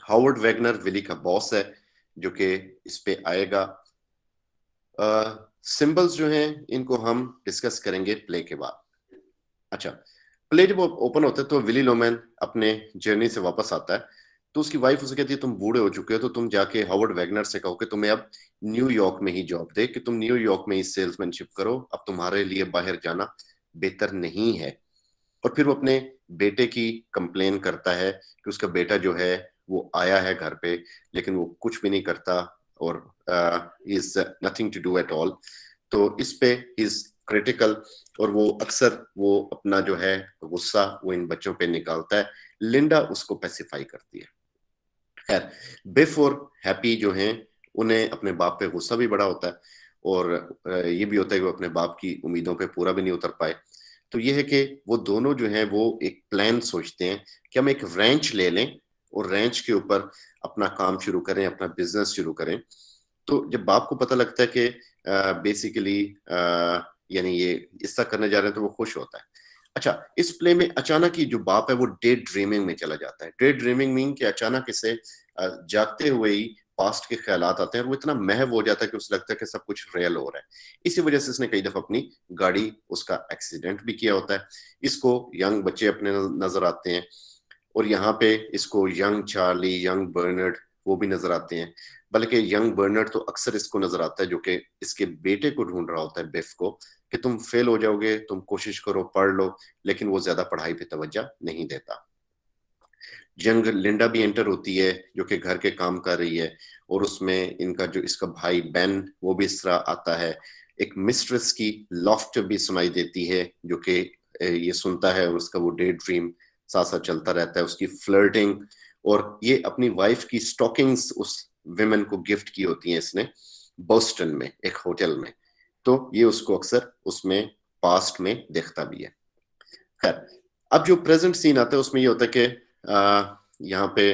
[SPEAKER 1] हावर्ड वैगनर विली का बॉस है, जो कि इस पे आएगा। सिंबल्स जो हैं इनको हम डिस्कस करेंगे प्ले के बाद। अच्छा, प्ले जब ओपन होता है तो विली लोमैन अपने जर्नी से वापस आता है, तो उसकी वाइफ उसे कहती है तुम बूढ़े हो चुके हो, तो तुम जाके हावर्ड वैगनर से कहो कि तुम्हें अब न्यूयॉर्क में ही जॉब दे, कि तुम न्यूयॉर्क में ही सेल्समैनशिप करो, अब तुम्हारे लिए बाहर जाना बेहतर नहीं है। और फिर वो अपने बेटे की कंप्लेन करता है कि उसका बेटा जो है वो आया है घर पे, लेकिन वो कुछ भी नहीं करता और is nothing to do at all. तो इस पे इज क्रिटिकल, और वो अक्सर वो अपना जो है गुस्सा वो इन बच्चों पे निकालता है। लिंडा उसको पैसिफाई करती है। खैर, बिफ और हैप्पी जो हैं उन्हें अपने बाप पे गुस्सा भी बड़ा होता है, और ये भी होता है कि वो अपने बाप की उम्मीदों पे पूरा भी नहीं उतर पाए। तो ये है कि वो दोनों जो हैं वो एक प्लान सोचते हैं कि हम एक रैंच ले लें और रैंच के ऊपर अपना काम शुरू करें, अपना बिजनेस शुरू करें। तो जब बाप को पता लगता है कि बेसिकली यानी ये इसका करने जा रहे हैं, तो वो खुश होता है। अच्छा, इस प्ले में अचानक ही जो बाप है वो डे ड्रीमिंग में चला जाता है। डे ड्रीमिंग मीन कि अचानक इसे जागते हुए ही पास्ट के ख्यालात आते हैं, और वो इतना महव हो जाता है कि उसे लगता है कि सब कुछ रियल हो रहा है। इसी वजह से इसने कई दफा अपनी गाड़ी उसका एक्सीडेंट भी किया होता है। इसको यंग बच्चे अपने नजर आते हैं, और यहाँ पे इसको यंग चार्ली, यंग बर्नार्ड वो भी नजर आते हैं। बल्कि यंग बर्नार्ड तो अक्सर इसको नजर आता है, जो कि इसके बेटे को ढूंढ रहा होता है, बिफ को, कि तुम फेल हो जाओगे, तुम कोशिश करो, पढ़ लो, लेकिन वो ज्यादा पढ़ाई पे तवज्जो नहीं देता। यंग लिंडा भी एंटर होती है, जो कि घर के काम कर रही है, और उसमें इनका जो इसका भाई बेन वो भी इस तरह आता है। एक मिस्ट्रेस की लॉफ्ट भी सुनाई देती है, जो कि ये सुनता है, और उसका वो डे ड्रीम साथ साथ चलता रहता है, उसकी फ्लर्टिंग। और ये अपनी वाइफ की स्टॉकिंग्स उस विमेन को गिफ्ट की होती हैं इसने बोस्टन में एक होटल में, तो ये उसको अक्सर उसमें पास्ट में देखता भी है। खैर, अब जो प्रेजेंट सीन आता है उसमें ये होता है कि यहाँ पे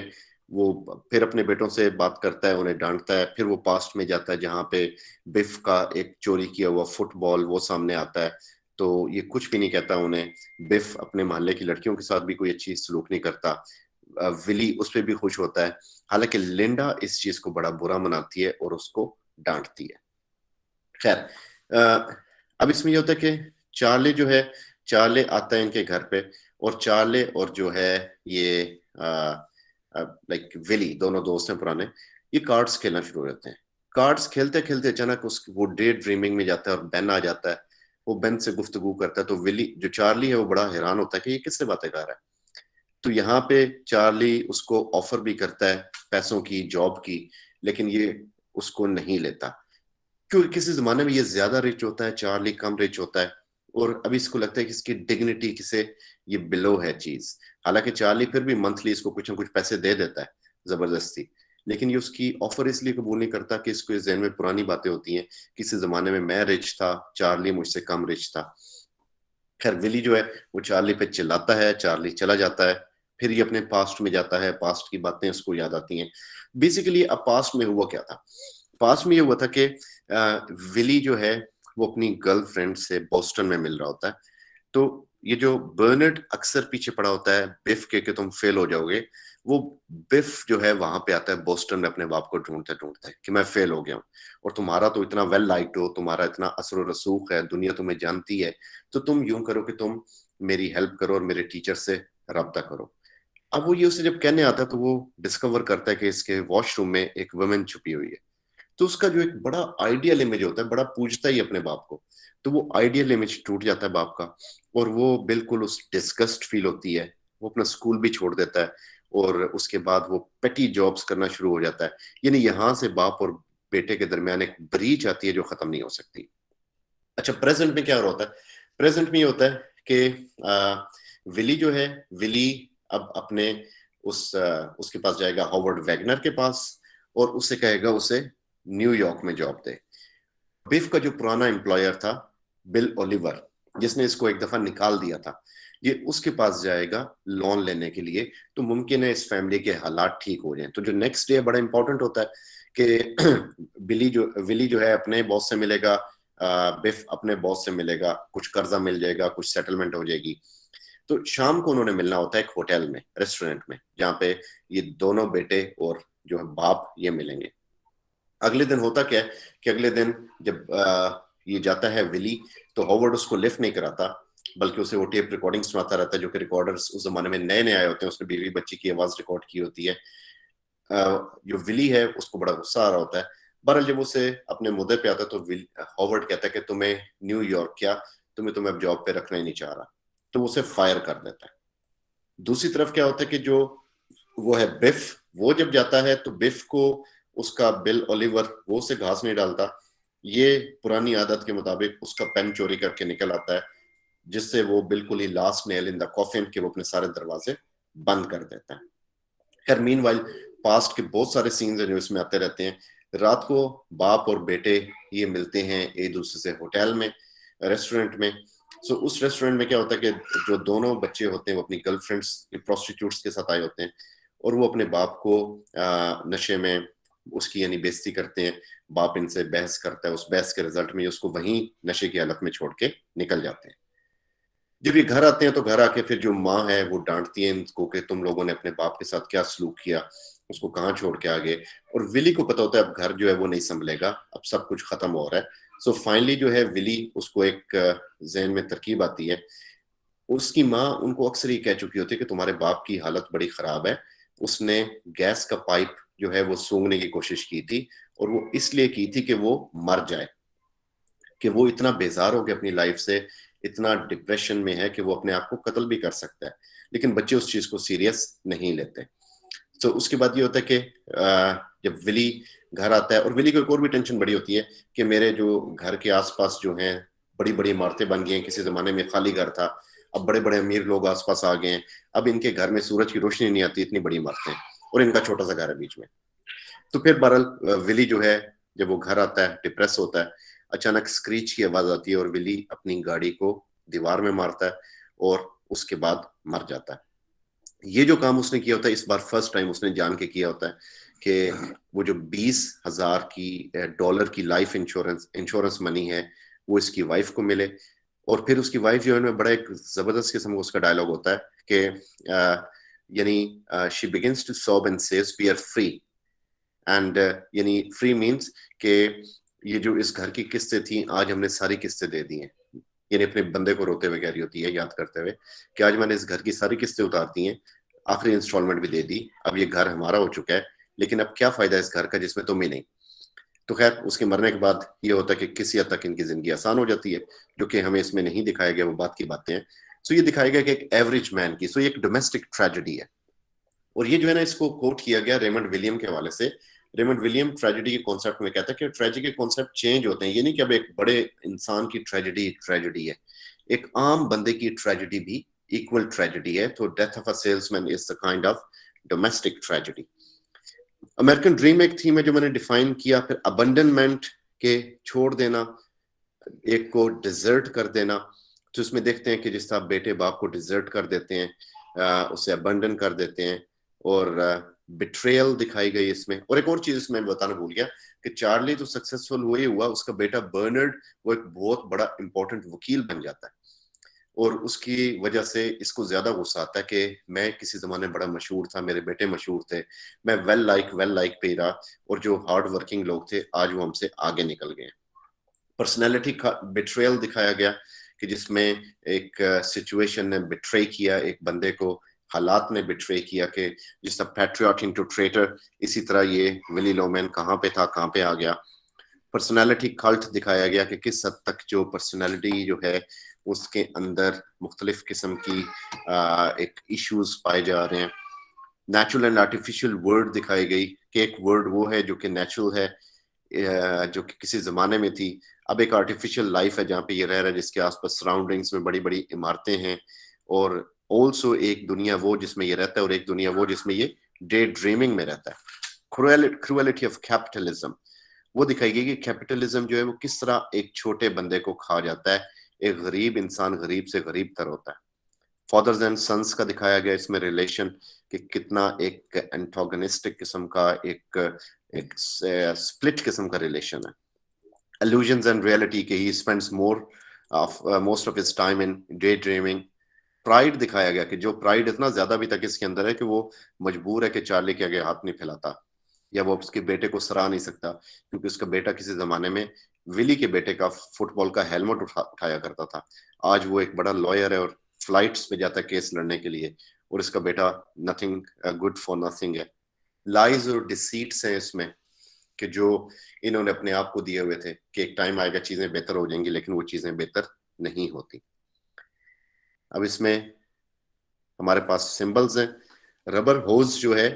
[SPEAKER 1] वो फिर अपने बेटों से बात करता है, उन्हें डांटता है। फिर वो पास्ट में जाता है जहाँ पे बिफ का एक चोरी किया हुआ फुटबॉल वो सामने आता है, तो ये कुछ भी नहीं कहता उन्हें। बिफ अपने मोहल्ले की लड़कियों के साथ भी कोई अच्छी सलूक नहीं करता। विली उस पर भी खुश होता है, हालांकि लिंडा इस चीज को बड़ा बुरा मनाती है और उसको डांटती है। खैर, अब इसमें ये होता है कि चार्ली जो है, चार्ले आता है इनके घर पे, और चार्ले और जो है ये लाइक विली दोनों दोस्त हैं पुराने, ये कार्ड्स खेलना शुरू हो जाते हैं। कार्ड्स खेलते खेलते अचानक वो डे ड्रीमिंग में जाता है और बेन आ जाता है। वो बेन से गुफ्तगू करता है, तो विली जो चार्ली है वो बड़ा हैरान होता है कि ये किससे बातें कर रहा है। तो यहाँ पे चार्ली उसको ऑफर भी करता है पैसों की, जॉब की, लेकिन ये उसको नहीं लेता, क्योंकि किसी जमाने में ये ज्यादा रिच होता है, चार्ली कम रिच होता है, और अभी इसको लगता है कि इसकी डिग्निटी किसे ये बिलो है चीज। हालांकि चार्ली फिर भी मंथली इसको कुछ ना कुछ पैसे दे देता है जबरदस्ती, लेकिन ये उसकी ऑफर इसलिए कबूल नहीं करता कि इसको इस ज़हन में पुरानी बातें होती हैं, किसी जमाने में मैं रिच था, चार्ली मुझसे कम रिच था। खैर, विली जो है वो चार्ली पे चिल्लाता है, चार्ली चला जाता है। फिर ये अपने पास्ट में जाता है, पास्ट की बातें उसको याद आती हैं। बेसिकली अब पास्ट में हुआ क्या था? पास्ट में ये हुआ था कि विली जो है वो अपनी गर्लफ्रेंड से बोस्टन में मिल रहा होता है। तो ये जो बर्नार्ड अक्सर पीछे पड़ा होता है बिफ के कि तुम फेल हो जाओगे, वो बिफ जो है वहां पे आता है बोस्टन में अपने बाप को ढूंढते ढूंढते कि मैं फेल हो गया हूँ, और तुम्हारा तो इतना वेल लाइक्ड हो, तुम्हारा इतना असर रसूख है, दुनिया तुम्हें जानती है, तो तुम यूं करो कि तुम मेरी हेल्प करो और मेरे टीचर से रब्ता करो। अब वो ये उसे जब कहने आता है तो वो डिस्कवर करता है कि इसके वॉशरूम में एक वुमेन छुपी हुई है। तो उसका जो एक बड़ा आइडियल इमेज होता है, बड़ा पूजता ही अपने बाप को, तो वो आइडियल इमेज टूट जाता है बाप का, और वो बिल्कुल उस डिस्गस्ट फील होती है। वो अपना स्कूल भी छोड़ देता है, और उसके बाद वो पेटी जॉब्स करना शुरू हो जाता है। यानी यहाँ से बाप और बेटे के दरमियान एक ब्रीच आती है जो खत्म नहीं हो सकती। अच्छा, प्रेजेंट में क्या होता है? प्रेजेंट में ये होता है कि विली जो है, विली अब अपने उसके पास जाएगा हॉवर्ड वैगनर के पास और उससे कहेगा उसे न्यूयॉर्क में जॉब दे। बिफ का जो पुराना एम्प्लॉयर था बिल ओलिवर, जिसने इसको एक दफा निकाल दिया था, ये उसके पास जाएगा लोन लेने के लिए, तो मुमकिन है इस फैमिली के हालात ठीक हो जाएं। तो जो नेक्स्ट डे बड़ा इंपॉर्टेंट होता है कि विली जो है अपने बॉस से मिलेगा, बिफ अपने बॉस से मिलेगा, कुछ कर्जा मिल जाएगा, कुछ सेटलमेंट हो जाएगी। तो शाम को उन्होंने मिलना होता है एक होटल में, रेस्टोरेंट में, जहाँ पे ये दोनों बेटे और जो है बाप ये मिलेंगे। अगले दिन होता क्या है कि अगले दिन जब ये जाता है विली, तो हॉवर्ड उसको लिफ्ट नहीं कराता, बल्कि उसे वो टेप रिकॉर्डिंग सुनाता रहता है, जो कि रिकॉर्डर्स उस जमाने में नए नए आए होते हैं, उसने बीवी बच्ची की आवाज रिकॉर्ड की होती है। जो विली है उसको बड़ा गुस्सा आ रहा होता है। बहरहाल जब उसे अपने मुद्दे पे आता है तो हॉवर्ड कहता है कि तुम्हें न्यूयॉर्क क्या, तुम्हें अब जॉब पे रखना ही नहीं चाह रहा, तो उसे फायर कर देता है। दूसरी तरफ क्या होता है कि जो वो है बिफ, वो जब जाता है तो बिफ को उसका बिल ओलिवर वो उसे घास नहीं डालता, ये पुरानी आदत के मुताबिक उसका पेन चोरी करके निकल आता है, जिससे वो बिल्कुल ही last nail in the coffin के वो अपने सारे दरवाजे बंद कर देता है। खैर मीनवाइल पास्ट के बहुत सारे सीन्स हैं जो इसमें आते रहते हैं। रात को बाप और बेटे ये मिलते हैं एक दूसरे से होटल में, रेस्टोरेंट में। सो उस रेस्टोरेंट में क्या होता है कि जो दोनों बच्चे होते हैं वो अपनी गर्लफ्रेंड्स प्रोस्टिट्यूट्स के साथ आए होते हैं और वो अपने बाप को नशे में उसकी यानी बेइज्जती करते हैं। बाप इनसे बहस करता है, उस बहस के रिजल्ट में उसको वहीं नशे की हालत में छोड़ के निकल जाते हैं। जब ये घर आते हैं तो घर आके फिर जो माँ है वो डांटती है इनको कि तुम लोगों ने अपने बाप के साथ क्या सलूक किया, उसको कहाँ छोड़ के आ गए। और विली को पता होता है अब घर जो है वो नहीं संभलेगा, अब सब कुछ खत्म हो रहा है। सो फाइनली जो है विली उसको एक जहन में तरकीब आती है। उसकी माँ उनको अक्सर ही कह चुकी होती है कि तुम्हारे बाप की हालत बड़ी खराब है, उसने गैस का पाइप जो है वो सूंघने की कोशिश की थी और वो इसलिए की थी कि वो मर जाए, कि वो इतना बेजार हो गया अपनी लाइफ से, इतना डिप्रेशन में है कि वो अपने आप को कत्ल भी कर सकता है। लेकिन बच्चे उस चीज को सीरियस नहीं लेते। तो उसके बाद ये होता है कि जब विली घर आता है, और विली को एक और भी टेंशन बड़ी होती है कि मेरे जो घर के आसपास जो हैं बड़ी बड़ी इमारतें बन गई हैं, किसी जमाने में खाली घर था, अब बड़े बड़े अमीर लोग आसपास आ गए हैं, अब इनके घर में सूरज की रोशनी नहीं आती, इतनी बड़ी इमारतें, और इनका छोटा सा घर है बीच में। तो फिर बहरहाल विली जो है जब वो घर आता है डिप्रेस होता है, अचानक स्क्रीच की आवाज आती है और विली अपनी गाड़ी को दीवार में मारता है और उसके बाद मर जाता है। ये जो काम उसने किया होता है इस बार फर्स्ट टाइम उसने जान के किया होता है कि वो जो 20,000 की डॉलर की लाइफ इंश्योरेंस मनी है वो इसकी वाइफ को मिले। और फिर उसकी वाइफ जो है बड़ा एक जबरदस्त किस्म का उसका डायलॉग होता है कि यानी she begins to sob and says we are free, and यानी फ्री मीन्स कि ये जो इस घर की किस्तें थी आज हमने सारी किस्तें दे दी हैं, यानी अपने बंदे को रोते हुए कह रही होती है, याद करते हुए कि आज मैंने इस घर की सारी किस्तें उतार दी हैं, आखिरी इंस्टॉलमेंट भी दे दी, अब ये घर हमारा हो चुका है, लेकिन अब क्या फायदा इस घर का जिसमें तुम ही नहीं। तो खैर उसके मरने के बाद ये होता है कि किसी हद तक इनकी जिंदगी आसान हो जाती है, जो कि हमें इसमें नहीं दिखाया गया, वो बात की बातें हैं। सो ये दिखाया गया कि एक एवरेज मैन की, सो ये एक डोमेस्टिक ट्रेजेडी है। और ये जो है ना इसको कोट किया गया रेमंड विलियम के हवाले से। रेमंड विलियम ट्रेजेडी के कॉन्सेप्ट में कहता है कि ट्रेजेडी के कॉन्सेप्ट चेंज होते हैं, ये नहीं कि अब एक बड़े इंसान की ट्रेजेडी है, एक आम बंदे की ट्रेजेडी भी इक्वल ट्रेजेडी है। तो death of a salesman is the kind of domestic tragedy. American dream एक थीम है जो मैंने डिफाइन किया। फिर अबंडनमेंट के छोड़ देना, एक को डिजर्ट कर देना, तो इसमें देखते हैं कि जिस तरह बेटे बाप को डिजर्ट कर देते हैं, उसे अबंडन कर देते हैं, और बिट्रेयल दिखाई गई इसमें। और एक और चीज इसमें बताना भूल गया कि चार्ली तो सक्सेसफुल हुआ ही हुआ, उसका बेटा बर्नर्ड वो एक बहुत बड़ा इंपॉर्टेंट वकील बन जाता है, और उसकी वजह से इसको ज्यादा गुस्सा आता है कि मैं किसी जमाने बड़ा मशहूर था, मेरे बेटे मशहूर थे, मैं वेल लाइक पे ही रहा, और जो हार्ड वर्किंग लोग थे आज वो हमसे आगे निकल गए। पर्सनैलिटी का बिट्रेयल दिखाया गया कि जिसमें एक सिचुएशन ने बिट्रे किया एक बंदे को, हालात ने बिट्रे किया कि जिस तरह पैट्रियट इनटू ट्रेटर, इसी तरह ये विली लोमैन कहाँ पे था कहाँ पे आ गया। पर्सनैलिटी कल्ट दिखाया गया कि किस हद तक जो पर्सनैलिटी जो है उसके अंदर मुख्तलिफ किस्म की एक इश्यूज पाए जा रहे हैं। नेचुरल एंड आर्टिफिशियल वर्ड दिखाई गई कि एक वर्ड वो है जो कि नेचुरल है, जो कि किसी जमाने में थी, अब एक आर्टिफिशियल लाइफ है जहाँ पे ये रह रहा है, जिसके आसपास सराउंडिंग्स में बड़ी बड़ी इमारतें हैं, और ऑल्सो एक दुनिया वो जिसमें ये रहता है और एक दुनिया वो जिसमें ये डे ड्रीमिंग में रहता है। क्रुएलिटी ऑफ कैपिटलिज्म वो दिखाई गई कि कैपिटलिज्म जो है वो किस तरह एक छोटे बंदे को खा जाता है, एक गरीब इंसान गरीब से गरीब तर होता है। फादर्स एंड सन्स का दिखाया गया इसमें रिलेशन कि कितना एक एंटागोनिस्टिक किस्म का एक स्प्लिट किस्म का रिलेशन है। illusions and reality कि he spends most of his time in daydreaming। Pride दिखाया गया कि जो प्राइड इतना ज्यादा अभी तक इसके अंदर है कि वो मजबूर है कि चार्ली के आगे हाथ नहीं फैलाता, या वो उसके बेटे को सराह नहीं सकता क्योंकि उसका बेटा किसी जमाने में विली के बेटे का फुटबॉल का हेलमेट उठाया करता था। आज वो एक बड़ा लॉयर है और फ्लाइट्स पे जाता है केस लड़ने के लिए, और इसका बेटा नथिंग गुड फॉर नथिंग है। लाइज और डिसीट्स हैं इसमें कि जो इन्होंने अपने आप को दिए हुए थे कि एक टाइम आएगा चीजें बेहतर हो जाएंगी, लेकिन वो चीजें बेहतर नहीं होती। अब इसमें हमारे पास सिंबल्स हैं। रबर होज जो है,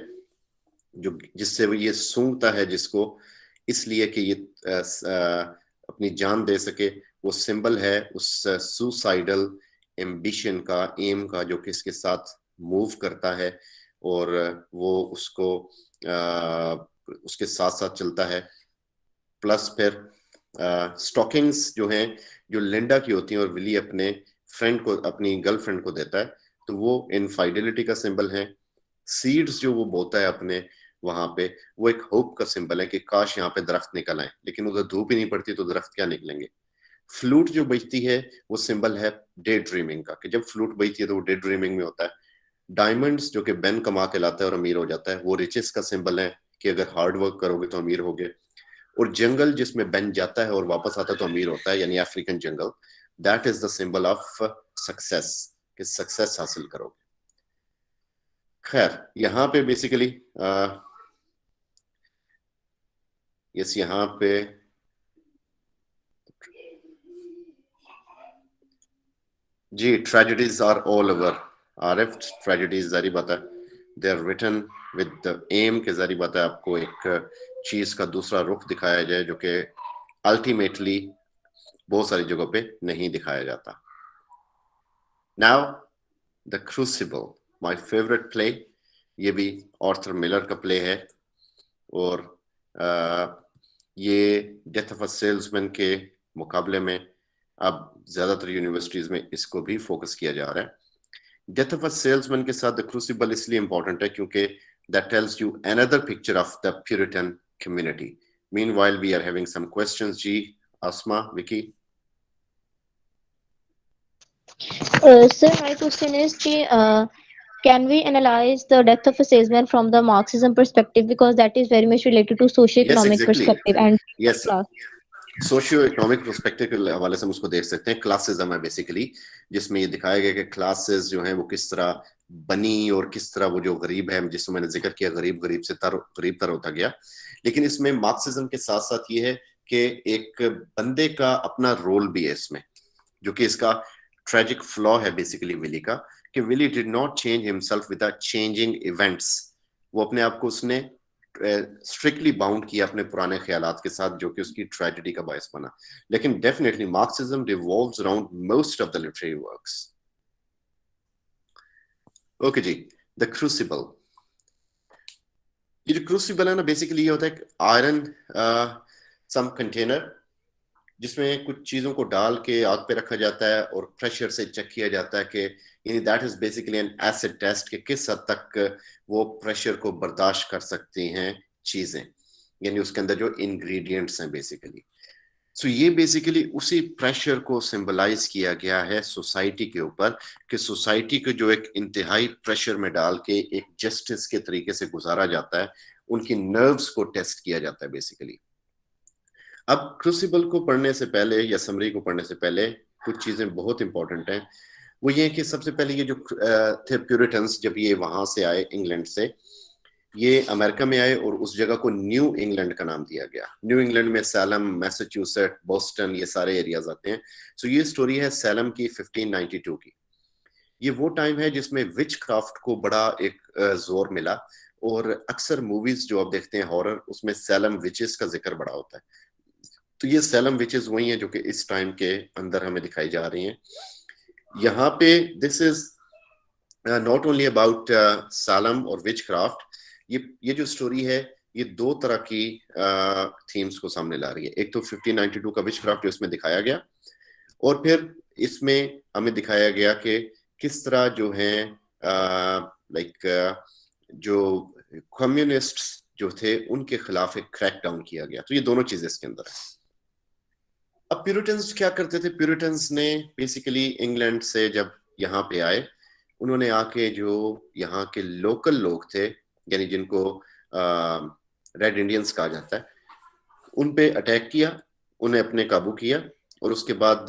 [SPEAKER 1] जो जिससे वो ये सूंघता है जिसको, इसलिए कि ये अपनी जान दे सके, वो सिंबल है उस सुसाइडल एम्बिशन का, एम का, जो कि इसके साथ मूव करता है और वो उसको उसके साथ साथ चलता है। प्लस फिर स्टॉकिंग्स जो हैं, जो लिंडा की होती हैं और विली अपने फ्रेंड को, अपनी गर्लफ्रेंड को देता है, तो वो इनफाइडेलिटी का सिंबल है। सीड्स जो वो बोता है अपने वहां पे, वो एक होप का सिंबल है कि काश यहाँ पे दरख्त निकल आए, लेकिन उधर धूप ही नहीं पड़ती तो दरख्त क्या निकलेंगे। फ्लूट जो बजती है वो सिंबल है डे ड्रीमिंग का, कि जब फ्लूट बजती है तो वो डे ड्रीमिंग में होता है। डायमंड्स जो कि बेन कमा के लाता है और अमीर हो जाता है, वो रिचेस का सिंबल है कि अगर हार्ड वर्क करोगे तो अमीर होगे। और जंगल जिसमें बेन जाता है और वापस आता है तो अमीर होता है, यानी African jungle, that is the symbol of success, कि सक्सेस हासिल करोगे। खैर यहाँ पे बेसिकली यहाँ पे जी tragedies are all over. Arif, tragedies जारी बात है, they are written with the एम के जारी बात है आपको एक चीज का दूसरा रुख दिखाया जाए जो कि अल्टीमेटली बहुत सारी जगहों पे नहीं दिखाया जाता। Now the crucible, my favourite play, ये भी आर्थर मिलर का प्ले है और ये डेथ ऑफ अ सेल्समैन के मुकाबले में अब ज्यादातर यूनिवर्सिटीज में इसको भी फोकस किया जा रहा है। डेथ ऑफ अ सेल्समैन के साथ द क्रूसिबल इसलिए इंपॉर्टेंट है क्योंकि that tells you another picture of the Puritan community. Meanwhile, we are having some questions. Ji, Asma, Vicky.
[SPEAKER 2] Sir, my question is, can we analyze the death of a salesman from the Marxism perspective, because that is very much related to socio-economic
[SPEAKER 1] Yes, exactly.
[SPEAKER 2] perspective and
[SPEAKER 1] yes,
[SPEAKER 2] class.
[SPEAKER 1] Socio economic perspective के हवाले से हम उसको देख सकते हैं। Classicism है basically, जिसमें ये दिखाया गया कि क्लासेस जो हैं वो किस तरह बनी और किस तरह वो जो गरीब है, जिसको मैंने जिक्र किया, गरीब से गरीब तर होता गया। लेकिन इसमें मार्क्सिज्म के साथ साथ ये है कि एक बंदे का अपना रोल भी है इसमें, जो कि इसका ट्रेजिक फ्लॉ है बेसिकली विली का, कि Willy did not change himself with changing events. वो अपने आप को उसने स्ट्रिक्टली बाउंड किया अपने पुराने ख्यालात के साथ, जो कि उसकी ट्रेजेडी का बायस बना। लेकिन definitely Marxism revolves around most of the literary works. Okay जी, द क्रूसिबल। ये जो क्रूसिबल है ना, बेसिकली ये होता है आयरन सम कंटेनर जिसमें कुछ चीजों को डाल के आग पे रखा जाता है और प्रेशर से चेक किया जाता है कि यानी that is basically an acid test, कि किस हद तक वो प्रेशर को बर्दाश्त कर सकती हैं चीजें, यानी उसके अंदर जो इंग्रेडिएंट्स हैं बेसिकली। सो ये बेसिकली उसी प्रेशर को सिंबलाइज किया गया है सोसाइटी के ऊपर, कि सोसाइटी को जो एक इंतहाई प्रेशर में डाल के एक जस्टिस के तरीके से गुजारा जाता है, उनकी नर्व्स को टेस्ट किया जाता है बेसिकली। अब क्रूसिबल को पढ़ने से पहले या समरी को पढ़ने से पहले कुछ चीजें बहुत इंपॉर्टेंट हैं। वो ये कि सबसे पहले ये जो थे प्यूरिटन्स, जब ये वहां से आए इंग्लैंड से, ये अमेरिका में आए और उस जगह को न्यू इंग्लैंड का नाम दिया गया। न्यू इंग्लैंड में सैलम, मैसाचुसेट्स, बोस्टन, ये सारे एरियाज आते हैं। सो ये स्टोरी है सैलम की 1592 की। ये वो टाइम है जिसमें विच क्राफ्ट को बड़ा एक जोर मिला, और अक्सर मूवीज जो आप देखते हैं हॉरर, उसमें सैलम विचेस का जिक्र बड़ा होता है। तो ये सैलम विचेस वही हैं जो कि इस टाइम के अंदर हमें दिखाई जा रही हैं। यहाँ पे this is not only about Salam और विच क्राफ्ट, ये जो स्टोरी है ये दो तरह की थीम्स को सामने ला रही है। एक तो 1592 का विच क्राफ्ट जो इसमें दिखाया गया, और फिर इसमें हमें दिखाया गया कि किस तरह जो है जो कम्युनिस्ट जो थे उनके खिलाफ एक क्रैक डाउन किया गया। तो ये दोनों चीजें इसके अंदर है। अब प्यूरिटन्स क्या करते थे? प्यूरिटन्स ने बेसिकली इंग्लैंड से जब यहाँ पे आए, उन्होंने आके जो यहाँ के लोकल लोग थे, यानी जिनको रेड इंडियंस कहा जाता है, उन पे अटैक किया, उन्हें अपने काबू किया, और उसके बाद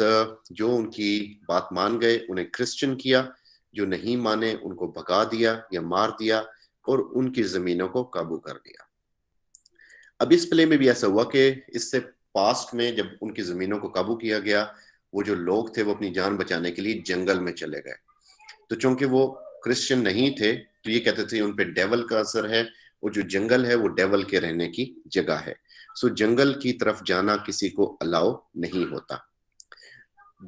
[SPEAKER 1] जो उनकी बात मान गए उन्हें क्रिश्चियन किया, जो नहीं माने उनको भगा दिया या मार दिया, और उनकी जमीनों को काबू कर लिया। अब इस प्ले में भी ऐसा हुआ कि इससे पास्ट में जब उनकी जमीनों को काबू किया गया, वो जो लोग थे वो अपनी जान बचाने के लिए जंगल में चले गए। तो चूंकि वो क्रिश्चियन नहीं थे तो ये कहते थे उन पे डेवल का असर है, और जो जंगल है वो डेवल के रहने की जगह है। सो जंगल की तरफ जाना किसी को अलाउ नहीं होता।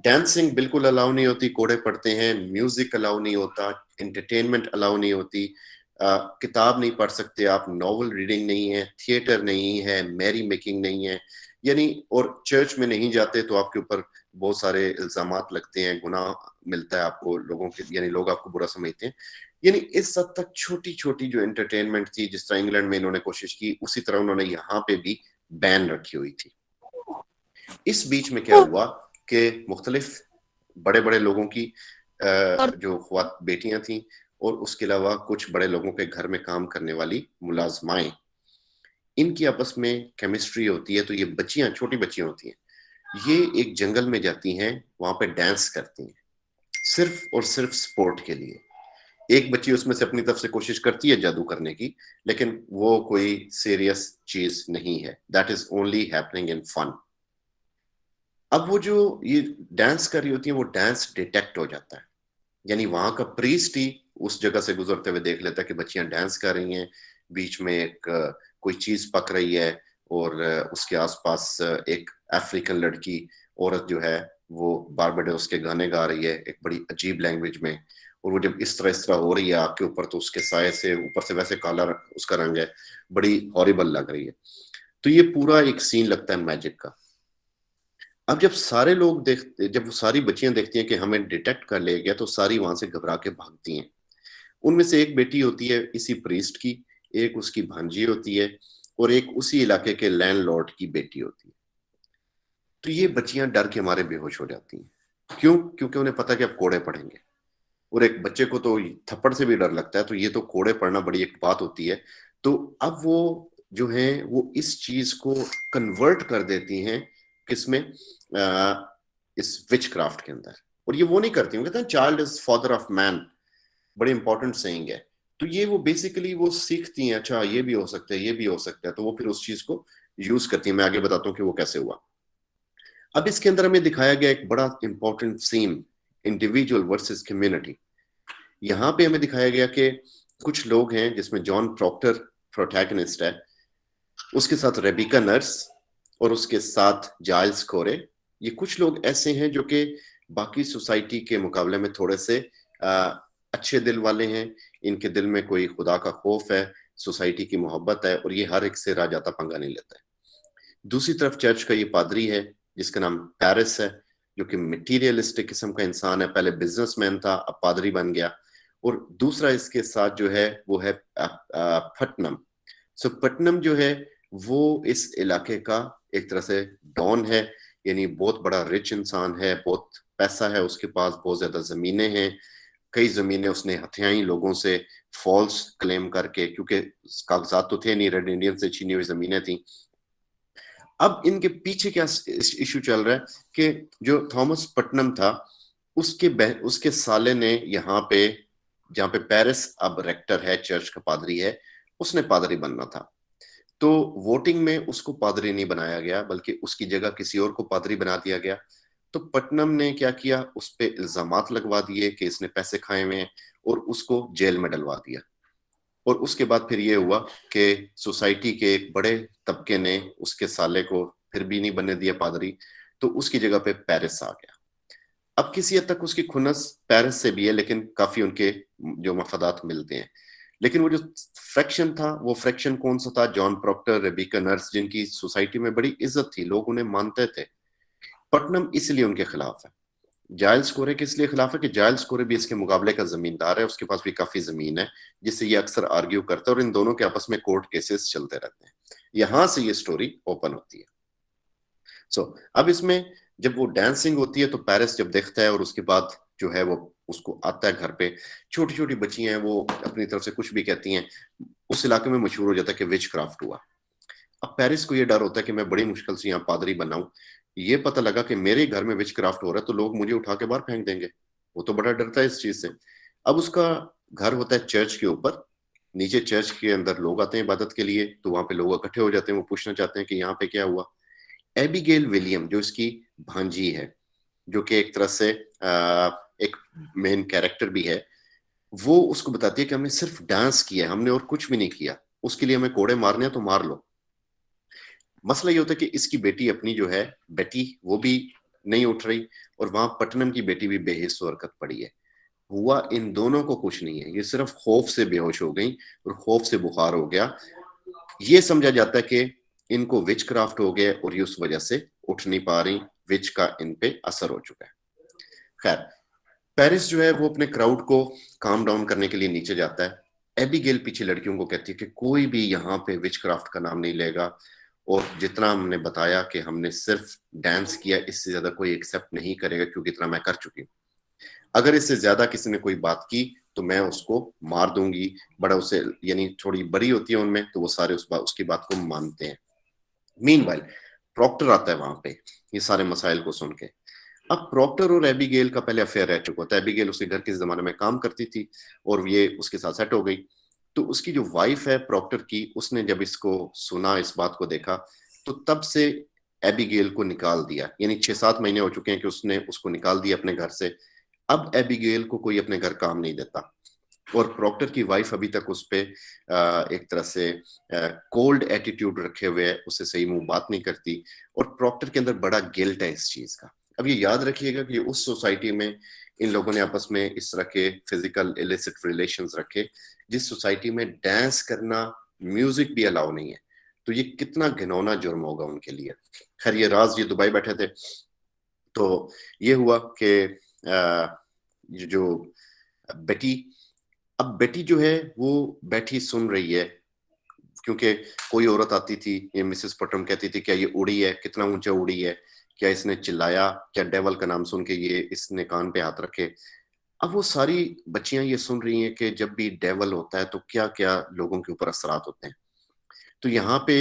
[SPEAKER 1] डांसिंग बिल्कुल अलाउ नहीं होती, कोड़े पड़ते हैं, म्यूजिक अलाउ नहीं होता, एंटरटेनमेंट अलाउ नहीं होती, किताब नहीं पढ़ सकते आप, नॉवल रीडिंग नहीं है, थिएटर नहीं है, मैरी मेकिंग नहीं है, यानी, और चर्च में नहीं जाते तो आपके ऊपर बहुत सारे इल्जामात लगते हैं, गुनाह मिलता है आपको, लोगों के, यानी लोग आपको बुरा समझते हैं। यानी इस हद तक छोटी छोटी जो एंटरटेनमेंट थी, जिस तरह इंग्लैंड में इन्होंने कोशिश की, उसी तरह उन्होंने यहाँ पे भी बैन रखी हुई थी। इस बीच में क्या हुआ कि मुख्तलिफ बड़े बड़े लोगों की जो ख्वात बेटियां थी, और उसके अलावा कुछ बड़े लोगों के घर में काम करने वाली मुलाजमाएं, इनकी आपस में केमिस्ट्री होती है। तो ये बच्चियां, छोटी बच्चियां होती हैं, ये एक जंगल में जाती हैं, वहां पे डांस करती हैं, सिर्फ और सिर्फ स्पोर्ट के लिए। एक बच्ची उसमें से अपनी तरफ से कोशिश करती है जादू करने की, लेकिन वो कोई सीरियस चीज नहीं है, that is only happening in fun. अब वो जो ये डांस कर रही होती है, वो डांस डिटेक्ट हो जाता है, यानी वहां का प्रीस्ट ही उस जगह से गुजरते हुए देख लेता है कि बच्चियां डांस कर रही हैं, बीच में एक कोई चीज पक रही है, और उसके आसपास एक अफ्रीकन लड़की औरत जो है वो बारबाडोस के गाने गा रही है एक बड़ी अजीब लैंग्वेज में, और वो जब इस तरह हो रही है आग के ऊपर, तो उसके साए से ऊपर से वैसे काला उसका रंग है, बड़ी हॉरिबल लग रही है। तो ये पूरा एक सीन लगता है मैजिक का। अब जब सारे लोग देखते, जब वो सारी बच्चियां देखती हैं कि हमें डिटेक्ट कर लिया गया, तो सारी वहां से घबरा के भागती हैं। उनमें से एक बेटी होती है इसी प्रीस्ट की, एक उसकी भांजी होती है, और एक उसी इलाके के लैंडलॉर्ड की बेटी होती है। तो ये बच्चियां डर के मारे बेहोश हो जाती हैं। क्यों? क्योंकि उन्हें पता कि अब कोड़े पड़ेंगे, और एक बच्चे को तो थप्पड़ से भी डर लगता है, तो ये तो कोड़े पड़ना बड़ी एक बात होती है। तो अब वो जो है वो इस चीज को कन्वर्ट कर देती हैं किसमें, इस विच क्राफ्ट के अंदर। और ये वो नहीं करती, वो कहते हैं child is father of man, बड़ी इंपॉर्टेंट सेइंग है। तो ये वो बेसिकली वो सीखती हैं, अच्छा ये भी हो सकता है, ये भी हो सकता है, तो वो फिर उस चीज को यूज करती हैं। मैं आगे बताता हूँ कि वो कैसे हुआ। अब इसके अंदर हमें दिखाया गया एक बड़ा important scene, individual versus community. यहाँ पे हमें दिखाया गया कि कुछ लोग हैं जिसमें जॉन प्रॉक्टर प्रोटैगनिस्ट है, उसके साथ रेबिका नर्स, और उसके साथ जाइल्स कोरे। ये कुछ लोग ऐसे हैं जो कि बाकी सोसाइटी के मुकाबले में थोड़े से अच्छे दिल वाले हैं, इनके दिल में कोई खुदा का खौफ है, सोसाइटी की मोहब्बत है, और ये हर एक से राजाता पंगा नहीं लेता है। दूसरी तरफ चर्च का ये पादरी है जिसका नाम पेरिस है, जो कि मटीरियलिस्टिक किस्म का इंसान है, पहले बिजनेसमैन था, अब पादरी बन गया। और दूसरा इसके साथ जो है वो है पटनम। सो पटनम जो है वो इस इलाके का एक तरह से डॉन है, यानी बहुत बड़ा रिच इंसान है, बहुत पैसा है उसके पास, बहुत ज्यादा जमीनें हैं, कई जमीनें उसने हथियाई लोगों से फॉल्स क्लेम करके, क्योंकि कागजात तो थे नहीं, रेड इंडियन से छीनी हुई जमीनें थी। अब इनके पीछे क्या इशू चल रहा है कि जो थॉमस पटनम था, उसके साले ने यहाँ पे, जहाँ पे पेरिस अब रेक्टर है, चर्च का पादरी है, उसने पादरी बनना था। तो वोटिंग में उसको पादरी नहीं बनाया गया, बल्कि उसकी जगह किसी और को पादरी बना दिया गया। तो पटनम ने क्या किया, उस पे इल्जामात लगवा दिए कि इसने पैसे खाए हुए हैं, और उसको जेल में डलवा दिया। और उसके बाद फिर ये हुआ कि सोसाइटी के एक बड़े तबके ने उसके साले को फिर भी नहीं बनने दिया पादरी, तो उसकी जगह पे पेरिस आ गया। अब किसी हद तक उसकी खुन्नस पेरिस से भी है, लेकिन काफी उनके जो मफादात मिलते हैं। लेकिन वो जो फ्रैक्शन था, वो फ्रैक्शन कौन सा था? जॉन प्रॉक्टर, रेबिका नर्स, जिनकी सोसाइटी में बड़ी इज्जत थी, लोग उन्हें मानते थे। पटनम इसलिए उनके खिलाफ है। जाइल्स कोरे के इसलिए खिलाफ है कि जाइल्स कोरे भी इसके मुकाबले का जमींदार है, उसके पास भी काफी जमीन है, जिससे ये अक्सर आर्ग्यू करता है, और इन दोनों के आपस में कोर्ट केसेस चलते रहते हैं। यहां से ये स्टोरी ओपन होती है। अब इसमें जब वो डांसिंग होती है तो पेरिस जब देखता है, और उसके बाद जो है वो उसको आता है घर पे, छोटी छोटी बच्चियां हैं, वो अपनी तरफ से कुछ भी कहती हैं, उस इलाके में मशहूर हो जाता है कि विच क्राफ्ट हुआ। अब पेरिस को ये डर होता है कि मैं बड़ी मुश्किल से यहाँ पादरी बनाऊं, ये पता लगा कि मेरे घर में विच क्राफ्ट हो रहा है तो लोग मुझे उठा के बाहर फेंक देंगे। वो तो बड़ा डरता है इस चीज से। अब उसका घर होता है चर्च के ऊपर, नीचे चर्च के अंदर लोग आते हैं इबादत के लिए, तो वहां पे लोग इकट्ठे हो जाते हैं, वो पूछना चाहते हैं कि यहाँ पे क्या हुआ। एबिगेल विलियम जो इसकी भांजी है, जो कि एक तरह से एक मेन कैरेक्टर भी है, वो उसको बताती है कि हमने सिर्फ डांस किया है, हमने और कुछ भी नहीं किया, उसके लिए हमें कोड़े मारने हैं तो मार लो। मसला ये होता है कि इसकी बेटी अपनी जो है बेटी, वो भी नहीं उठ रही, और वहां पटनम की बेटी भी बेहिस हरकत पड़ी है। हुआ इन दोनों को कुछ नहीं है, ये सिर्फ खौफ से बेहोश हो गई और खौफ से बुखार हो गया। ये समझा जाता है कि इनको विच क्राफ्ट हो गया और ये उस वजह से उठ नहीं पा रही, विच का इन पे असर हो चुका है। खैर, पेरिस जो है वो अपने क्राउड को काम डाउन करने के लिए नीचे जाता है। एबिगेल पीछे लड़कियों को कहती है कि कोई भी यहाँ पे विच क्राफ्ट का नाम नहीं लेगा, और जितना हमने बताया कि हमने सिर्फ डांस किया, इससे ज्यादा कोई एक्सेप्ट नहीं करेगा, क्योंकि इतना मैं कर चुकी हूँ। अगर इससे ज्यादा किसी ने कोई बात की तो मैं उसको मार दूंगी। बड़ा उसे यानी थोड़ी बड़ी होती है उनमें, तो वो सारे उसकी बात को मानते हैं। मीनवाइल प्रॉक्टर आता है वहां पे ये सारे मसाइल को सुन के। अब प्रॉक्टर और एबिगेल का पहले अफेयर रह चुका था। एबिगेल उसके घर के जमाने में काम करती थी और ये उसके साथ सेट हो गई। तो उसकी जो वाइफ है प्रॉक्टर की, उसने जब इसको सुना, इस बात को देखा, तो तब से एबिगेल को निकाल दिया। यानी 6-7 महीने हो चुके हैं कि उसने उसको निकाल दिया अपने घर से। अब एबिगेल को कोई अपने घर काम नहीं देता, और प्रॉक्टर की वाइफ अभी तक उस पे एक तरह से कोल्ड एटीट्यूड रखे हुए है, उससे सही मुंह बात नहीं करती, और प्रॉक्टर के अंदर बड़ा गिल्ट है इस चीज का। अब ये याद रखिएगा कि उस सोसाइटी में इन लोगों ने आपस में इस तरह के फिजिकल इलिसिट रिलेशंस रखे, जिस सोसाइटी में डांस करना, म्यूजिक भी अलाउ नहीं है। तो ये कितना घिनौना जुर्म होगा उनके लिए। खैर, ये राज ये दुबई बैठे थे, तो ये हुआ कि जो बेटी, अब बेटी जो है वो बैठी सुन रही है, क्योंकि कोई औरत आती थी, ये मिसेस पटम कहती थी क्या ये उड़ी है, कितना ऊंचा उड़ी है, क्या इसने चिल्लाया, क्या डेवल का नाम सुन के ये इसने कान पे हाथ रखे। अब वो सारी बच्चियां ये सुन रही हैं कि जब भी डेवल होता है तो क्या क्या लोगों के ऊपर असरात होते हैं। तो यहाँ पे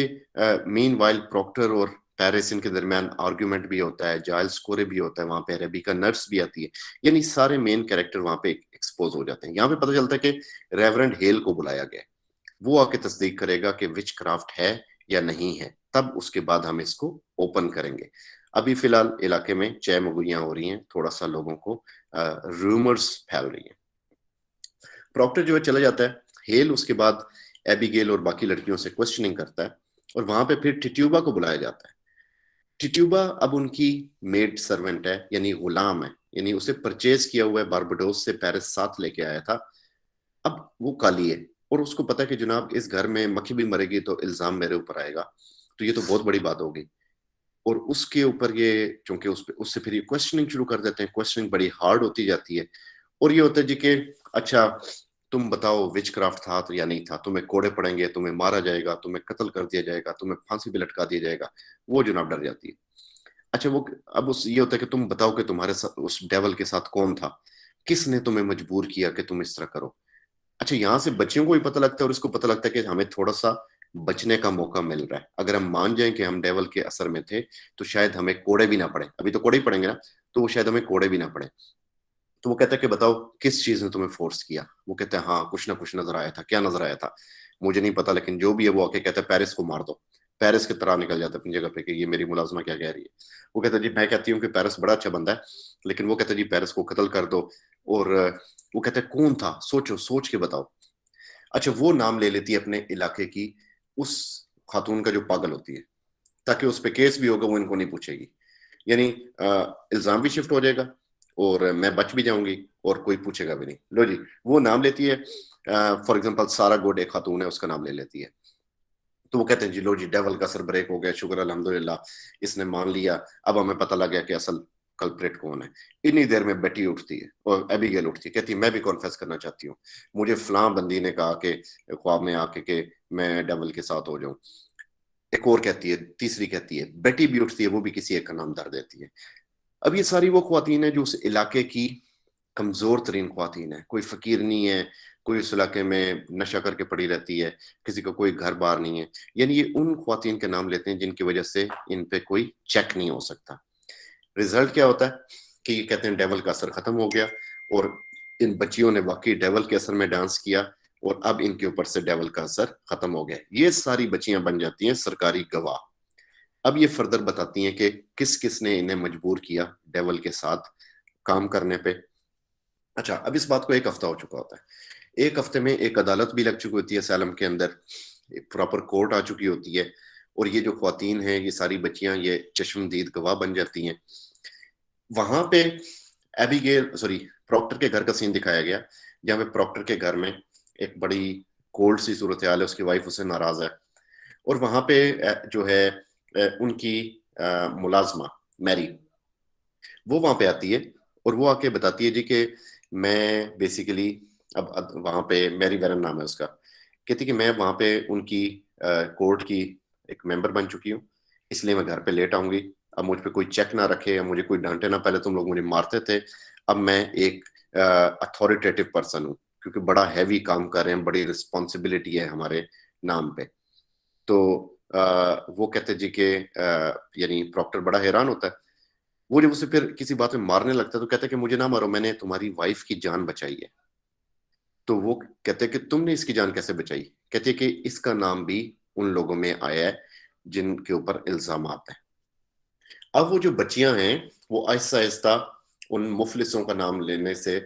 [SPEAKER 1] मीनवाइल प्रॉक्टर और पेरिस इनके दरमियान आर्ग्यूमेंट भी होता है, जाइल्स कोरे भी होता है, वहां पे रेबिका नर्स भी आती है, यानी सारे मेन कैरेक्टर वहां पे एक्सपोज हो जाते हैं। यहाँ पे पता चलता है कि रेवरेंड हेल को बुलाया गया, वो आके तस्दीक करेगा कि विच क्राफ्ट है या नहीं है, तब उसके बाद हम इसको ओपन करेंगे। अभी फिलहाल इलाके में चहमुगलियां हो रही हैं, थोड़ा सा लोगों को रूमर्स फैल रही हैं। प्रॉक्टर जो है चला जाता है, हेल उसके बाद एबिगेल और बाकी लड़कियों से क्वेश्चनिंग करता है, और वहां पे फिर टिट्यूबा को बुलाया जाता है। टिट्यूबा अब उनकी मेड सर्वेंट है, यानी गुलाम है, यानी उसे परचेज किया हुआ है, बारबाडोस से पेरिस साथ लेके आया था। अब वो काली है और उसको पता है कि जनाब इस घर में मक्खी भी मरेगी तो इल्जाम मेरे ऊपर आएगा, तो ये तो बहुत बड़ी बात होगी। और उसके ऊपर ये चूंकि उससे फिर क्वेश्चनिंग शुरू कर देते हैं, क्वेश्चनिंग बड़ी हार्ड होती जाती है, और ये होता है जी कि अच्छा तुम बताओ विच क्राफ्ट था तो या नहीं था, तुम्हें कोड़े पड़ेंगे, तुम्हें मारा जाएगा, तुम्हें कत्ल कर दिया जाएगा, तुम्हें फांसी पे लटका दिया जाएगा। वो जनाब डर जाती है। अच्छा वो अब उस ये होता है कि तुम बताओ कि तुम्हारे उस डेवल के साथ कौन था, किसने तुम्हें मजबूर किया कि तुम इस तरह करो। अच्छा यहाँ से बच्चियों को भी पता लगता है और इसको पता लगता है कि हमें थोड़ा सा बचने का मौका मिल रहा है। अगर हम मान जाएं कि हम डेवल के असर में थे तो शायद हमें कोड़े भी ना पड़े, अभी तो कोड़े ही पड़ेंगे ना, तो शायद हमें कोड़े भी ना पड़े। तो वो कहता है कि बताओ किस चीज ने तुम्हें फोर्स किया। वो कहते हैं हाँ कुछ ना कुछ नजर आया था। क्या नजर आया था मुझे नहीं पता, लेकिन जो भी है वो आके कहता है पेरिस को मार दो। पेरिस की तरह निकल जाता है अपनी जगह पे कि ये मेरी मुलाजमा क्या कह रही है। वो कहता है जी मैं कहती हूँ कि पेरिस बड़ा अच्छा बंदा है, लेकिन वो कहता है जी पेरिस को कत्ल कर दो। और वो कहता है कौन था, सोचो, सोच के बताओ। अच्छा वो नाम ले लेती है अपने इलाके की उस खातून का जो पागल होती है, ताकि उस पे केस भी होगा, वो इनको नहीं पूछेगी, यानी इल्जाम भी शिफ्ट हो जाएगा और मैं बच भी जाऊंगी और कोई पूछेगा भी नहीं। लो जी, वो नाम लेती है, फॉर एग्जांपल सारा गुड एक खातून है, उसका नाम ले लेती है। तो वो कहते हैं जी लो जी, डेवल का सर ब्रेक हो गया, शुक्र अल्हम्दुलिल्लाह, इसने मान लिया, अब हमें पता लग गया कि असल कल्प्रेट कौन है। इन्हीं देर में बेटी उठती है और एबिगेल उठती है, कहती है मैं भी कॉन्फेस करना चाहती हूँ, मुझे फलां बंदी ने कहा कि ख्वाब में आके कि मैं डेवल के साथ हो जाऊं। एक और कहती है, तीसरी कहती है, बेटी भी उठती है, वो भी किसी एक का नाम धर देती है। अब ये सारी वो ख्वातीन है जो उस इलाके की कमजोर तरीन ख्वातीन है, कोई फकीर नहीं है, कोई उस इलाके में नशा करके पड़ी रहती है, किसी का कोई घर बार नहीं है, यानी ये उन ख्वातीन के नाम लेते हैं जिनकी वजह से इन पे कोई चेक नहीं हो सकता। रिजल्ट क्या होता है कि ये कहते हैं डेवल का असर खत्म हो गया और इन बच्चियों ने वाकई डेवल के असर में डांस किया और अब इनके ऊपर से डेवल का असर खत्म हो गया। ये सारी बच्चियां बन जाती हैं सरकारी गवाह। अब ये फर्दर बताती हैं कि किस किस ने इन्हें मजबूर किया डेवल के साथ काम करने पे। अच्छा, अब इस बात को एक हफ्ता हो चुका होता है, एक हफ्ते में एक अदालत भी लग चुकी होती है सैलम के अंदर, एक प्रॉपर कोर्ट आ चुकी होती है और ये जो ख्वातीन हैं, ये सारी बच्चियां ये चश्मदीद गवाह बन जाती हैं। वहां पे एबिगेल सॉरी प्रॉक्टर के घर का सीन दिखाया गया, जहाँ पे प्रॉक्टर के घर में एक बड़ी कोल्ड सी सूरत हाल है, उसकी वाइफ उससे नाराज है और वहां पे जो है उनकी मुलाजमा मैरी, वो वहां पे आती है और वो आके बताती है जी कि मैं बेसिकली अब वहां पे मैरी वेरन नाम है उसका, कहती कि मैं वहां पे उनकी कोर्ट की एक मेंबर बन चुकी हूँ, इसलिए मैं घर पे लेट आऊंगी, अब मुझ पे कोई चेक ना रखे या मुझे कोई डांटे ना, पहले तुम लोग मुझे मारते थे, अब मैं एक अथॉरिटेटिव पर्सन हूँ क्योंकि बड़ा हैवी काम कर रहे हैं, बड़ी रिस्पॉन्सिबिलिटी है हमारे नाम पे। तो वो कहते जी के यानी प्रॉक्टर बड़ा हैरान होता है। वो जब उसे फिर किसी बात में मारने लगता है तो कहता है कि मुझे ना मारो, मैंने तुम्हारी वाइफ की जान बचाई है। तो वो कहते हैं कि तुमने इसकी जान कैसे बचाई? कहती है कि इसका नाम भी उन लोगों में आया है जिनके ऊपर इल्जाम है। अब वो जो बच्चियां हैं वो आहिस्ता आहिस्ता उन मुफलिसों का नाम लेने से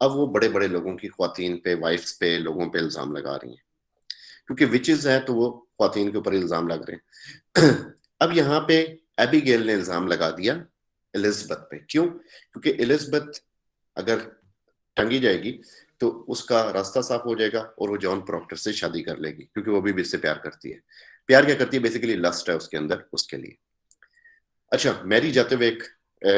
[SPEAKER 1] अब वो बड़े बड़े लोगों की ख्वातीन पे, वाइफ्स पे, लोगों पे इल्जाम लगा रही हैं, क्योंकि विचेस है तो वो ख्वातीन के ऊपर इल्जाम लग रहे हैं। अब यहाँ पे एबिगेल ने इल्जाम लगा दिया एलिजबेथ पे। क्यों? क्योंकि एलिजबेथ अगर टंगी जाएगी तो उसका रास्ता साफ हो जाएगा और वो जॉन प्रॉक्टर से शादी कर लेगी, क्योंकि वो भी इससे प्यार करती है। प्यार क्या करती है? बेसिकली लस्ट है उसके अंदर, उसके लिए। अच्छा, मैरी जाते हुए एक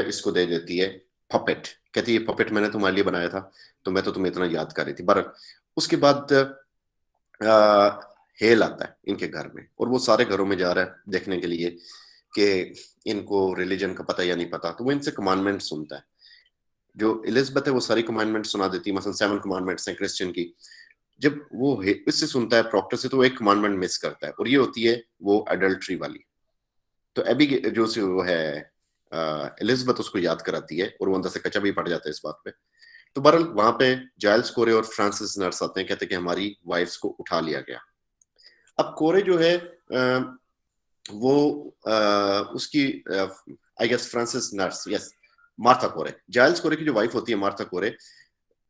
[SPEAKER 1] इसको दे देती है पपेट, कहती है पपेट मैंने तुम्हारे लिए बनाया था, तो मैं तो तुम्हें इतना याद कर रही थी। बरक उसके बाद हेल आता है इनके घर में और वो सारे घरों में जा रहा है देखने के लिए कि इनको रिलीजन का पता या नहीं पता, तो वो इनसे कमांडमेंट सुनता है। जो एलिजबेथ है वो सारी कमांडमेंट सुना देती है, मतलब 7 कमांडमेंट्स हैं क्रिश्चियन की। जब वो इससे सुनता है प्रॉक्टर से, तो वो एक कमांडमेंट मिस करता है और ये होती है वो एडल्ट्री वाली। तो एबी जो वो है एलिजबेथ उसको याद कराती है और वो अंदर से कच्चा भी पड़ जाता है इस बात पे। तो बहरहाल वहां पे जाइल्स कोरे और फ्रांसिस नर्स आते हैं, कहते हैं कि हमारी वाइफ्स को उठा लिया गया। अब कोरे जो है वो उसकी I guess Francis Nurse, yes, Martha Corey, Giles Corey की जो वाइफ होती है मार्था कोरे,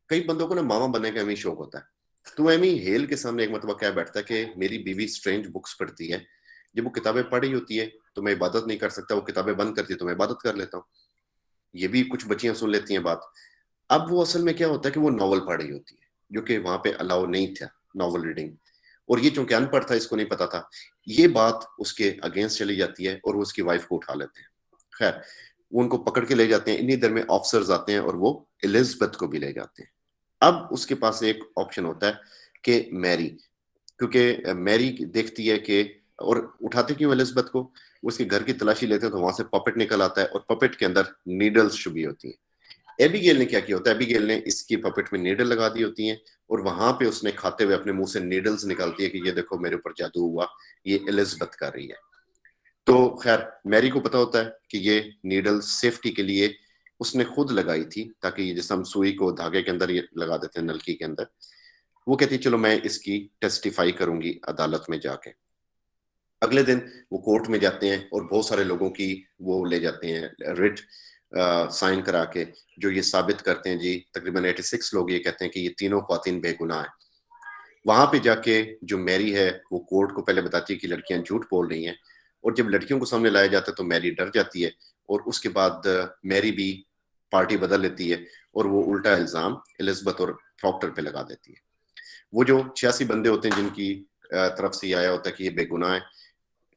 [SPEAKER 1] कई बंदों को ना मामा बनने का हमें शौक होता है। तो एमी हेल के सामने एक मतलब क्या बैठता है कि मेरी बीवी स्ट्रेंज बुक्स पढ़ती है, जब वो किताबें पढ़ रही होती है तो मैं इबादत नहीं कर सकता, वो किताबें बंद करती है तो मैं इबादत कर लेता हूँ। ये भी कुछ बच्चियां सुन लेती हैं बात। अब वो असल में क्या होता है कि वो नॉवल पढ़ रही होती है, जो कि वहां पे अलाउ नहीं था नॉवल रीडिंग, और ये चूंकि अनपढ़ था, इसको नहीं पता था, ये बात उसके अगेंस्ट चली जाती है और वो उसकी वाइफ को उठा लेते हैं। खैर, वो उनको पकड़ के ले जाते हैं, इन्हीं देर में ऑफिसर्स आते हैं और वो एलिजबेथ को भी ले जाते हैं। अब उसके पास एक ऑप्शन होता है कि मैरी, क्योंकि मैरी देखती है कि, और उठाते क्यों एलिजबेथ को, उसके घर की तलाशी लेते हैं तो वहां से पपेट निकल आता है और पपेट के अंदर नीडल्स छुपी होती हैं। एबिगेल ने क्या किया होता है, एबिगेल ने इसकी पपेट में नीडल लगा दी होती हैं और वहां पे उसने खाते हुए अपने मुंह से नीडल्स निकालती है कि ये देखो मेरे ऊपर जादू हुआ, ये एलिजबेथ कर रही है। तो खैर मैरी को पता होता है कि ये नीडल सेफ्टी के लिए उसने खुद लगाई थी, ताकि ये जैसे हम सुई को धागे के अंदर ये लगा देते हैं नलकी के अंदर। वो कहती है चलो मैं इसकी टेस्टिफाई करूंगी अदालत में जाके। अगले दिन वो कोर्ट में जाते हैं और बहुत सारे लोगों की वो ले जाते हैं रिट साइन करा के, जो ये साबित करते हैं जी, तकरीबन 86 लोग ये कहते हैं कि ये तीनों ख्वातीन बेगुनाह है। वहां पे जाके जो मैरी है वो कोर्ट को पहले बताती है कि लड़कियां झूठ बोल रही हैं, और जब लड़कियों को सामने लाया जाता है तो मैरी डर जाती है और उसके बाद मैरी भी पार्टी बदल लेती है और वो उल्टा इल्जाम एलिजाबेथ और प्रॉक्टर पे लगा देती है। वो जो 86 बंदे होते हैं जिनकी तरफ से ये आया होता है कि ये बेगुनाह है,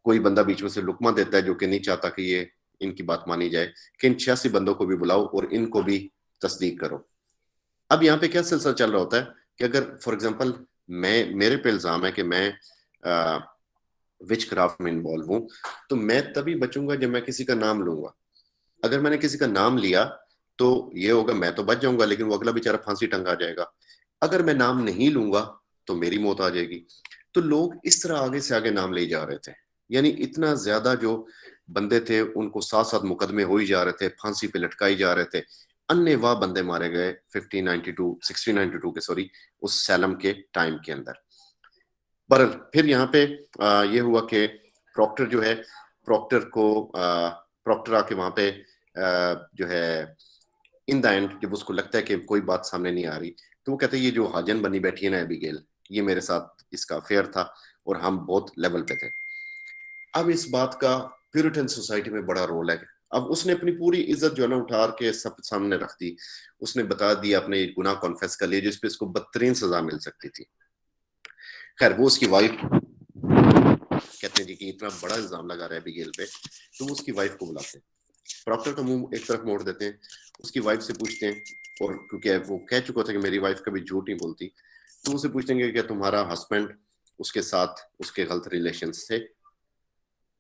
[SPEAKER 1] कोई बंदा बीच में से लुकमा देता है जो कि नहीं चाहता कि ये इनकी बात मानी जाए कि इन 86 बंदों को भी बुलाओ और इनको भी तस्दीक करो। अब यहाँ पे क्या सिलसिला चल रहा होता है कि अगर फॉर एग्जांपल मेरे पे इल्जाम है कि मैं विच क्राफ्ट में इन्वॉल्व हूँ, तो मैं तभी बचूंगा जब मैं किसी का नाम लूंगा। अगर मैंने किसी का नाम लिया तो ये होगा मैं तो बच जाऊंगा, लेकिन वो अगला बेचारा फांसी टंगा जाएगा। अगर मैं नाम नहीं लूंगा तो मेरी मौत आ जाएगी। तो लोग इस तरह आगे से आगे नाम ले जा रहे थे, यानी इतना ज्यादा जो बंदे थे उनको साथ साथ मुकदमे हो ही जा रहे थे, फांसी पे लटकाई जा रहे थे, अन्नेवाह बंदे मारे गए 1692 के सॉरी उस सैलम के टाइम के अंदर। बहरहाल फिर यहाँ पे ये हुआ कि प्रॉक्टर जो है, प्रॉक्टर आके वहां पे जो है इन द एंड जब उसको लगता है कि कोई बात सामने नहीं आ रही, तो वो कहते हैं ये जो हाजन बनी बैठी है ना एबिगेल, ये मेरे साथ इसका अफेयर था और हम बहुत लेवल पे थे। अब इस बात का प्यूरिटन सोसाइटी में बड़ा रोल है। अब उसने अपनी पूरी इज्जत जो है ना उठा के सब सामने रख दी, उसने बता दिया, अपने गुनाह कॉन्फेस कर लिया जिसपे इसको बदतरीन सजा मिल सकती थी। खैर वो उसकी वाइफ कहते हैं जी कि इतना बड़ा इल्जाम लगा रहा है एबिगेल पे, तो वो उसकी वाइफ को बुलाते हैं, प्रॉक्टर का मुंह एक तरफ मोड़ देते हैं, उसकी वाइफ से पूछते हैं, और क्योंकि वो कह चुका था कि मेरी वाइफ कभी झूठ नहीं बोलती, तो उसे पूछते हैं कि क्या तुम्हारा हस्बैंड उसके साथ उसके गलत रिलेशंस थे?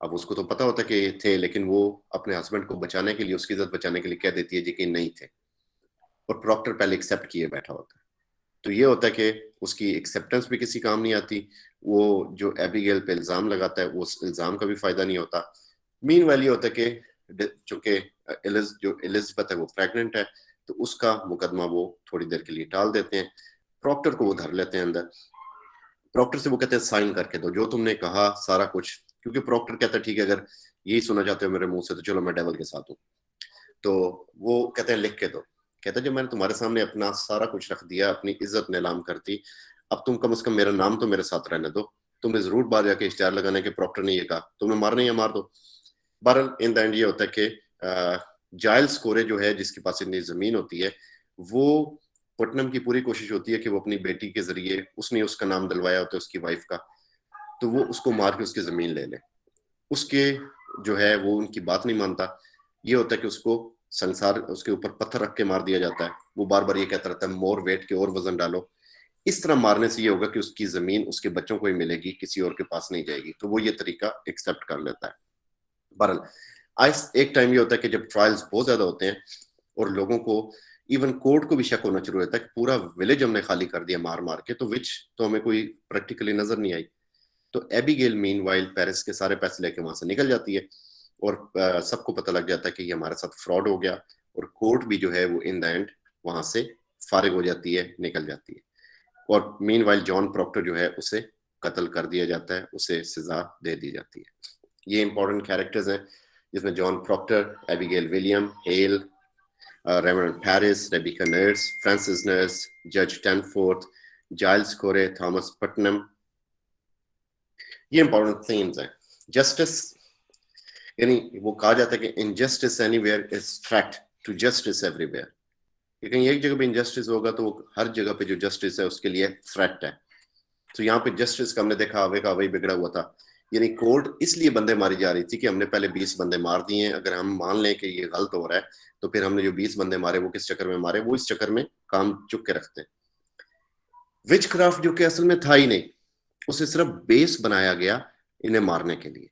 [SPEAKER 1] अब उसको तो पता होता कि थे, लेकिन वो अपने हस्बैंड को बचाने के लिए, उसकी इज्जत बचाने के लिए कह देती है जी कि नहीं थे, और प्रॉक्टर पहले एक्सेप्ट किए बैठा होता है। तो ये होता है कि उसकी एक्सेप्टेंस भी किसी काम नहीं आती, वो जो एबिगेल पे इल्जाम लगाता है वो उस इल्जाम का भी फायदा नहीं होता। मीनवाइल ये होता है कि चूंकि जो एलिजाबेथ है वो प्रेग्नेंट है, तो उसका मुकदमा वो थोड़ी देर के लिए टाल देते हैं, प्रॉक्टर को वो धर लेते हैं अंदर। प्रॉक्टर से वो कहते हैं साइन करके दो जो तुमने कहा सारा कुछ, क्योंकि प्रॉक्टर कहता है ठीक है अगर यही सुना चाहते हो मेरे मुंह से तो चलो मैं डेविल के साथ हूँ। तो वो कहते हैं लिख के दो। कहता है जब मैंने तुम्हारे सामने अपना सारा कुछ रख दिया, अपनी इज्जत नीलाम करती, अब तुम कम से कम मेरा नाम तो मेरे साथ रहने दो। तुमने जरूर बाहर जाके इश्तिहार लगाने के प्रॉक्टर ने ये कहा, तुम्हें मारना ही मार दो। बहरहाल इन द एंड ये होता है कि जाइल्स कोरे जो है जिसके पास इतनी जमीन होती है, वो पुटनम की पूरी कोशिश होती है कि वो अपनी बेटी के जरिए, उसने उसका नाम दिलवाया होता है उसकी वाइफ का, तो वो उसको मार के उसकी जमीन ले ले। उसके जो है वो उनकी बात नहीं मानता, ये होता है कि उसको संसार उसके ऊपर पत्थर रख के मार दिया जाता है। वो बार बार ये कहता रहता है मोर वेट के, और वजन डालो। इस तरह मारने से ये होगा कि उसकी जमीन उसके बच्चों को ही मिलेगी, किसी और के पास नहीं जाएगी। तो वो ये तरीका एक्सेप्ट कर लेता है। बहरहाल एक टाइम ये होता है कि जब ट्रायल्स बहुत ज्यादा होते हैं और लोगों को, इवन कोर्ट को भी शक होना शुरू होता है कि पूरा विलेज हमने खाली कर दिया मार मार के, तो विच तो हमें कोई प्रैक्टिकली नजर नहीं आई। तो एबिगेल मीनवाइल पेरिस के सारे पैसे लेके वहां से निकल जाती है, और सबको पता लग जाता है कि ये हमारे साथ फ्रॉड हो गया, और कोर्ट भी जो है वो इन द एंड वहां से फारिग हो जाती है, निकल जाती है। और मीनवाइल जॉन प्रॉक्टर जो है उसे कत्ल कर दिया जाता है, उसे सजा दे दी जाती है। ये इंपॉर्टेंट कैरेक्टर्स हैं जिसमें John Proctor, Abigail William, Hale, Reverend Parris, Rebecca Nurse, Francis Nurse, जज Danforth, Giles Corey, Thomas Putnam, ये इंपॉर्टेंट थीम्स हैं। जस्टिस, यानी वो कहा जाता है कि injustice anywhere is threat to justice everywhere, कि कहीं एक जगह पे इनजस्टिस होगा तो हर जगह पे जो जस्टिस है उसके लिए थ्रेट है। तो यहाँ पे जस्टिस का हमने देखा आवे का वही बिगड़ा हुआ था, यानी कोर्ट इसलिए बंदे मारी जा रही थी कि हमने पहले 20 बंदे मार दिए हैं, अगर हम मान लें कि ये गलत हो रहा है तो फिर हमने जो 20 बंदे मारे वो किस चक्कर में मारे, वो इस चक्कर में काम चुक के रखते हैं। विच क्राफ्ट जो कि असल में था ही नहीं, उसे सिर्फ बेस बनाया गया इन्हें मारने के लिए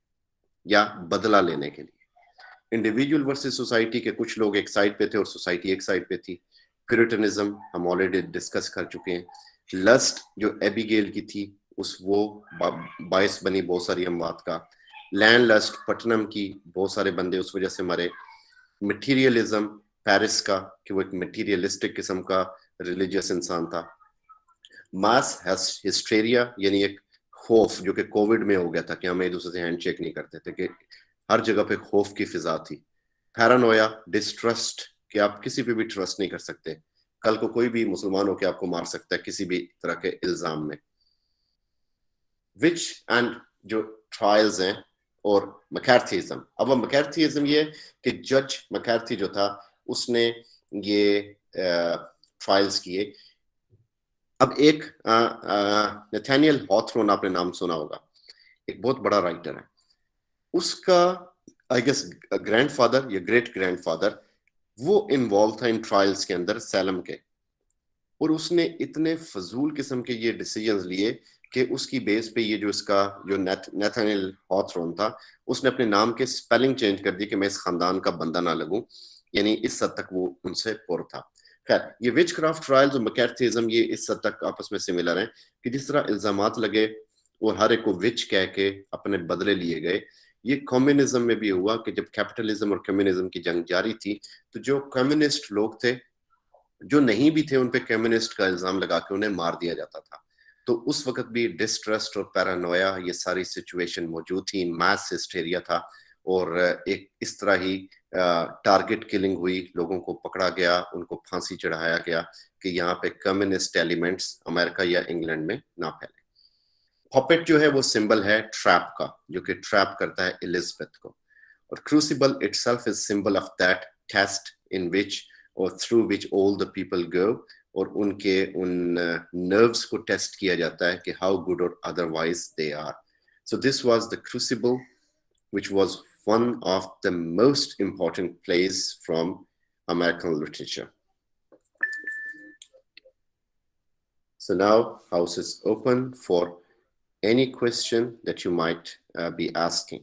[SPEAKER 1] या बदला लेने के लिए। इंडिविजुअल वर्सेस सोसाइटी के कुछ लोग एक साइड पे थे और सोसाइटी एक साइड पे थी। प्यूरिटनिज्म हम ऑलरेडी डिस्कस कर चुके हैं। लस्ट जो एबिगेल की थी उस वो बायस बनी बहुत सारी अमवात का। लैंड लस्ट पटनम की बहुत सारे बंदे उस वजह से मरे। मटीरियलिज्म पेरिस का, कि वो एक मटीरियलिस्टिक किस्म का रिलीजियस इंसान था। मास हिस्टेरिया यानी एक खौफ जो कि कोविड में हो गया था कि हम एक दूसरे से हैंडशेक नहीं करते थे, कि हर जगह पे खौफ की फिजा थी। पैरानोया, डिस्ट्रस्ट, कि आप किसी पे भी ट्रस्ट नहीं कर सकते, कल को कोई भी मुसलमान होकर आपको मार सकता है किसी भी तरह के इल्जाम में। विच एंड जो ट्रायल्स हैं, और मैकार्थीइज्म। अब मैकार्थीइज्म ये कि जज मैकार्थी जो था उसने ये ट्रायल्स किए। अब एक नथानियल हॉथरन, आपने नाम सुना होगा, एक बहुत बड़ा राइटर है। उसका आई गेस ग्रैंडफादर या ग्रेट ग्रैंडफादर वो इन्वॉल्व था इन ट्रायल्स के अंदर सैलम के, और उसने इतने फजूल किस्म के ये डिसीजंस लिए कि उसकी बेस पे ये जो इसका जो नथानियल हॉथरन था, उसने अपने नाम के स्पेलिंग चेंज कर दी कि मैं इस खानदान का बंदा ना लगूं, यानी इस हद तक वो उनसे पुर था। खैर, ये विचक्राफ्ट ट्रायल्स और मैकैर्थीज़म ये इस हद तक आपस में सिमिलर हैं कि जिस तरह इल्जामात लगे और हर एक को विच कह के अपने बदले लिए गए, ये कम्युनिज्म में भी हुआ कि जब कैपिटलिज्म और कम्युनिज्म की जंग जारी थी, तो जो कम्युनिस्ट लोग थे, जो नहीं भी थे, उन पे कम्युनिस्ट का इल्जाम लगा के उन्हें मार दिया जाता था। तो उस वक्त भी डिस्ट्रस्ट और पैरानोया, ये सारी सिचुएशन मौजूद थी, मास हिस्टेरिया था, और एक इस तरह ही टारगेट किलिंग हुई, लोगों को पकड़ा गया, उनको फांसी चढ़ाया गया कि यहाँ पे कम्युनिस्ट एलिमेंट्स अमेरिका या इंग्लैंड में ना फैले। पपेट जो है वो सिंबल है ट्रैप का, जो कि ट्रैप करता है एलिजाबेथ को, और crucible itself is symbol of that test in which और through which all the people go, और उनके उन नर्व्स को टेस्ट किया जाता है कि हाउ गुड और otherwise they are. So this was the crucible which was one of the most important plays from American literature. So now house is open for any question that you might be asking.